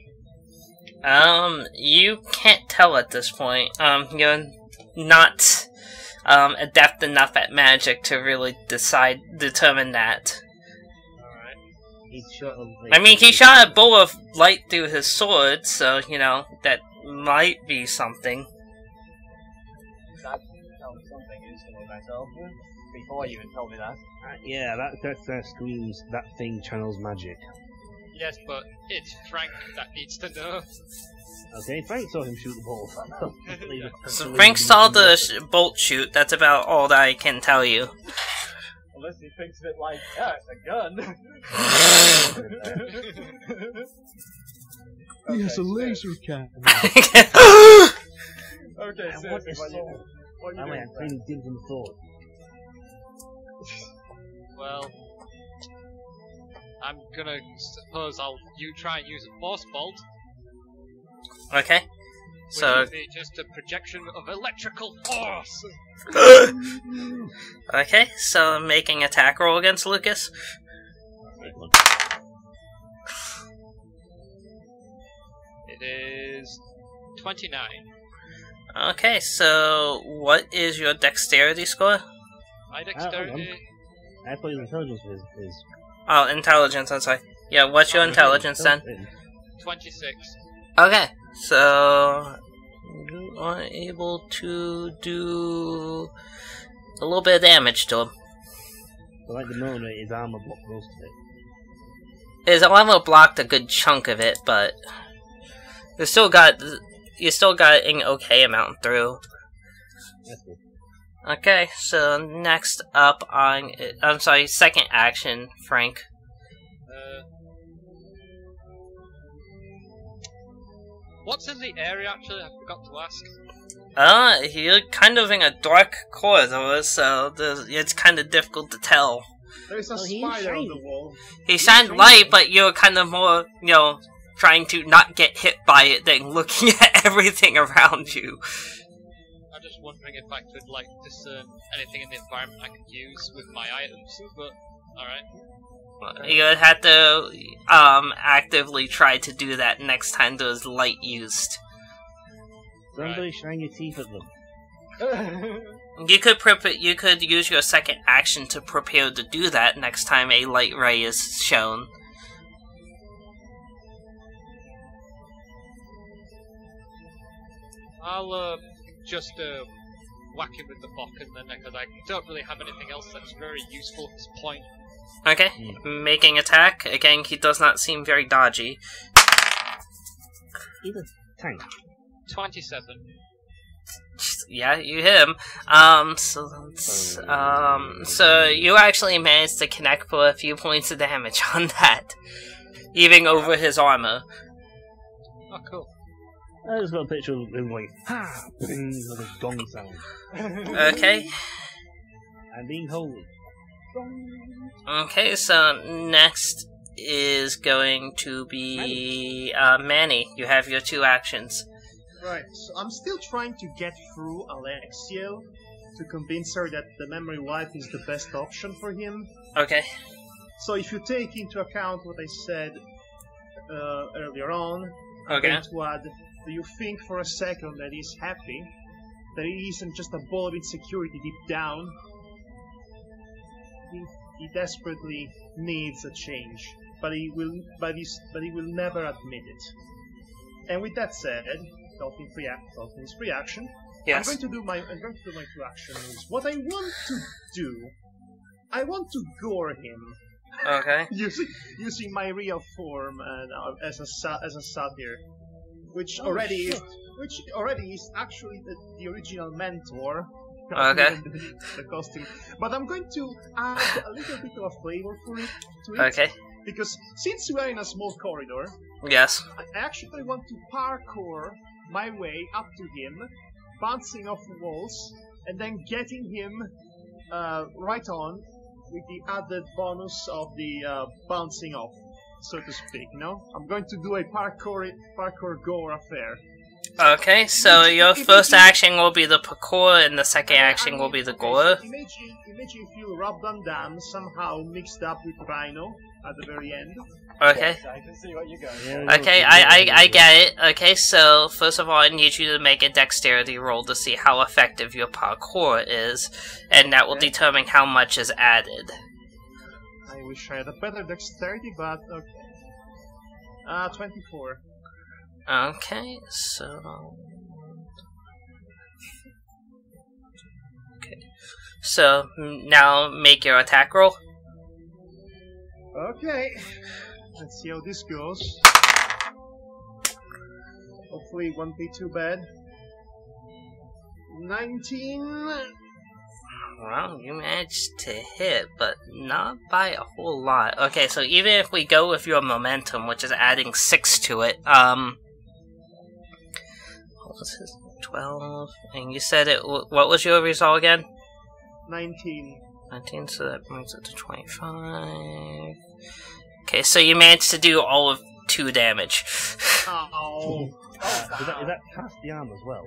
You can't tell at this point. You're not adept enough at magic to really determine that. Alright. He shot I mean, he shot a bolt of light through his sword, so, you know, that might be something. That sounds something useful to myself before you even told me that. Yeah, that screams that thing channels magic. Yes, but it's Frank that needs to know. Okay, Frank saw him shoot the ball. So Frank saw the bolt shoot, that's about all that I can tell you. Unless he thinks of it like, yeah, it's a gun. He has a Okay, laser cannon. Okay, And seriously, what is what sword? are you Oh, doing? man, tiny dibs on the sword. Well, I'm gonna suppose you try and use a force bolt, Okay. which So, would be just a projection of electrical force. okay, so making attack roll against Lucas. It is 29. Okay, so what is your dexterity score? My dexterity. I thought his intelligence is Oh, intelligence, I'm sorry. Yeah, what's your intelligence then? 26. Okay, so you are able to do a little bit of damage to him. So like the moment his armor blocked most of it. His armor blocked a good chunk of it, but you still got an okay amount through. That's good. Okay, so next up I'm sorry, second action, Frank. What's in the area actually? I forgot to ask. You're kind of in a dark corridor, so it's kind of difficult to tell. There's a Oh, he is spider on shiny. the wall. He shined light, but you're kind of more, trying to not get hit by it than looking at everything around you. I'm just wondering if I could discern anything in the environment I could use with my items. But alright. You would have to actively try to do that next time there's light used. Somebody shine your teeth at them. You could use your second action to prepare to do that next time a light ray is shown. I'll just whack him with the bock in the neck, because I don't really have anything else that's very useful at this point. Okay, making attack. Again, he does not seem very dodgy. He's a tank. 27. Yeah, you hit him. So you actually managed to connect for a few points of damage on that, even over his armor. Oh, cool. I just got a picture of him going, ha! Bing, with a gong sound. Okay. I'm being holy. Okay, so next is going to be Manny. You have your 2 actions. Right, so I'm still trying to get through Alexiel to convince her that the memory wipe is the best option for him. Okay. So if you take into account what I said earlier on, I'm Okay. going to add, do you think for a second that he's happy? That he isn't just a ball of insecurity deep down? He desperately needs a change, but he will never admit it. And with that said, Dolphin's free action. Yes. I'm going to do my 2 action moves. What I want to do, I want to gore him. Okay. using my real form as a satyr, which already is actually the original mentor. Okay. The costume, but I'm going to add a little bit of a flavor to it. Okay. Because since we are in a small corridor, Yes. I actually want to parkour my way up to him, bouncing off the walls, and then getting him right on with the added bonus of the bouncing off, so to speak. No, I'm going to do a parkour gore affair. Okay, so your first action will be the parkour, and the second action will be the gore. So imagine if you Rob Van Dam somehow mixed up with Rhino at the very end. Okay. I can see what you're going for. Yeah, Okay, I get it. Okay, so first of all, I need you to make a dexterity roll to see how effective your parkour is, and that will determine how much is added. I wish I had a better dexterity, but okay. 24. Okay, so... Okay. So, now make your attack roll. Okay. Let's see how this goes. Hopefully it won't be too bad. 19. Well, you managed to hit, but not by a whole lot. Okay, so even if we go with your momentum, which is adding 6 to it, what was his 12? And you said it. What was your result again? 19. 19, so that brings it to 25. Okay, so you managed to do all of 2 damage. Oh. Is that past the arm as well?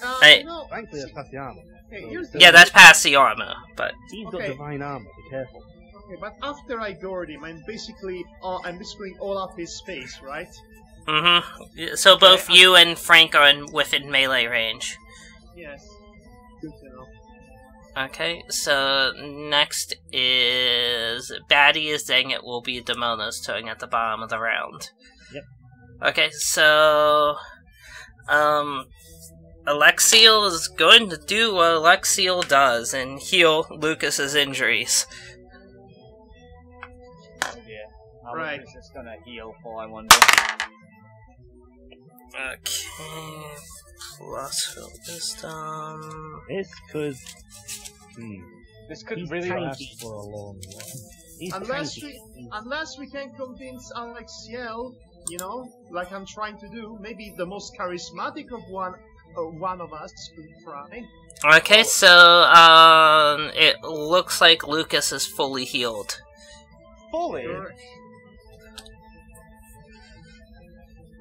No. Thankfully, that's past the armor. Okay, here's the Yeah, that's past the armor, but He's got Okay. divine armor. Be careful. Okay, but after I gored him, I'm basically all up his face, right? So both you and Frank are within melee range. Yes. Good to know. Okay, so next is Baddies, then it will be Demona's turn at the bottom of the round. Yep. Okay, so Alexiel is going to do what Alexiel does and heal Lucas's injuries. Oh dear. How Right. much is this gonna heal for, I wonder? Okay, plus for wisdom. This could. This could He's really last tanky. for a long while. He's Unless we can convince Alexiel, you know, like I'm trying to do, maybe the most charismatic of one of us could try. Okay, so it looks like Lucas is fully healed. Fully?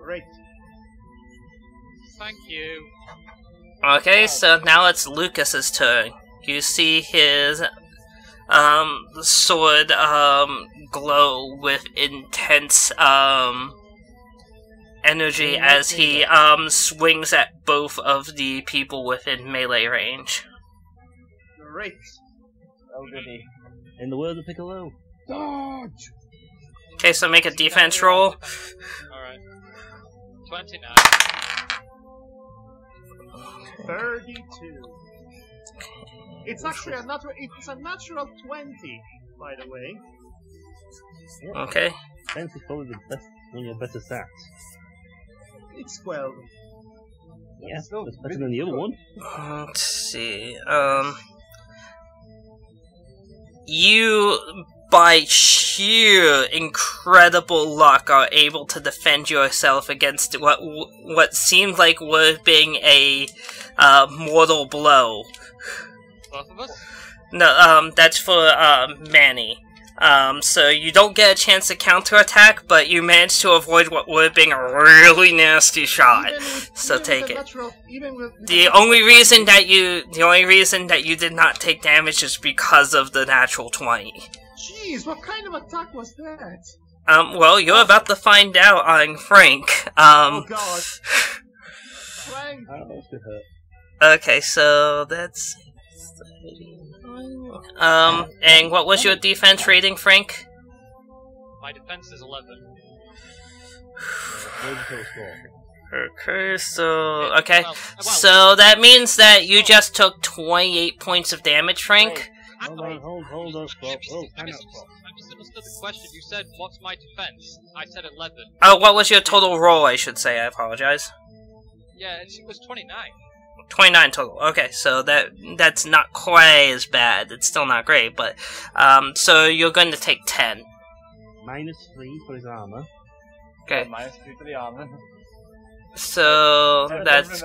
Great. Thank you. Okay, so now it's Lucas's turn. You see his sword glow with intense energy as he swings at both of the people within melee range. Great. Oh goody. In the words of Piccolo. Dodge! Okay, so make a defense roll. Alright. 29. 32. It's actually a natural 20, by the way. Yep. Okay. Defense is probably the best, one of your better stats. It's 12. Yeah, that's better than the other one. Let's see. You, by sheer incredible luck, are able to defend yourself against what seemed like would have been a mortal blow. Both of us? No, that's for Manny. So you don't get a chance to counterattack, but you managed to avoid what would have been a really nasty shot. So take it. The only reason that you did not take damage is because of the natural 20. Jeez, what kind of attack was that? Well, you're about to find out on Frank. Oh god. Frank. Okay, so that's... and what was your defense rating, Frank? My defense is 11. Okay, so that means that you just took 28 points of damage, Frank. Hold on, stop. Oh, I misunderstood the question. You said, what's my defense? I said 11. Oh, what was your total roll, I should say, I apologize. Yeah, it was 29. 29 total. Okay, so that's not quite as bad. It's still not great, but so you're going to take 10. -3 for his armor. Okay. -3 for the armor. So that's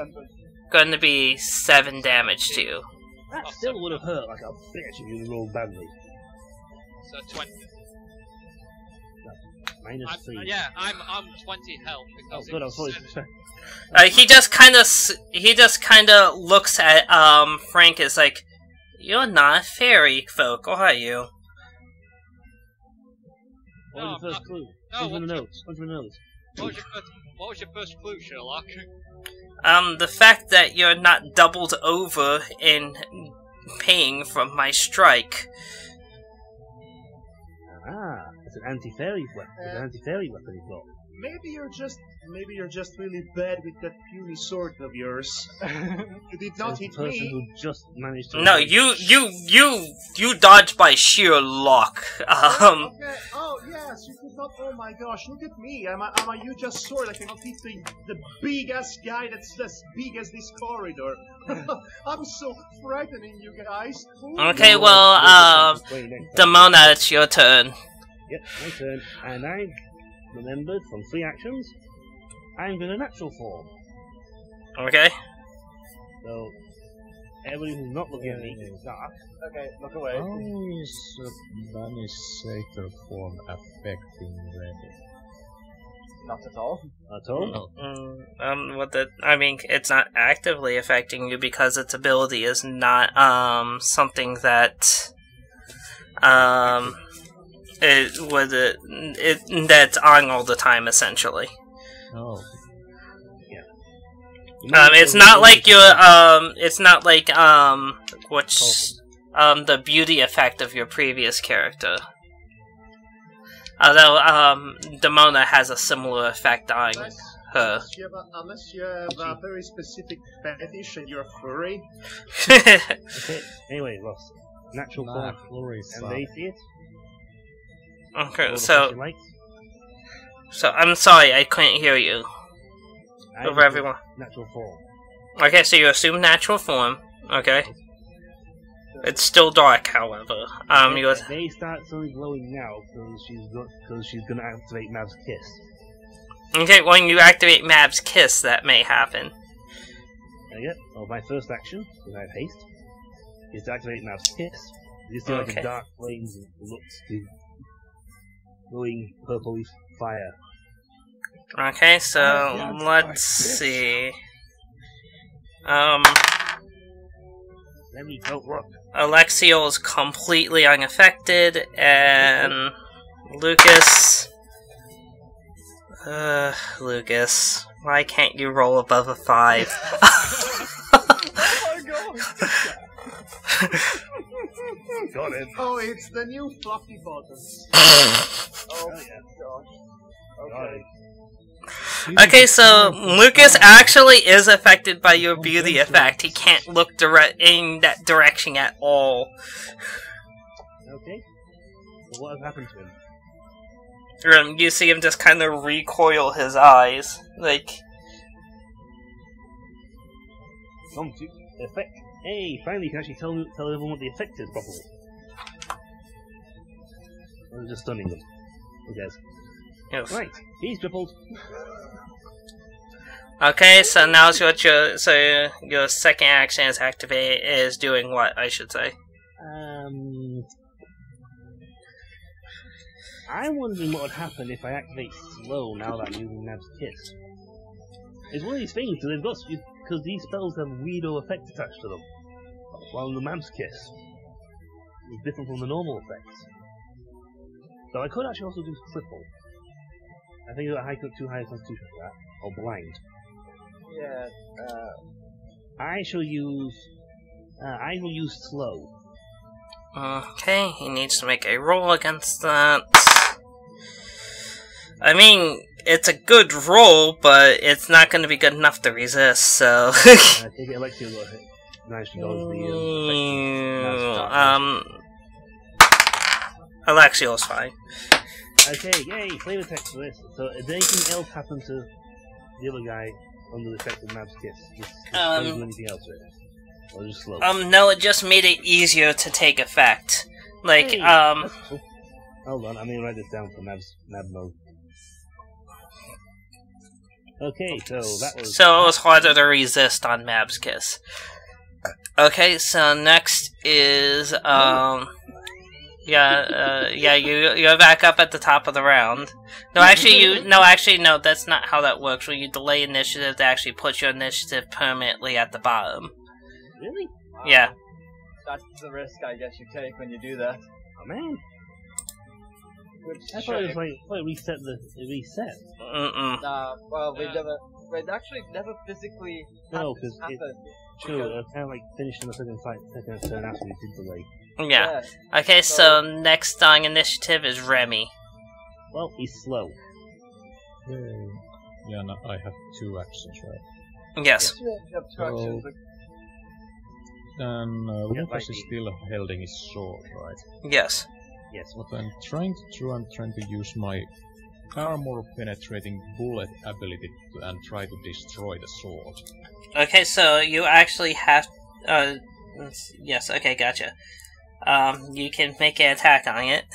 going to be 7 damage to you. That still would have hurt like a bitch if you rolled badly. So 20. -3. Yeah, I'm 20 health because good. I thought He just kind of looks at Frank as like, you're not a fairy folk, are you? What was your first clue? Punch the nose. What was your first clue, Sherlock? The fact that you're not doubled over in paying from my strike. Ah, it's an anti-fairy weapon. It's an anti-fairy weapon you've got. Maybe you're just really bad with that puny sword of yours. You did not hit the person me. who just managed to... No, you dodged by sheer luck. Okay. Oh yes, you could not. Oh my gosh, look at me. I'm a huge ass sword. I cannot hit the big ass guy that's as big as this corridor. I'm so frightening, you guys. Okay, well, Demona, it's your turn. Yep, my turn. And I remembered from 3 actions, I'm going to natural form. Okay. So, everybody who's not looking at me is dark. Okay, look away. How is Bunny's Satyr form affecting Remy? Not at all. At all? I mean, it's not actively affecting you because its ability is not, something that, that's on all the time, essentially. Oh. Yeah. It's not like the beauty effect of your previous character. Although, Demona has a similar effect on her. Unless you have a very specific fetish and you're a furry. Okay, anyway, Ross. Natural form. And they see it? Okay, so I'm sorry, I couldn't hear you. Over everyone. Natural form. Okay, so you assume natural form. Okay. It's still dark, however. They start suddenly glowing now because she's gonna activate Mav's Kiss. Okay, when you activate Mav's Kiss, that may happen. Yep. Well, my first action, because I have haste, is to activate Mav's Kiss. You see like a dark flames and looks to glowing purplish fire. Okay, so let's see. Let me go rock. Alexiel is completely unaffected, and Lucas. Lucas, why can't you roll above a 5? Got it. Oh, it's the new fluffy buttons. Oh yeah, gosh. Okay. Okay, so Lucas actually is affected by your beauty effect. He can't look in that direction at all. Okay. So what has happened to him? You see him just kind of recoil his eyes, like. Come to effect. Hey, finally you can actually tell everyone what the effect is properly. I'm just stunning them. Who cares? Yes. Right, he's tripled. Okay, so now your second action is activate is doing what, I should say. I'm wondering what would happen if I activate slow now that I'm using Nab's Kiss. It's one of these things, because these spells have weirdo effects attached to them. While the Mab's Kiss is different from the normal effects. So I could actually also do triple. I think I got too high a constitution for that. Or blind. Yeah, I will use slow. Okay, he needs to make a roll against that. I mean, it's a good roll, but it's not going to be good enough to resist, so... I think Alexia got hit. Nice to dodge Alexio's fine. Okay, yay, flavor text for this. So, did anything else happen to the other guy under the effect of Mab's Kiss? Don't do anything else with it? Or just slow? No, it just made it easier to take effect. Like, Hey, cool. Hold on, I'm gonna write this down for Mab mode. Okay, so that was... So it was harder to resist on Mab's Kiss. Okay, so next is, you're back up at the top of the round. No, that's not how that works. When you delay initiative, to actually put your initiative permanently at the bottom. Really? Yeah. that's the risk I guess you take when you do that. Oh man. I Sure. thought it was like, it reset. Well, we've actually never physically No, had this because happen. True, kind of like finished in the second turn after we did delay. Yeah. Okay, so next on initiative is Remy. Well, he's slow. Yeah, no, I have 2 actions, right? Yes. You have 2 actions. Then Yeah, Lucas is lightning. still holding his sword, right? Yes. Yes. What I'm trying to use my armor-penetrating bullet ability and try to destroy the sword. Okay, so you actually have... yes, okay, gotcha. You can make an attack on it.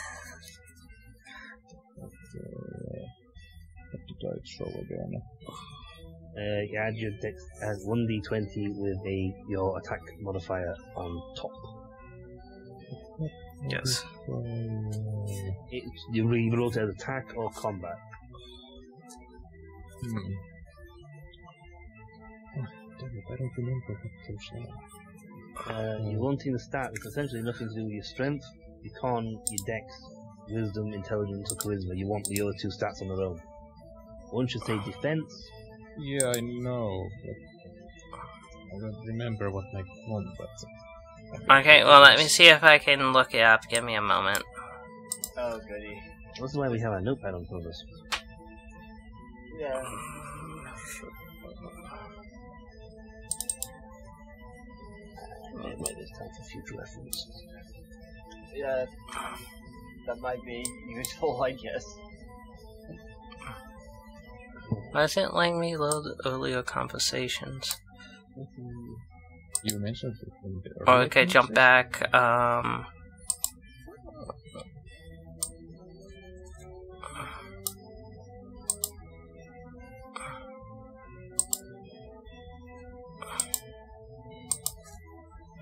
What did I throw again? You add your dex as 1d20 with your attack modifier on top. Yes. You roll it as attack or combat. Damn it, I don't remember what those are. You're wanting the stat, it's essentially nothing to do with your strength, your con, your dex, wisdom, intelligence, or charisma. You want the other 2 stats on their own. One should say defense. Yeah, I know. But I don't remember what I want, but... Okay, well, let me see if I can look it up. Give me a moment. Oh, goody. This is why we have a notepad on front of us. Yeah. Wait this time for future reference. Yeah. That might be useful, I guess. Why is it letting me load earlier conversations? You mentioned it in the Oh, earlier okay, jump conversation. back.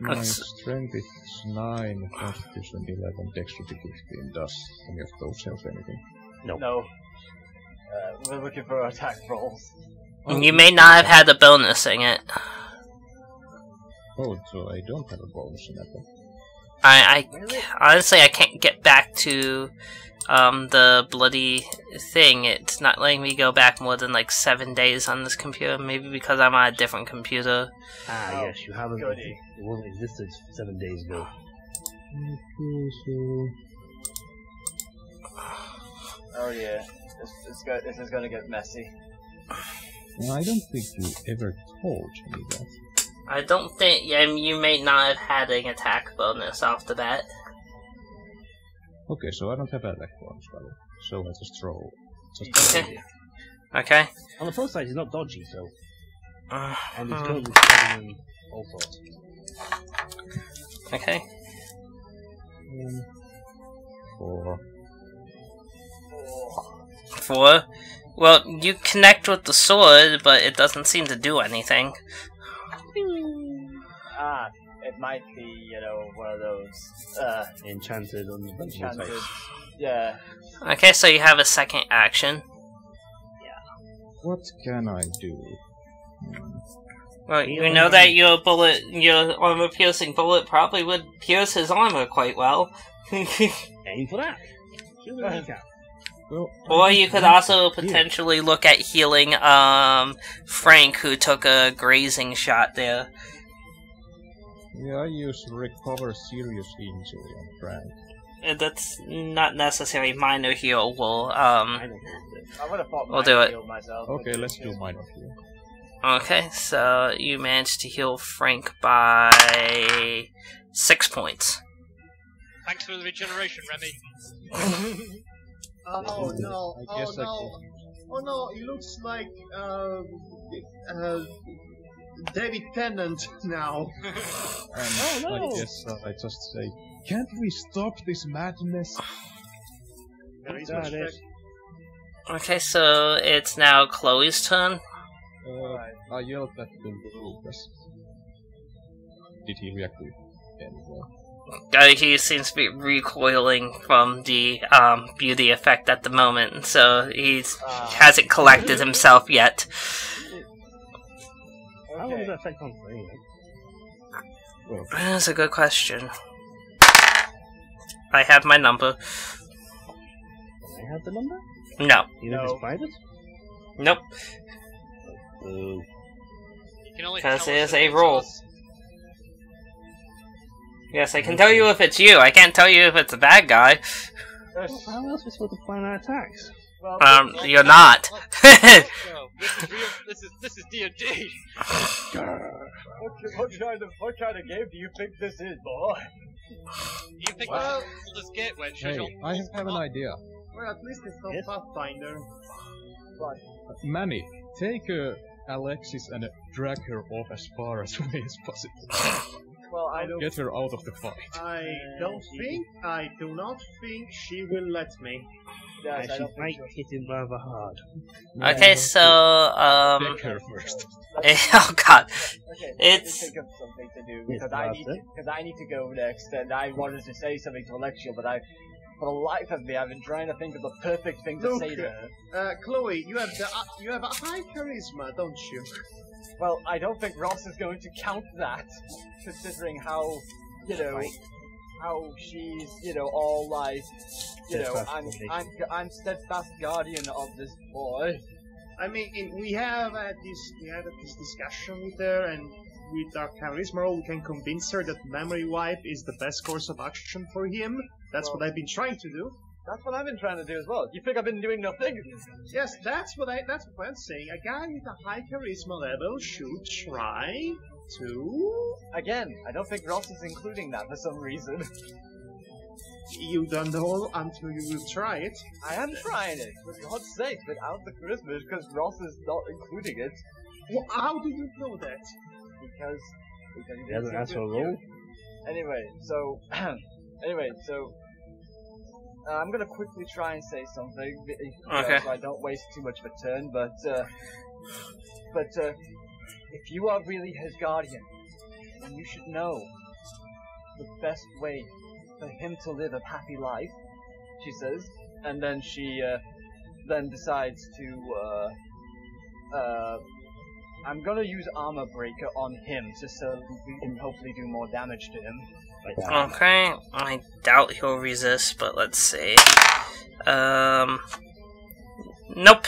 My strength is 9, constitution 11, dexterity 15. Does any of those help anything? No. We're looking for attack rolls. You may not have had a bonus in it. Oh, so I don't have a bonus in that one. I honestly, I can't get back to the bloody thing. It's not letting me go back more than like 7 days on this computer. Maybe because I'm on a different computer. Ah, yes, you haven't. Goody. It wasn't existed 7 days ago. Okay, so... Oh yeah. This is gonna get messy. I don't think you ever told me that. I don't think you may not have had an attack bonus off the bat. Okay, so I don't have attack bonus, so I just roll. Okay. Okay. On the plus side, he's not dodgy, so. And he's Hmm. currently spreading in all sorts. Okay. 4. 4. Well, you connect with the sword, but it doesn't seem to do anything. Ah, it might be, you know, one of those, Enchanted on the enchanted, yeah. Okay, so you have a second action. What can I do? Well, you know that your armor-piercing bullet probably would pierce his armor quite well. Aim for that. Shoot with a recap. Well, Or you could also potentially look at healing Frank, who took a grazing shot there. yeah, I use recover serious injury on Frank. That's not necessary. Minor heal will I would have thought We'll do it. healed myself. Okay, let's do minor heal. Okay, so you managed to heal Frank by 6 points. Thanks for the regeneration, Remy. Oh no! I guess I Oh no! He looks like David Tennant now. And I guess I just say, can't we stop this madness? There is Got much it. Okay, so it's now Chloe's turn. I yelled at Lucas. Did he react to it? Anyway. He seems to be recoiling from the beauty effect at the moment, so he hasn't collected himself yet. How long does that take on for anyway? That's a good question. I have my number. I have the number? No. You know it's private? Nope. Ooh. You can only Because tell it us is if a it's roll. us. Yes, I can tell you if it's you. I can't tell you if it's a bad guy. How else are we supposed to plan our attacks? You're not. No, this is real. This is D&D. What kind of game do you think this is, boy? You think this gateway Hey, should I have an idea. Well, at least it's not Yes. Pathfinder. Manny, take Alexis and drag her off as far away as possible. Well, I don't. Get her out of the fight. I do not think she will let me. Yes, I She don't might think so. hit him rather hard. Okay, so Beg her first. oh god, Okay, It's- let me think of something to do Yes, because I need to go next, and I wanted to say something to Alexia, but for the life of me, I've been trying to think of the perfect thing to Look, say to her. Chloe, you have a high charisma, don't you? Well, I don't think Ross is going to count that, considering how, you know, how she's, you know, all like, you know, I'm steadfast guardian of this boy. I mean, we have this discussion with her, and with our charisma roll, we can convince her that memory wipe is the best course of action for him. That's what I've been trying to do. That's what I've been trying to do as well. You think I've been doing nothing? Yes, that's what I'm saying. A guy with a high charisma level should try to. Again, I don't think Ross is including that for some reason. You don't know until you will try it. I am trying it, for God's sake, without the charisma, because Ross is not including it. Well, how do you know that? Because he He hasn't didn't asked seem for a to- roll? Anyway, so I'm gonna quickly try and say something, Okay. so I don't waste too much of a turn. But if you are really his guardian, then you should know the best way for him to live a happy life. She says, and then she then decides to I'm gonna use Armor Breaker on him, just so we can hopefully do more damage to him. okay. I doubt he'll resist, but let's see. Nope.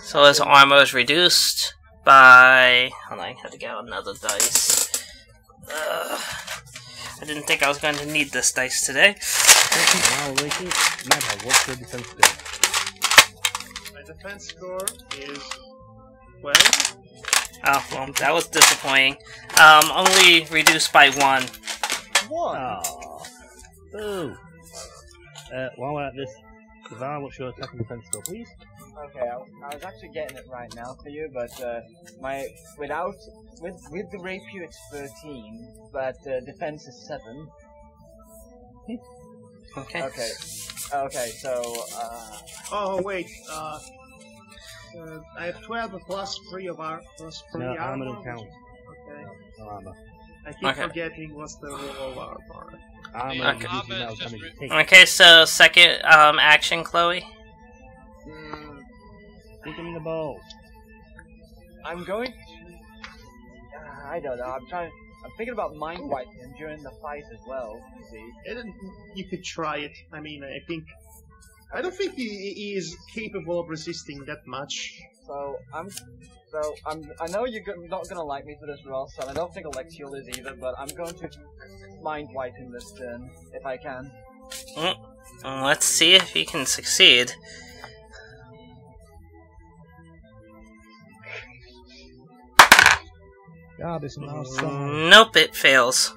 So his armor is reduced by. Hold on, I had to get another dice. I didn't think I was going to need this dice today. Now, Ricky, Madhog, what's your defense do? I My defense score is 12. Oh, well, that was disappointing. Only reduced by 1. What? Oh. Boo. While we're at this, Devar, what's your attack and defense score, please? Okay, I was actually getting it right now for you, but with the rapier it's 13, but defense is 7. Okay. Okay, so Oh wait, I have 12 plus 3 of our plus 3 No, armor. armor don't count. Okay. No armor. I keep Okay. forgetting what's the rule of armor. Armor Yeah, reduces armor now is just damage you take. Okay, so second action, Chloe. Kick him in the balls. I'm going to. I don't know. I'm thinking about mind wiping him during the fight as well. You see. You could try it. I mean, I don't think he is capable of resisting that much. I know you're not gonna like me for this, Ross, and I don't think Alexiel is either. But I'm going to mind wipe him this turn if I can. Let's see if he can succeed. God, it's now summer. Nope, it fails.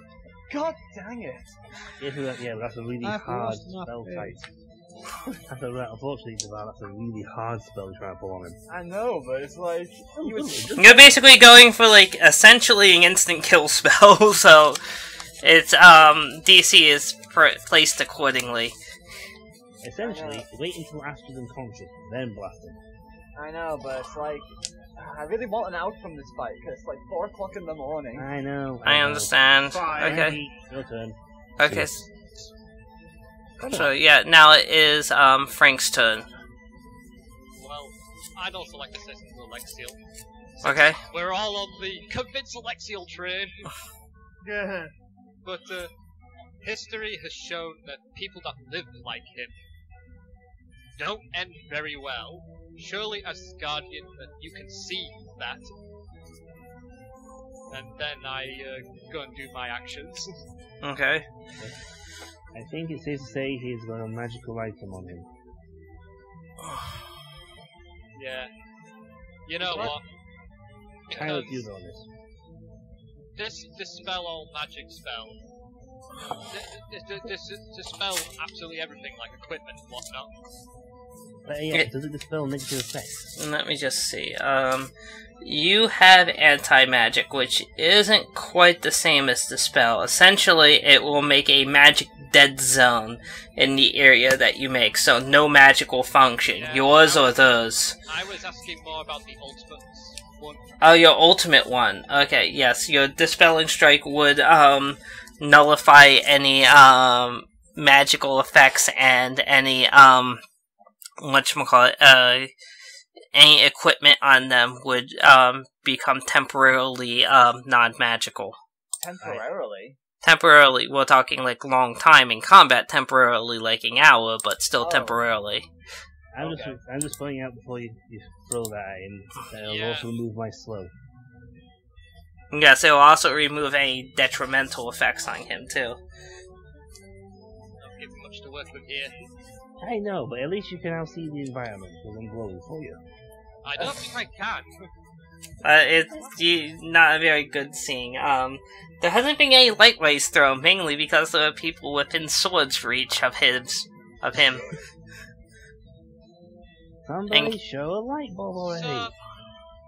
God dang it! Yeah, but that's a really I've hard lost spell nothing. type. Unfortunately, Devar, that's a really hard spell to try to pull on him. I know, but it's like he was. You're basically going for, like, essentially an instant kill spell, so it's, DC is placed accordingly. Essentially, wait until Astra's unconscious, then blast him. I know, but it's like I really want an out from this fight because it's like 4 o'clock in the morning. I know. I understand. Fine. Okay. Your turn. Okay. So, yeah, now it is, Frank's turn. Well, I'd also like to say something to Alexiel. Okay. We're all on the convince Alexiel train, Yeah. but history has shown that people that live like him don't end very well. Surely, as Guardian, that you can see that. And then I go and do my actions. Okay. I think it's safe to say he's got a magical item on him. Yeah. You know what? How would you know this? This spell, all magic spell. This dispel absolutely everything, like equipment and whatnot. But yeah, does it dispel negative effects? Let me just see. You have anti-magic, which isn't quite the same as the spell. Essentially, it will make a magic dead zone in the area that you make, so no magic will function. Yeah, Yours or theirs. I was asking more about the ultimate one. Oh, your ultimate one. Okay, yes, your Dispelling Strike would, nullify any, magical effects and any, whatchamacallit, any equipment on them would, become temporarily, non-magical. Temporarily. Temporarily, we're talking like long time in combat, temporarily like an hour, but still Oh. temporarily. I'm just pointing out before you throw that in. That'll Yeah. also remove my slow. Yes, it will also remove any detrimental effects on him, too. Don't give him much to work with here. I know, but at least you can now see the environment because I'm glowing for you. I don't think I can. It's not a very good seeing. There hasn't been any light rays thrown, mainly because there are people within sword's reach of him. Somebody show a light bulb already. So,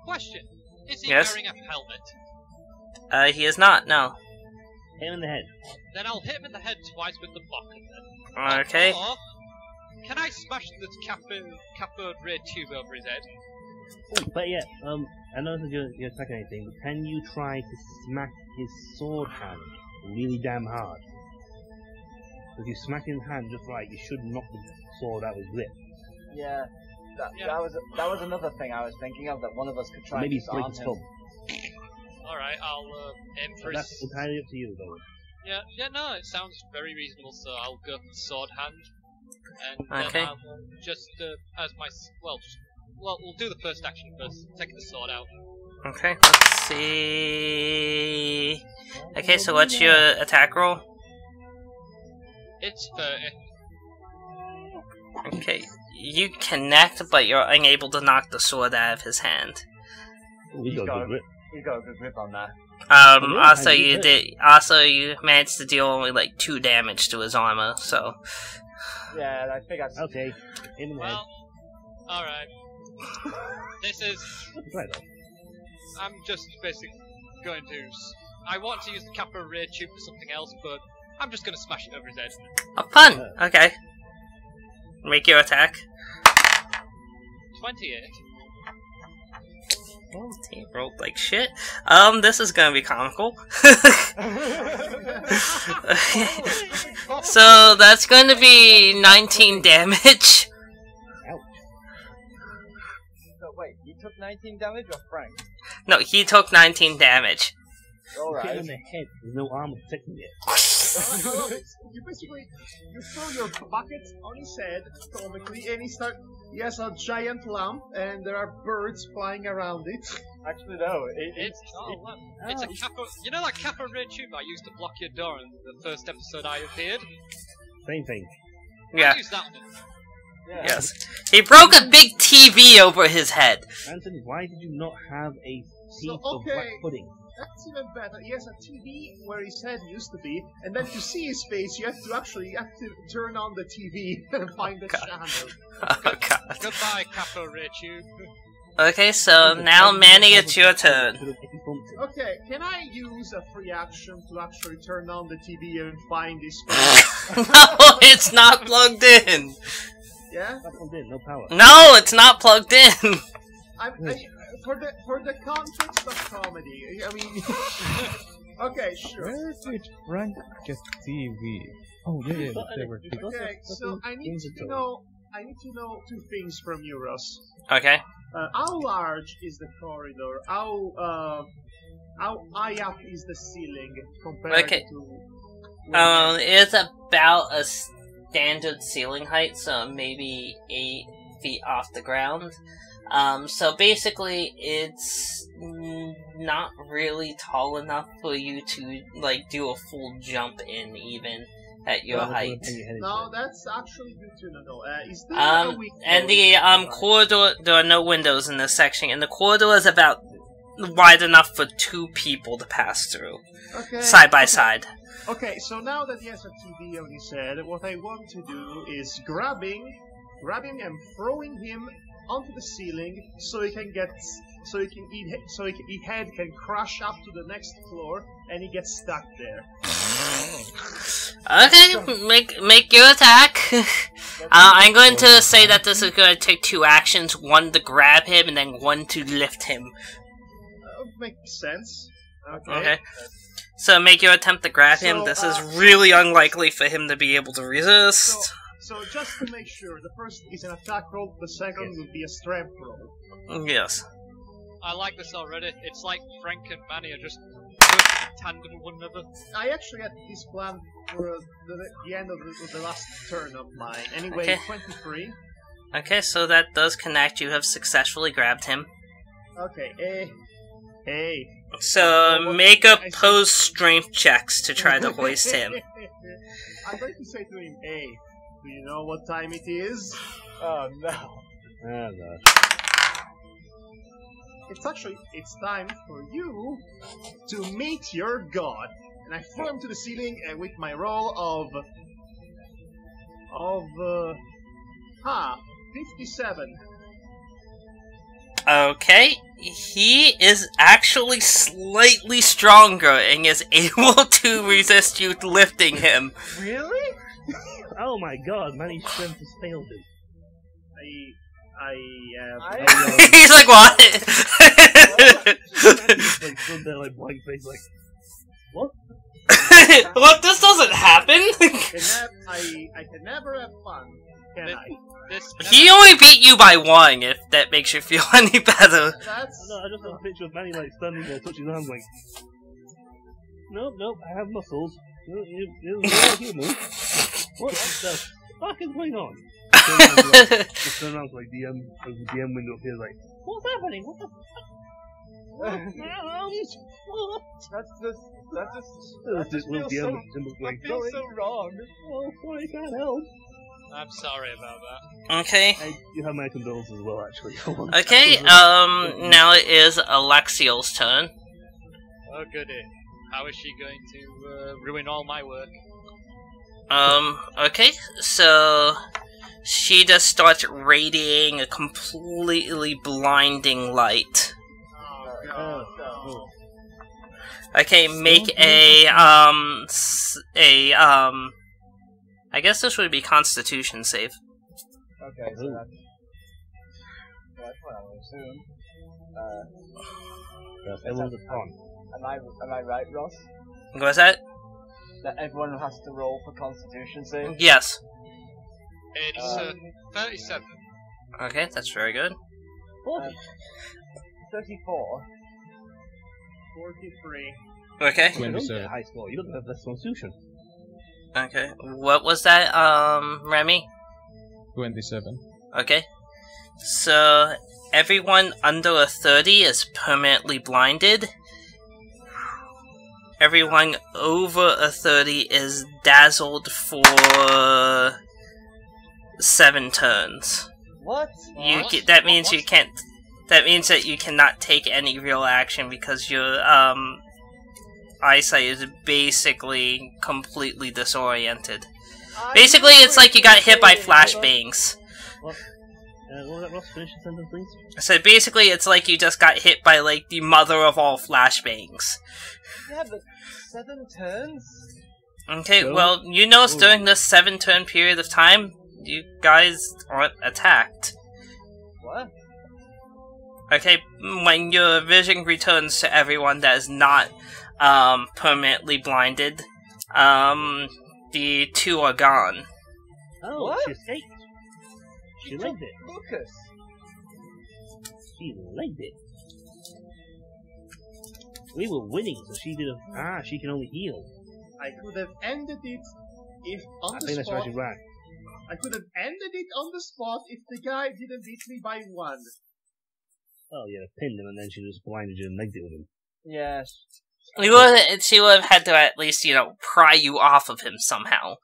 question. Is he Yes? wearing a helmet? He is not, no. Hit him in the head. Then I'll hit him in the head twice with the bokken then. Okay. Or, can I smash the cathode ray tube over his head? Oh, but yeah, I know that you're attacking anything, but can you try to smack his sword hand really damn hard? If you smack his hand just right, you should knock the sword out of his grip. Yeah. Yeah. That was another thing I was thinking of, that one of us could try Maybe to break disarm his him. thumb. Alright, I'll aim for But that's his... entirely up to you, though. Yeah, no, it sounds very reasonable, so I'll go for the sword hand. And Okay. then I'll just, as my... Well, we'll do the first action first, take the sword out. Okay, let's see... Okay, so what's your attack roll? It's 30. Okay, You connect, but you're unable to knock the sword out of his hand. We got a good grip. You got a good grip on that. Also you managed to deal only like 2 damage to his armor, so. Yeah, I think I. Okay, in the head. Well, alright. This is... Right on. I'm just basically going to... I want to use the Kappa Ray Tube for something else, but I'm just gonna smash it over his head. Oh, fun! Okay. Make your attack. 28. Oh, he rolled like shit. This is gonna be comical. So that's going to be 19 damage. No, wait, you took 19 damage or Frank? No, he took 19 damage. Hit Alright. him in the head. There's no armor protecting it. You basically, you throw your bucket on his head, comically, and he has a giant lamp, and there are birds flying around it. Actually, no. It's a Kappa... You know that Kappa Ray Tube I used to block your door in the first episode I appeared? Same thing. Yeah. I used that one. Yeah. Yes. He broke a big TV over his head. Anthony, why did you not have a piece of okay. black pudding? That's even better. He has a TV where his head used to be, and then to see his face, you have to turn on the TV and find the channel. Oh god. Goodbye, Kappa Ray Tube. Okay, so now Manny, it's your turn. Okay, can I use a free action to actually turn on the TV and find his face? No, it's not plugged in. Yeah? That one's in, no power. No, it's not plugged in. For the context of comedy, I mean... okay, sure. Where did Frank get TV? Oh, yeah, they were Okay, so I need to know 2 things from you, Ross. Okay. How large is the corridor? How high up is the ceiling compared Okay. to... It's about a standard ceiling height, so maybe 8 feet off the ground. So basically, it's not really tall enough for you to, like, do a full jump in, even at your height. No, that's actually good to know. Is there a weak And the, corridor, there are no windows in this section, and the corridor is about wide enough for 2 people to pass through. Okay. Side by side. Okay, so now that he has a TV on his head, what I want to do is grabbing and throwing him onto the ceiling so his head can crash up to the next floor and he gets stuck there. Okay, make your attack. I'm going to say that this is going to take 2 actions, 1 to grab him and then 1 to lift him. Makes sense. Okay. So make your attempt to grab him. This is really unlikely for him to be able to resist. So just to make sure, the first is an attack roll, the second will be a strength roll. Yes. I like this already. It's like Frank and Manny are just working in tandem with one another. I actually had this plan for the end of the last turn of mine. Anyway, Okay. 23. Okay, so that does connect. You have successfully grabbed him. Okay, Hey. So make opposed strength checks to try to hoist him. I'm going to say to him, hey, do you know what time it is? Oh no. Oh gosh. It's time for you to meet your god. And I throw him to the ceiling with my roll of 57. Okay, he is actually slightly stronger and is able to resist you lifting him. Really? Oh my god, Manny's strength has failed him. He's like, what? Manny's like stood there like blank face, like, what? What? This doesn't happen? I can never have fun, can I? He only beat you by 1, if that makes you feel any better. That's... No, I just have a picture of Manny like standing there, touching his arms like, nope, I have muscles. You're human. What the fuck is going on? Just turn around to like DM, as the DM window appears like, what's happening? What the fuck? That's just This little feels DM so, like, that feels so wrong. oh, sorry, I can't help. I'm sorry about that. Okay. You have my condolences as well, actually. Okay, now it is Alexiel's turn. Oh goody. How is she going to ruin all my work? Okay, so she just starts radiating a completely blinding light. Okay, make I guess this would be Constitution save. Okay, so that's what I would assume. Everyone's a pawn. Am I right, Ross? What's that? That everyone has to roll for Constitution save? Yes. It's 37. Okay, that's very good. 34. 43. Okay. You don't get a high score. You don't have less Constitution. Okay. What was that, Remy? 27. Okay. So, everyone under a 30 is permanently blinded. Everyone over a 30 is dazzled for 7 turns. What? That means you can't. That means that you cannot take any real action because your eyesight is basically completely disoriented. Basically, it's like you got hit by flashbangs. What was that, Ross? Finish the sentence, please. So basically, it's like you just got hit by like the mother of all flashbangs. Yeah, but 7 turns? Okay, well, you notice during this 7-turn period of time, you guys aren't attacked. What? Okay, when your vision returns to everyone that is not permanently blinded, the 2 are gone. Oh, What? she escaped. She legged it. Lucas. She legged it. We were winning, so she did a... she can only heal. I could have ended it if on I the think that's spot. actually right. I could have ended it on the spot if the guy didn't beat me by 1. Oh, yeah, pinned him and then she just blinded you and legged it with him. Yes. She would have had to at least, pry you off of him somehow.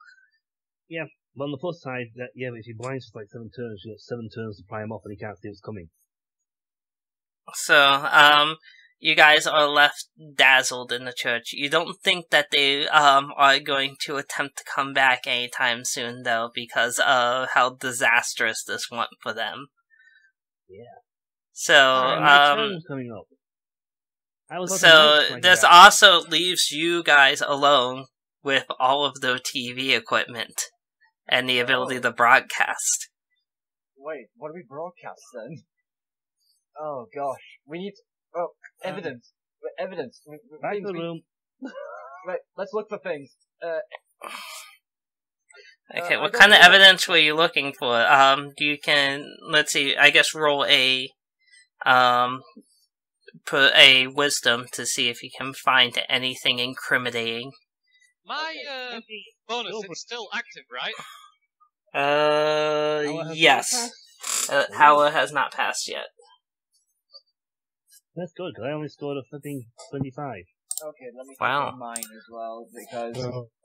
Yeah, but on the plus side, but if she blinds for like 7 turns, she got 7 turns to pry him off and he can't see what's coming. So, you guys are left dazzled in the church. You don't think that they are going to attempt to come back anytime soon, though, because of how disastrous this went for them. Yeah. So, my turn's coming up. This also leaves you guys alone with all of the TV equipment and the ability to broadcast. Wait, what do we broadcast then? Oh gosh, we need. Evidence. Evidence. Back to the room. Right, let's look for things. Okay, what kind of evidence were you looking for? Let's see, I guess roll a wisdom to see if you can find anything incriminating. My bonus is still active, right? Yes. Howler has not passed yet. That's good, because I only scored a flipping 25. Okay, let me Wow. check mine as well, because...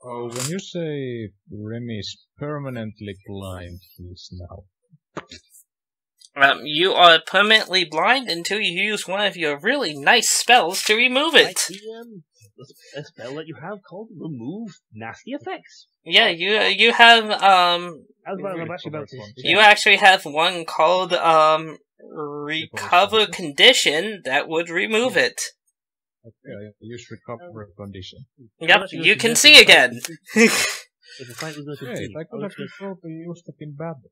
When you say Remy's permanently blind, he's now. You are permanently blind until you use one of your really nice spells to remove it. A spell that you have called Remove Nasty Effects. Yeah, you have, you actually have one called, Recover Condition that would remove it. Okay, use Recover Condition. Yep, you can see again. Great, I could have probably used it in battle.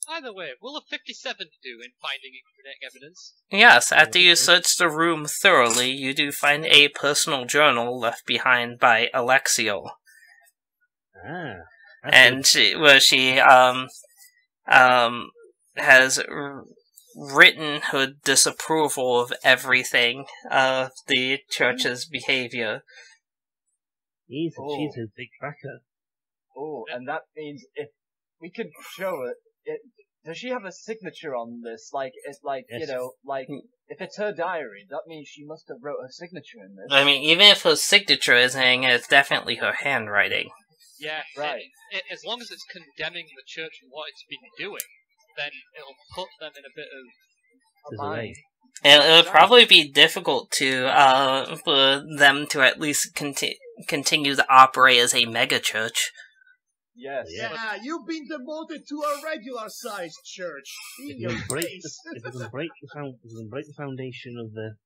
Either way, will a 57 do in finding incriminating evidence? Yes, after you search the room thoroughly, you do find a personal journal left behind by Alexiel. And she has written her disapproval of everything of the church's behavior. She's his big backer. Oh, and that means if we could show it, does she have a signature on this? Like, it's like, Yes. if it's her diary, that means she must have wrote her signature in this. I mean, even if her signature isn't, it's definitely her handwriting. Yeah, Right. As long as it's condemning the church and what it's been doing, then it'll put them in a bit of Disarray. It would probably be difficult to for them to at least continue to operate as a megachurch. Yes. Yeah, you've been demoted to a regular-sized church. In your face. If we can break the foundation of the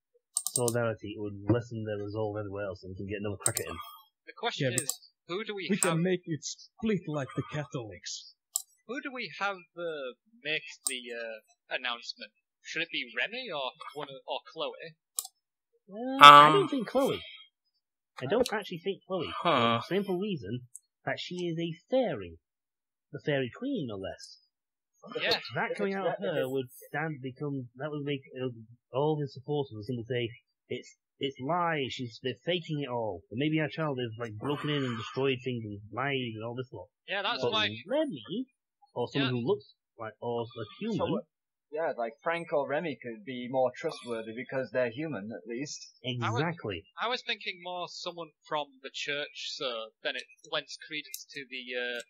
solidarity, it would lessen their resolve everywhere else, and we can get another crack at him. The question Yeah, is, who do we We have? can make it split like the Catholics. Who do we have make the announcement? Should it be Remy or Chloe? I don't think Chloe. I don't actually think Chloe. Huh. For the simple reason that she is a fairy. The fairy queen, no less. Yeah. That coming out of her would make all his supporters simply say, it's lies, they're faking it all. And maybe our child has like broken in and destroyed things and lied and all this lot. Yeah, that's But why. Remy, or someone who looks like, or a human, Yeah, like Frank or Remy could be more trustworthy because they're human, at least. exactly. I was thinking more someone from the church, so then it lends credence to the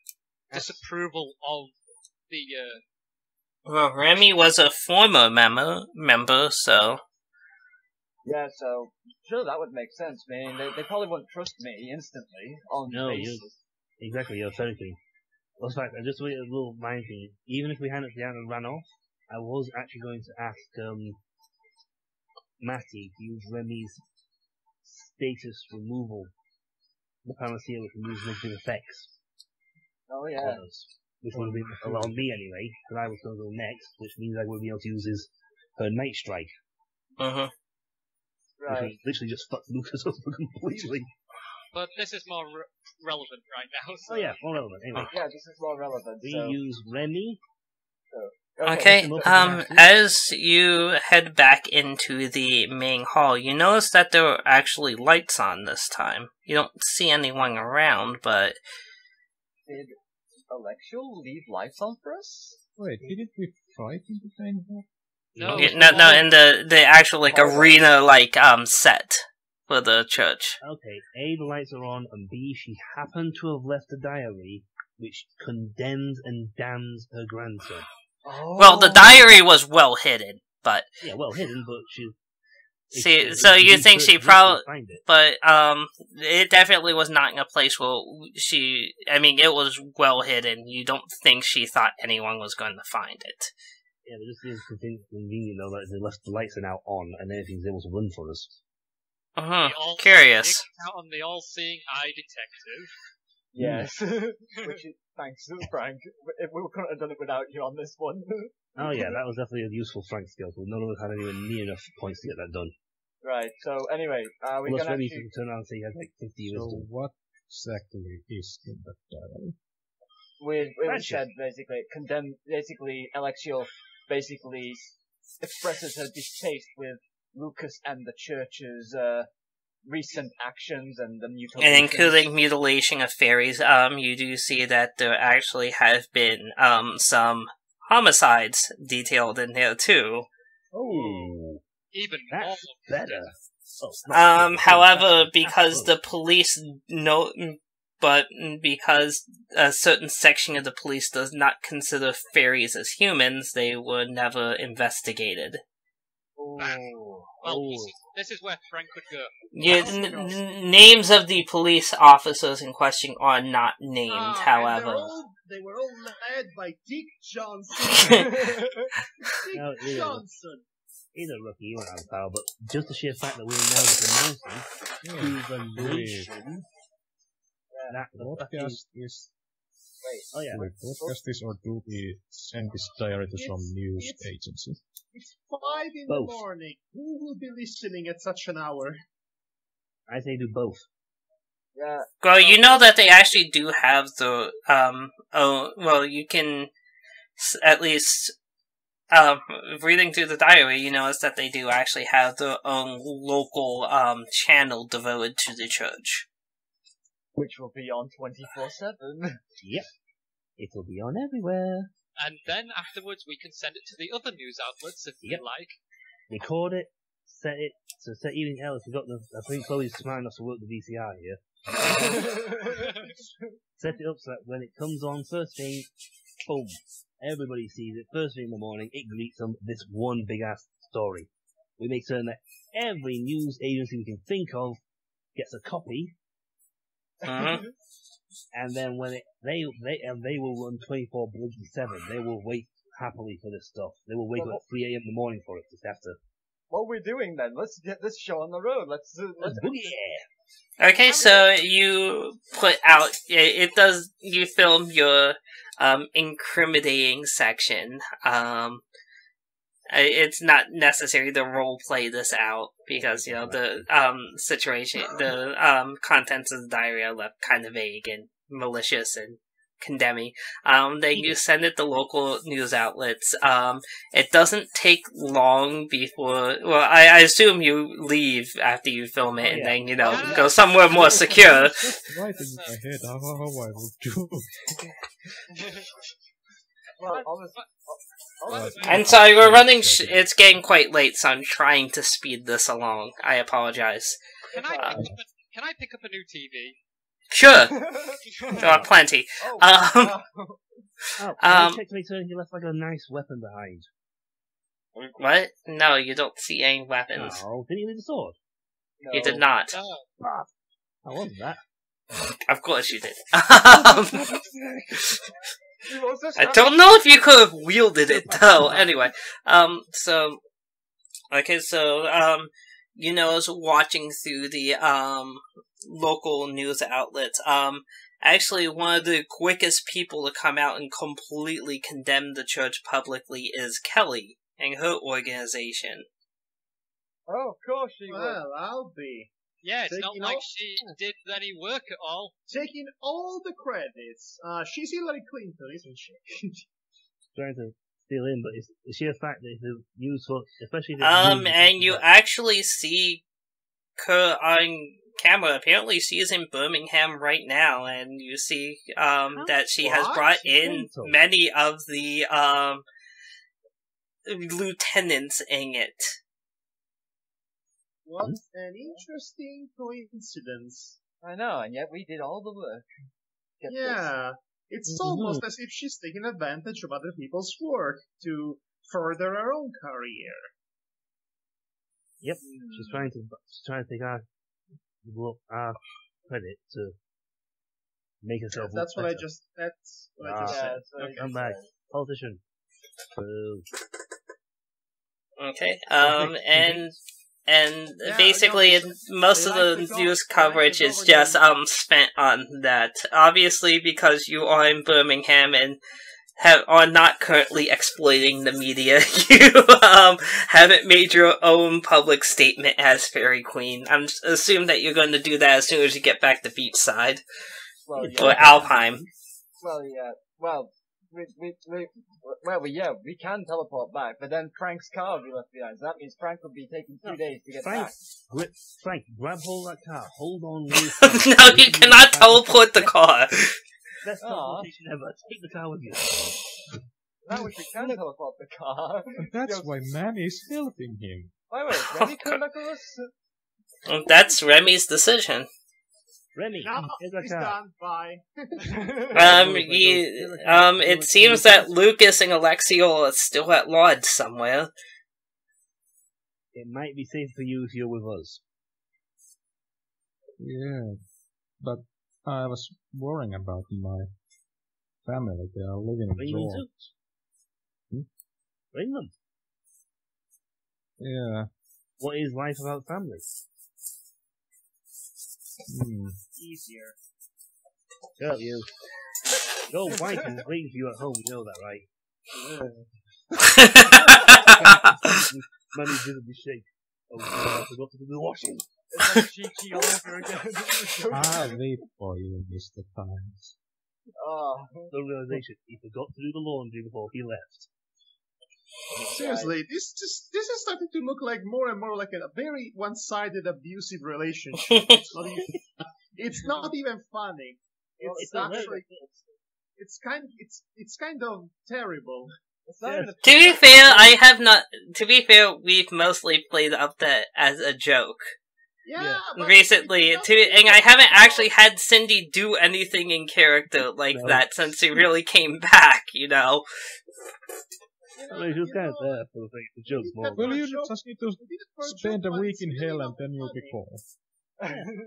disapproval of the. Well, Remy was a former member, so Yeah, so sure that would make sense. I mean, they probably wouldn't trust me instantly on No, basis. Exactly, you're fairy queen. Well, in fact, I just wait a little mind thing. Even if we hadn't ran off, I was actually going to ask Matty to use Remy's status removal, the panacea which removes negative effects. Oh yeah. Which would have been on me anyway, because I was going to go next, which means I would be able to use her night strike, which Right. would literally just fuck Lucas over completely. But this is more relevant right now. So. Oh yeah, more relevant. Anyway, Yeah, this is more relevant. we so. use Remy. Okay, listen up to as you head back into the main hall, you notice that there are actually lights on this time. You don't see anyone around, but Did Alexial leave lights on for us? Wait, didn't we fight in the main hall? No, no, in the actual like arena set for the church. Okay, A, the lights are on, and B, she happened to have left a diary which condemns and damns her grandson. Oh. Well, the diary was well hidden, but Yeah, well hidden, but she... see, so you think she probably, find it. but it definitely was not in a place where she. I mean, it was well hidden. You don't think she thought anyone was going to find it. Yeah, but this is convenient though that the lights are now on and everything's able to run for us. Curious. Out on the all-seeing eye detective. Yes. Which is, thanks, Frank. We couldn't have done it without you on this one. Oh yeah, that was definitely a useful Frank skill, but none of us had anywhere near enough points to get that done. Right, so anyway, we're Plus gonna Remy actually... can turn around and say he has like 50 So wisdom. what exactly is in that diary? We Friendship. said basically Alexial basically expresses her distaste with Lucas and the church's recent actions and the mutilations. And including mutilation of fairies, you do see that there actually have been some homicides detailed in there too. Oh, Even that's more. better. Oh, it's not good. However, That's because close. the police because a certain section of the police does not consider fairies as humans, they were never investigated. Well, this is where Frank could go. Names of the police officers in question are not named, however. They were all led by Dick Johnson. No, Dick Johnson. He's a rookie, he won't have power, but just the sheer fact that we're now announcing to the nation that the fucking... Podcast is... Oh yeah. Wait, podcast is or do we send this diary to some news it's- agency? It's 5 in Both. the morning. Who will be listening at such an hour? I say do both. Yeah. Well, you know that they actually do have the, you can at least, reading through the diary, you notice that they do actually have their own local, channel devoted to the church. Which will be on 24/7. Yep. It'll be on everywhere. And then afterwards we can send it to the other news outlets if Yep. we like. Record it, set anything else. I think Chloe's smart enough to work the VCR here. set it up so that when it comes on first thing, boom, everybody sees it first thing in the morning. It greets them this one big ass story. We make certain that every news agency we can think of gets a copy. And then when they will run 24/7. They will wait happily for this stuff. They will wake up at 3 a.m. in the morning for it. Just after. What we're doing then? Let's get this show on the road. Let's Yeah. Okay, so you put out, it does, you film your, incriminating section. It's not necessary to roleplay this out, because, you know, the, situation, the, contents of the diary are left kind of vague and malicious and condemning. Then you send it to local news outlets. It doesn't take long before, well, I assume you leave after you film it and then, you know, go somewhere more secure. Right in my head, how I would do. And sorry, we're running, it's getting quite late, so I'm trying to speed this along. I apologize. Can I pick up a new TV? Sure. There are plenty. I checked to make sure he left like a nice weapon behind. What? No, you don't see any weapons. Oh, didn't you leave the sword? No. You did not. Ah, I wasn't that. Of course you did. I don't know if you could have wielded it, though. Anyway, you know, I was watching through the, local news outlets. Actually, one of the quickest people to come out and completely condemn the church publicly is Kelly and her organization. Oh, of course she will. Well, I'll be. Yeah, it's not Taking like all- she did any work at all. Taking all the credits. She's Hillary Clinton, isn't she? Trying to steal in, but it's the sheer fact that it's useful, especially if it's And you actually see her on camera. Apparently she's in Birmingham right now, and you see, that she has What? brought She's in mental. many of the, lieutenants in it. What an interesting coincidence. I know, and yet we did all the work. Get this. Yeah, it's almost as if she's taking advantage of other people's work to further her own career. Yep, she's trying to take our credit to make herself. That's look what I better. just. That's what I Ah. just Yeah, said. that's what I Come just back, said. politician. Boo. Okay, and Yeah, basically no, most they of like the to news go- coverage they like is to go just over spent on that. Obviously, because you are in Birmingham and are not currently exploiting the media, you haven't made your own public statement as Fairy Queen. I'm assume that you're going to do that as soon as you get back to Beachside Well, or Alpine. Well, yeah. Well, we can teleport back, but then Frank's car will be left behind. So that means Frank will be taking 2 days to get back. Frank, grab hold of that car. Hold on. Really No, you cannot teleport the car. Best teleportation ever. Take the car with you. Now we can teleport the car. That's why Manny's helping him. Wait, Remy coming back with us? That's Remy's decision. Remy, No, here's that he's car. done. Bye. It seems that Lucas and Alexio are still at lodge somewhere. It might be safe for you if you're with us. Yeah, but I was worrying about my family. They are living Bring them abroad. too. Bring them. Yeah. What is life without family? Easier. Shut up, you. Your wife is waiting for you at home, you know that, right? Money's visibly shake. Oh, God, I forgot to do the washing. It's like Chi-Chi all over again. I'll wait for you, Mr. Pines. Oh. The realization he forgot to do the laundry before he left. Seriously, this is starting to look like more and more like a very one-sided abusive relationship. It's not even funny. It's actually it's kind of terrible. It's not even a To be fair, I have not. To be fair, we've mostly played up that as a joke. Yeah, but recently, it's and I haven't actually had Cindy do anything in character like No. that since he really came back, you know. I mean, she was kind of there for the joke's more. Well, you joke. just need to We did it for a spend joke, a but week it's in really hell not and then you'll be funny. cool.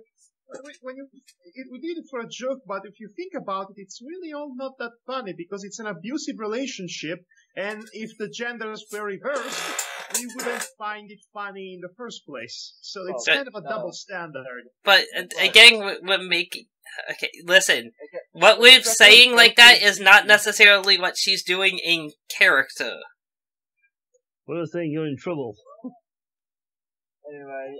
We did it for a joke, but if you think about it, it's really all not that funny because it's an abusive relationship, and if the genders were reversed, we wouldn't find it funny in the first place. So it's Oh, kind of a double standard. But again, we're making. Okay, listen. Okay. What we're It's saying like that definitely- is not necessarily what she's doing in character. We were saying you're in trouble. Anyway,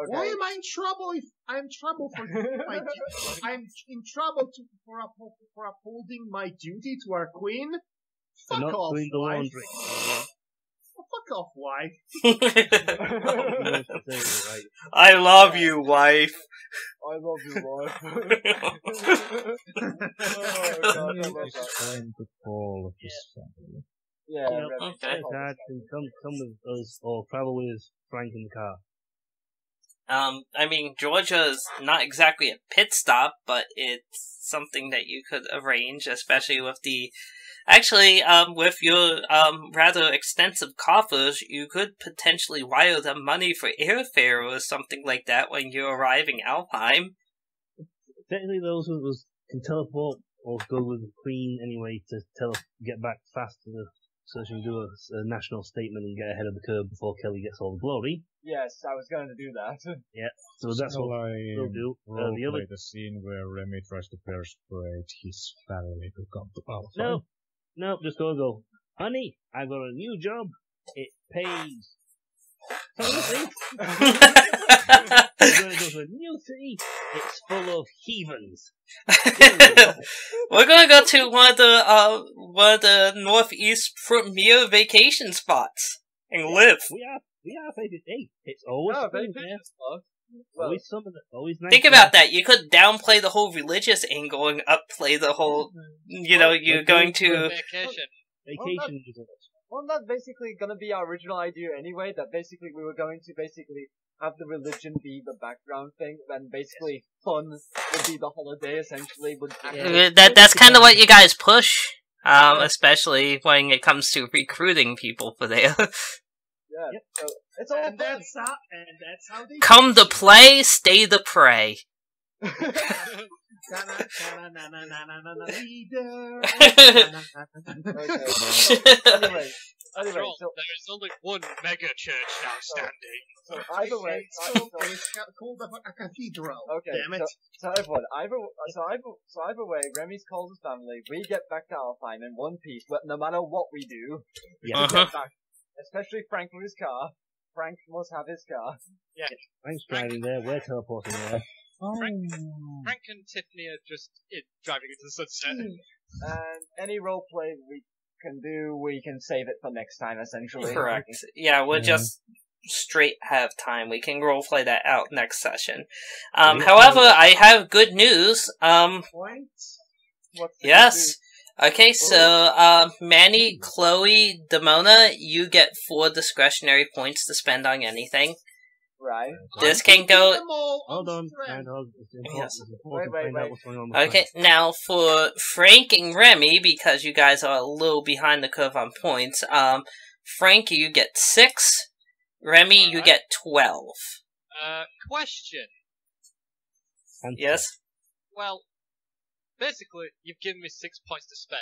okay. Why am I in trouble if I'm in trouble for doing my duty? I'm in trouble for upholding my duty to our queen? For Fuck not off, doing the wife. laundry. Fuck off, wife. You know what to say, right? I love you, wife. I love you, wife. Explain the fall of this family. Yeah, You know, Remy, okay. hold Dad can come with us or travel with Frank in the car. I mean, Georgia's not exactly a pit stop, but it's something that you could arrange, especially with with your, rather extensive coffers, you could potentially wire them money for airfare or something like that when you arrive in Alfheim. Technically, those of us can teleport or go with the Queen anyway to get back faster so she can do a national statement and get ahead of the curve before Kelly gets all the glory. Yes, I was going to do that. So that's Shall what I we'll do. roleplay The other the scene where Remy tries to persuade his family to come to Alpha? No, just go. Honey, I've got a new job. It pays. So listen, we're going to go to a new city. It's full of heathens. We're gonna go to one of the Northeast premier vacation spots and live. We are fated. Hey, it's always Oh, fun they there. Well, Always something. Always nice. Think there. about that. You could downplay the whole religious angle and upplay the whole, you're going to... Vacation. Vacation is wasn't that basically going to be our original idea anyway? That basically we were going to basically have the religion be the background thing, then basically fun would be the holiday essentially. That's kind of what you guys push, especially when it comes to recruiting people for there. Yeah, so it's all And fun. that's how they Come to play, stay to pray. leader. Anyway, After all, so there is only one mega church now standing. either way, It's called a cathedral. okay, Damn it. so everyone, either way, Remy's called his family. We get back to Alfheim in one piece, but no matter what we do, we Uh-huh. get back. Especially Frank with his car. Frank must have his car. Thanks driving there. We're teleporting there. Frank and Tiffany are just driving into the sunset. And any roleplay we can do, we can save it for next time, essentially. Correct. Yeah, we'll just straight have time. We can roleplay that out next session. However, I have good news. Points? What's the Yes. Okay, so, Manny, Chloe, Demona, you get 4 discretionary points to spend on anything. Right. This can go... Them all Hold on, strength. Madhog. It's important, Yes. it's important Wait, to find wait. out what's going on with Okay, Frank. now for Frank and Remy, because you guys are a little behind the curve on points, Frank, you get 6. Remy, you Alright. get 12. Question. And Yes? Well, basically, you've given me 6 points to spend,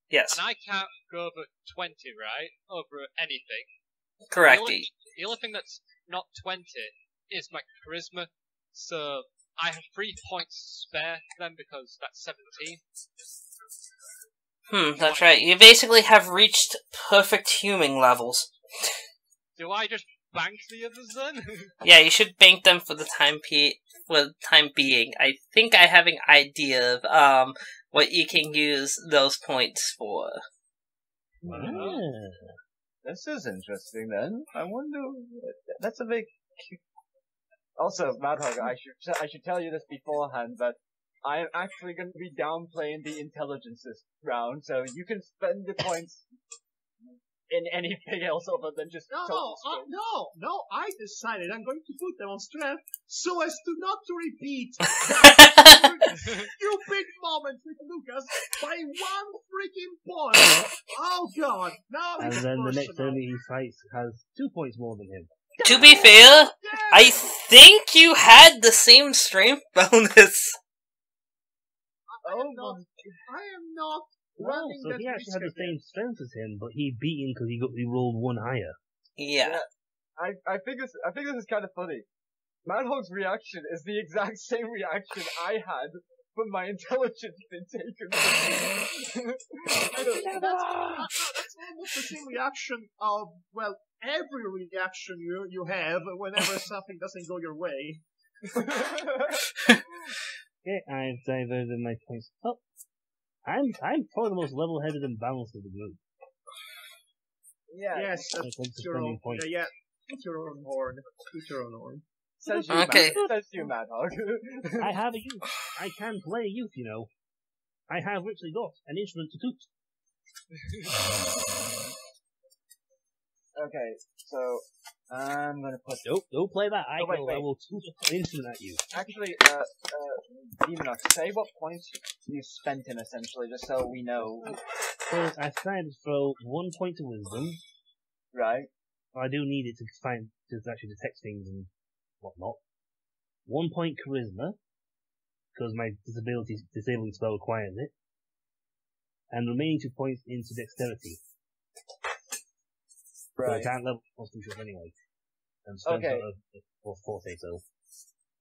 Yes. and I can't go over 20, right? Over anything. Correct. The only thing that's not 20 is my charisma, so I have 3 points spare then because that's 17. That's right. You basically have reached perfect human levels. Do I just bank the others then? Yeah, you should bank them for the time being. I think I have an idea of what you can use those points for. Yeah. This is interesting then. I wonder... That's a big... Also, Madhog, I should tell you this beforehand, but I am actually going to be downplaying the intelligence this round, so you can spend the points in anything else other than just total strength. No, I decided I'm going to put them on strength so as to not to repeat that stupid moment with Lucas by 1 freaking point. Oh god, now And it's then the next personal. enemy he fights has 2 points more than him. To be fair, I think you had the same strength bonus. I am not Wow, running so that he actually risk had the again. same strength as him, but he beat him because he rolled 1 higher. Yeah. I think this is kind of funny. Madhog's reaction is the exact same reaction I had when my intelligence been taken from me. That's almost the same reaction of, well, every reaction you have whenever something doesn't go your way. Okay, I've diverted my points up. I'm probably the most level-headed and balanced of the group. Yeah. Yes, When it comes that's to your own spending points. Yeah, it's your own horn. It's your own horn. Says you, Okay. Says you, Madhog. I have a youth. I can play a youth, you know. I have richly got an instrument to toot. Okay, so I'm gonna put. Don't play that. I wait. will toot an instrument at you. Actually, Demonox, say what points you spent him essentially, just so we know. So I decided to throw 1 point to wisdom. Right. I do need it to actually detect things and whatnot. 1 point charisma, because my disabling spell requires it. And remaining 2 points into dexterity. But I can't level constitution anyway. And strength or forte, so.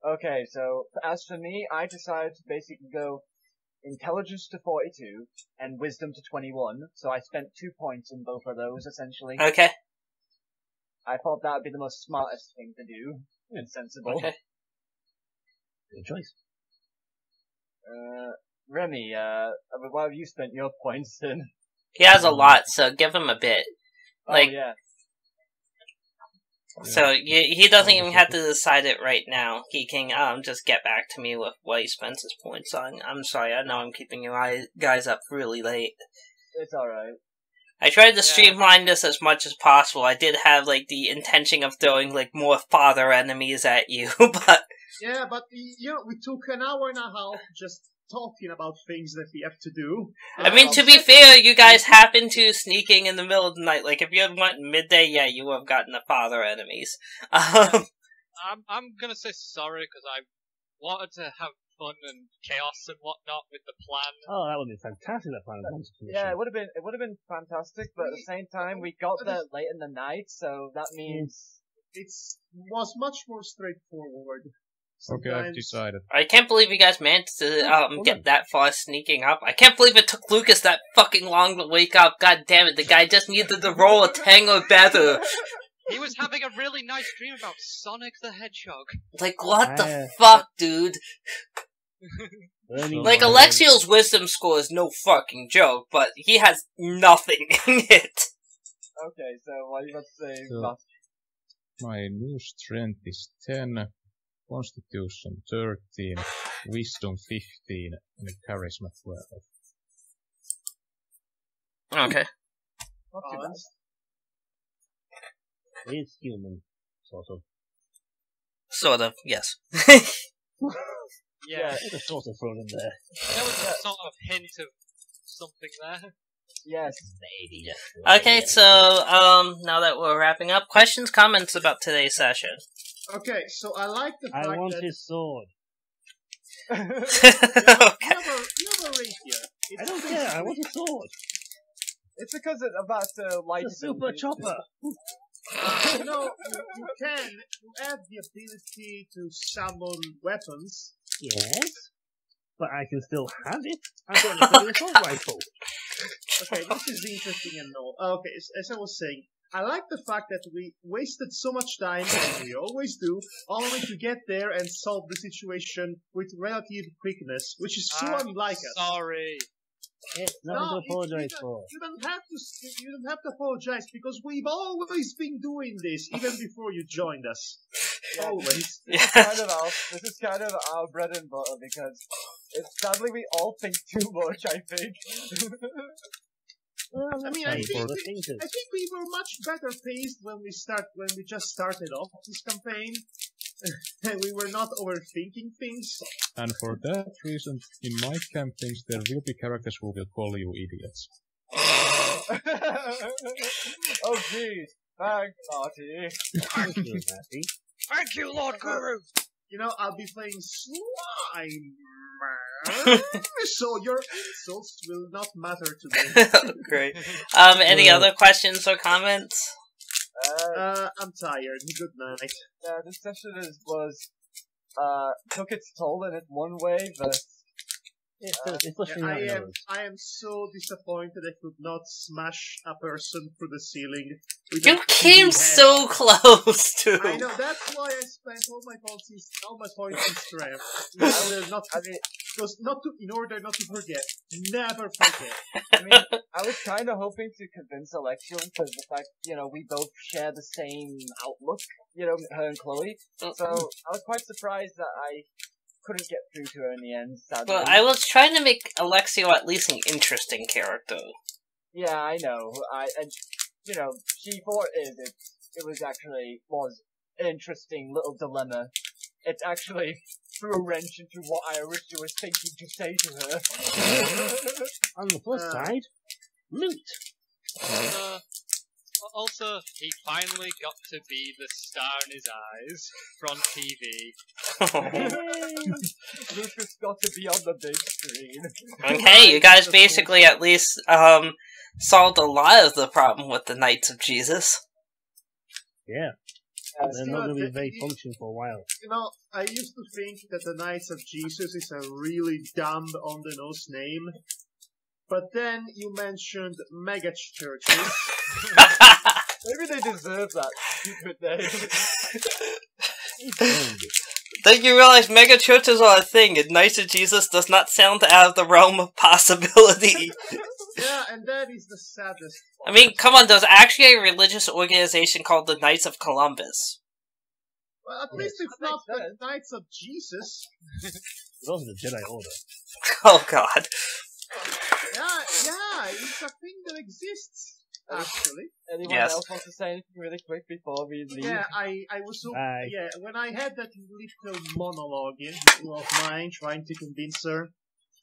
Okay, so as for me, I decided to basically go intelligence to 42 and wisdom to 21. So I spent 2 points in both of those essentially. Okay. I thought that would be the most smartest thing to do and sensible. Okay. Good choice. Remy, why have you spent your points then? He has a lot, so give him a bit. Like, oh yeah. so he doesn't even have to decide it right now. He can just get back to me with what he spends his points on. I'm sorry, I know I'm keeping you guys up really late. It's alright. I tried to streamline this as much as possible. I did have, like, the intention of throwing, like, more father enemies at you, but... Yeah, but, we took an hour and a half just talking about things that we have to do. I mean, to be fair, you guys happened to sneaking in the middle of the night. Like, if you had went midday, yeah, you would have gotten the father enemies. I'm gonna say sorry, because I wanted to have fun and chaos and whatnot with the plan. Oh, that would have been fantastic, that plan. Yeah, it would have been fantastic, but at the same time, we got there late in the night, so that means it was much more straightforward. Okay, I've decided. I can't believe you guys managed to get that far sneaking up. I can't believe it took Lucas that fucking long to wake up. God damn it, the guy just needed to roll a 10 or better. He was having a really nice dream about Sonic the Hedgehog. Like, what the fuck, dude? Like, Alexio's wisdom score is no fucking joke, but he has nothing in it. Okay, so what are you about to say? So, my new strength is 10, constitution 13, wisdom 15, and charisma 12. Okay. Not too bad. It's human, sort of. Sort of, yes. Yeah, It's sort of thrown in there. there was a sort of hint of something there. Yes. Maybe. Okay, so, now that we're wrapping up, questions, comments about today's session? Okay, so I like the fact I want that his sword. Okay. you have a rapier. I don't care, I want his sword. It's because it's about to light It's a super chopper. You have the ability to summon weapons. Yes, but I can still have it. I've got a assault rifle. Okay, this is interesting and all. Okay, as I was saying, I like the fact that we wasted so much time, as we always do, only to get there and solve the situation with relative quickness, which is so unlike us. Sorry. It's nothing to apologize for. You don't have to apologize because we've always been doing this, even before you joined us. Yeah, Always. This is kind of our bread and butter because sadly we all think too much, I think. I mean, Hey, I think the thing is- we were much better paced when we just started off this campaign. And we were not overthinking things. And for that reason, in my campaigns, there will be characters who will call you idiots. Oh jeez, thanks, Marty. Thank you, Matty. Thank you, Lord Guru! You know, I'll be playing Slime. So your insults will not matter to me. Great. Any other questions or comments? I'm tired. Good night. Yeah, this session took its toll in it one way, but I am so disappointed I could not smash a person through the ceiling. You came so close to. I know, that's why I spent all my points in strength. In order not to forget. Never forget. I mean, I was kind of hoping to convince Alexion because the fact, we both share the same outlook, her and Chloe. So I was quite surprised that I couldn't get through to her in the end, sadly. Well, I was trying to make Alexio at least an interesting character. Yeah, I know. She thought it was an interesting little dilemma. It actually threw a wrench into what I originally was thinking to say to her. On the plus side, loot. Also, he finally got to be the star in his eyes from TV. Lucas got to be on the big screen. Okay, you guys basically at least solved a lot of the problem with the Knights of Jesus. Yeah. They're not going to be very functional for a while. I used to think that the Knights of Jesus is a really dumb, on-the-nose name. But then you mentioned mega churches. Maybe they deserve that stupid name. Then you realize mega churches are a thing, and Knights of Jesus does not sound out of the realm of possibility. Yeah, and that is the saddest part. I mean, come on, there's actually a religious organization called the Knights of Columbus. Well, at least it's not the Knights of Jesus. It's also the Jedi Order. Oh god. Yeah, it's a thing that exists, actually. Anyone else want to say anything really quick before we leave? Yeah, I was so... Yeah, when I had that little monologue of mine trying to convince her,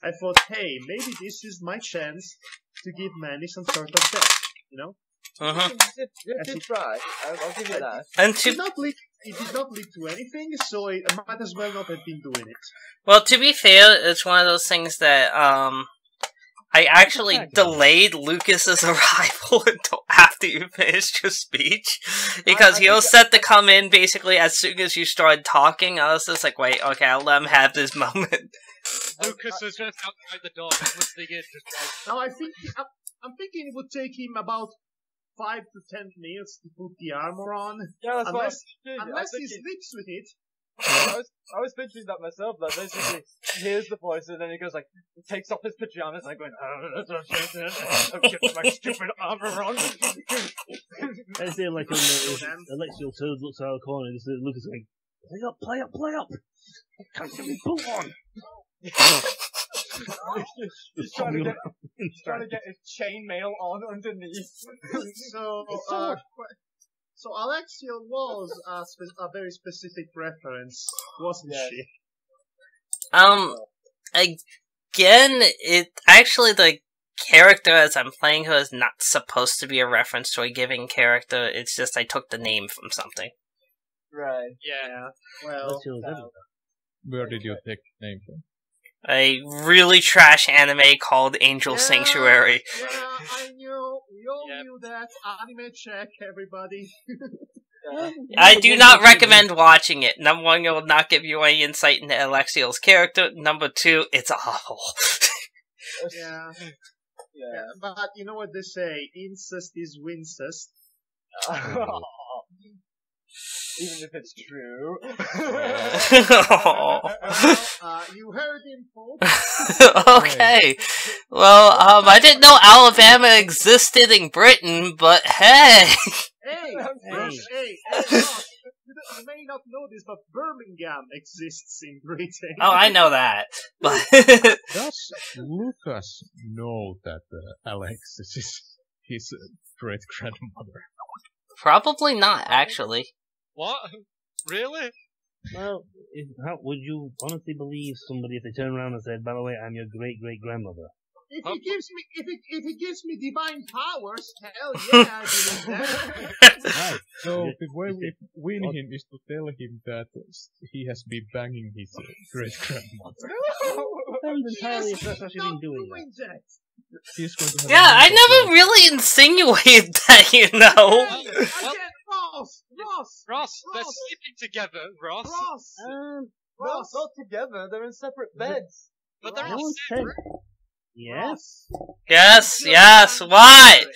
I thought, hey, maybe this is my chance to give Manny some sort of death, You did try. I'll give you that. And It did not lead to anything, so I might as well not have been doing it. well, to be fair, it's one of those things that, I actually delayed Lucas's arrival until after you finished your speech, because he was set to come in basically as soon as you started talking. I was just like, wait, okay, I'll let him have this moment. Lucas is just outside the door, just listening in. Now I'm thinking it would take him about 5 to 10 minutes to put the armor on. Yeah, that's unless he sleeps with it. I was thinking that myself, that basically he hears the voice and then he goes takes off his pajamas and going, I'm getting my stupid armor on. I say like when Alexio turns, looks out of the corner, and Lucas like, play up! Can't get me pull on! He's trying to get his chainmail on underneath. So Alexia was a very specific reference, wasn't she? Again, the character as I'm playing her is not supposed to be a reference to a given character, it's just I took the name from something. Right. Yeah. Well, Where did you take the name from? A really trash anime called Angel Sanctuary. Yeah, I knew. We all knew that. Anime check, everybody. I do not recommend watching it. Number one, it will not give you any insight into Alexio's character. Number two, it's awful. Yeah, but you know what they say, incest is wincest. Even if it's true. You heard him, folks. Okay. Well, I didn't know Alabama existed in Britain, but hey! Hey, you may not know this, but Birmingham exists in Britain. Oh, I know that. But Does Lucas know that Alex is... his great-grandmother. Probably not, actually. What? Really? Well, how would you honestly believe somebody if they turn around and said, "By the way, I'm your great-great-grandmother"? If it gives me divine powers, hell yeah, I believe that. Right. So the way we win him is to tell him that he has been banging his great-grandmother. Depends entirely if that's actually been doing that. He's going to have Yeah, I a mental never really insinuated that, you know. Again, Ross, they're sleeping together, Ross. Ross, not together. They're in separate beds. But they're I not won't say. separate. Yes. Yes, what?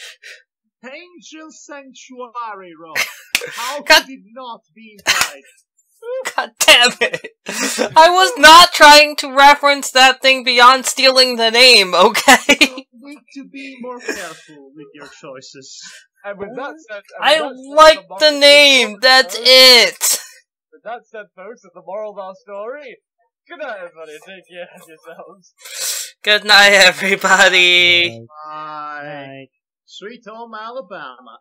Angel Sanctuary, Ross. How God- could it not be implied? God damn it. I was not trying to reference that thing beyond stealing the name, okay? You need to be more careful with your choices. And with that said, I like the name, that's it. With that said, folks, that's the moral of our story. Good night, everybody. Take care of yourselves. Good night, everybody. Bye. Sweet home Alabama.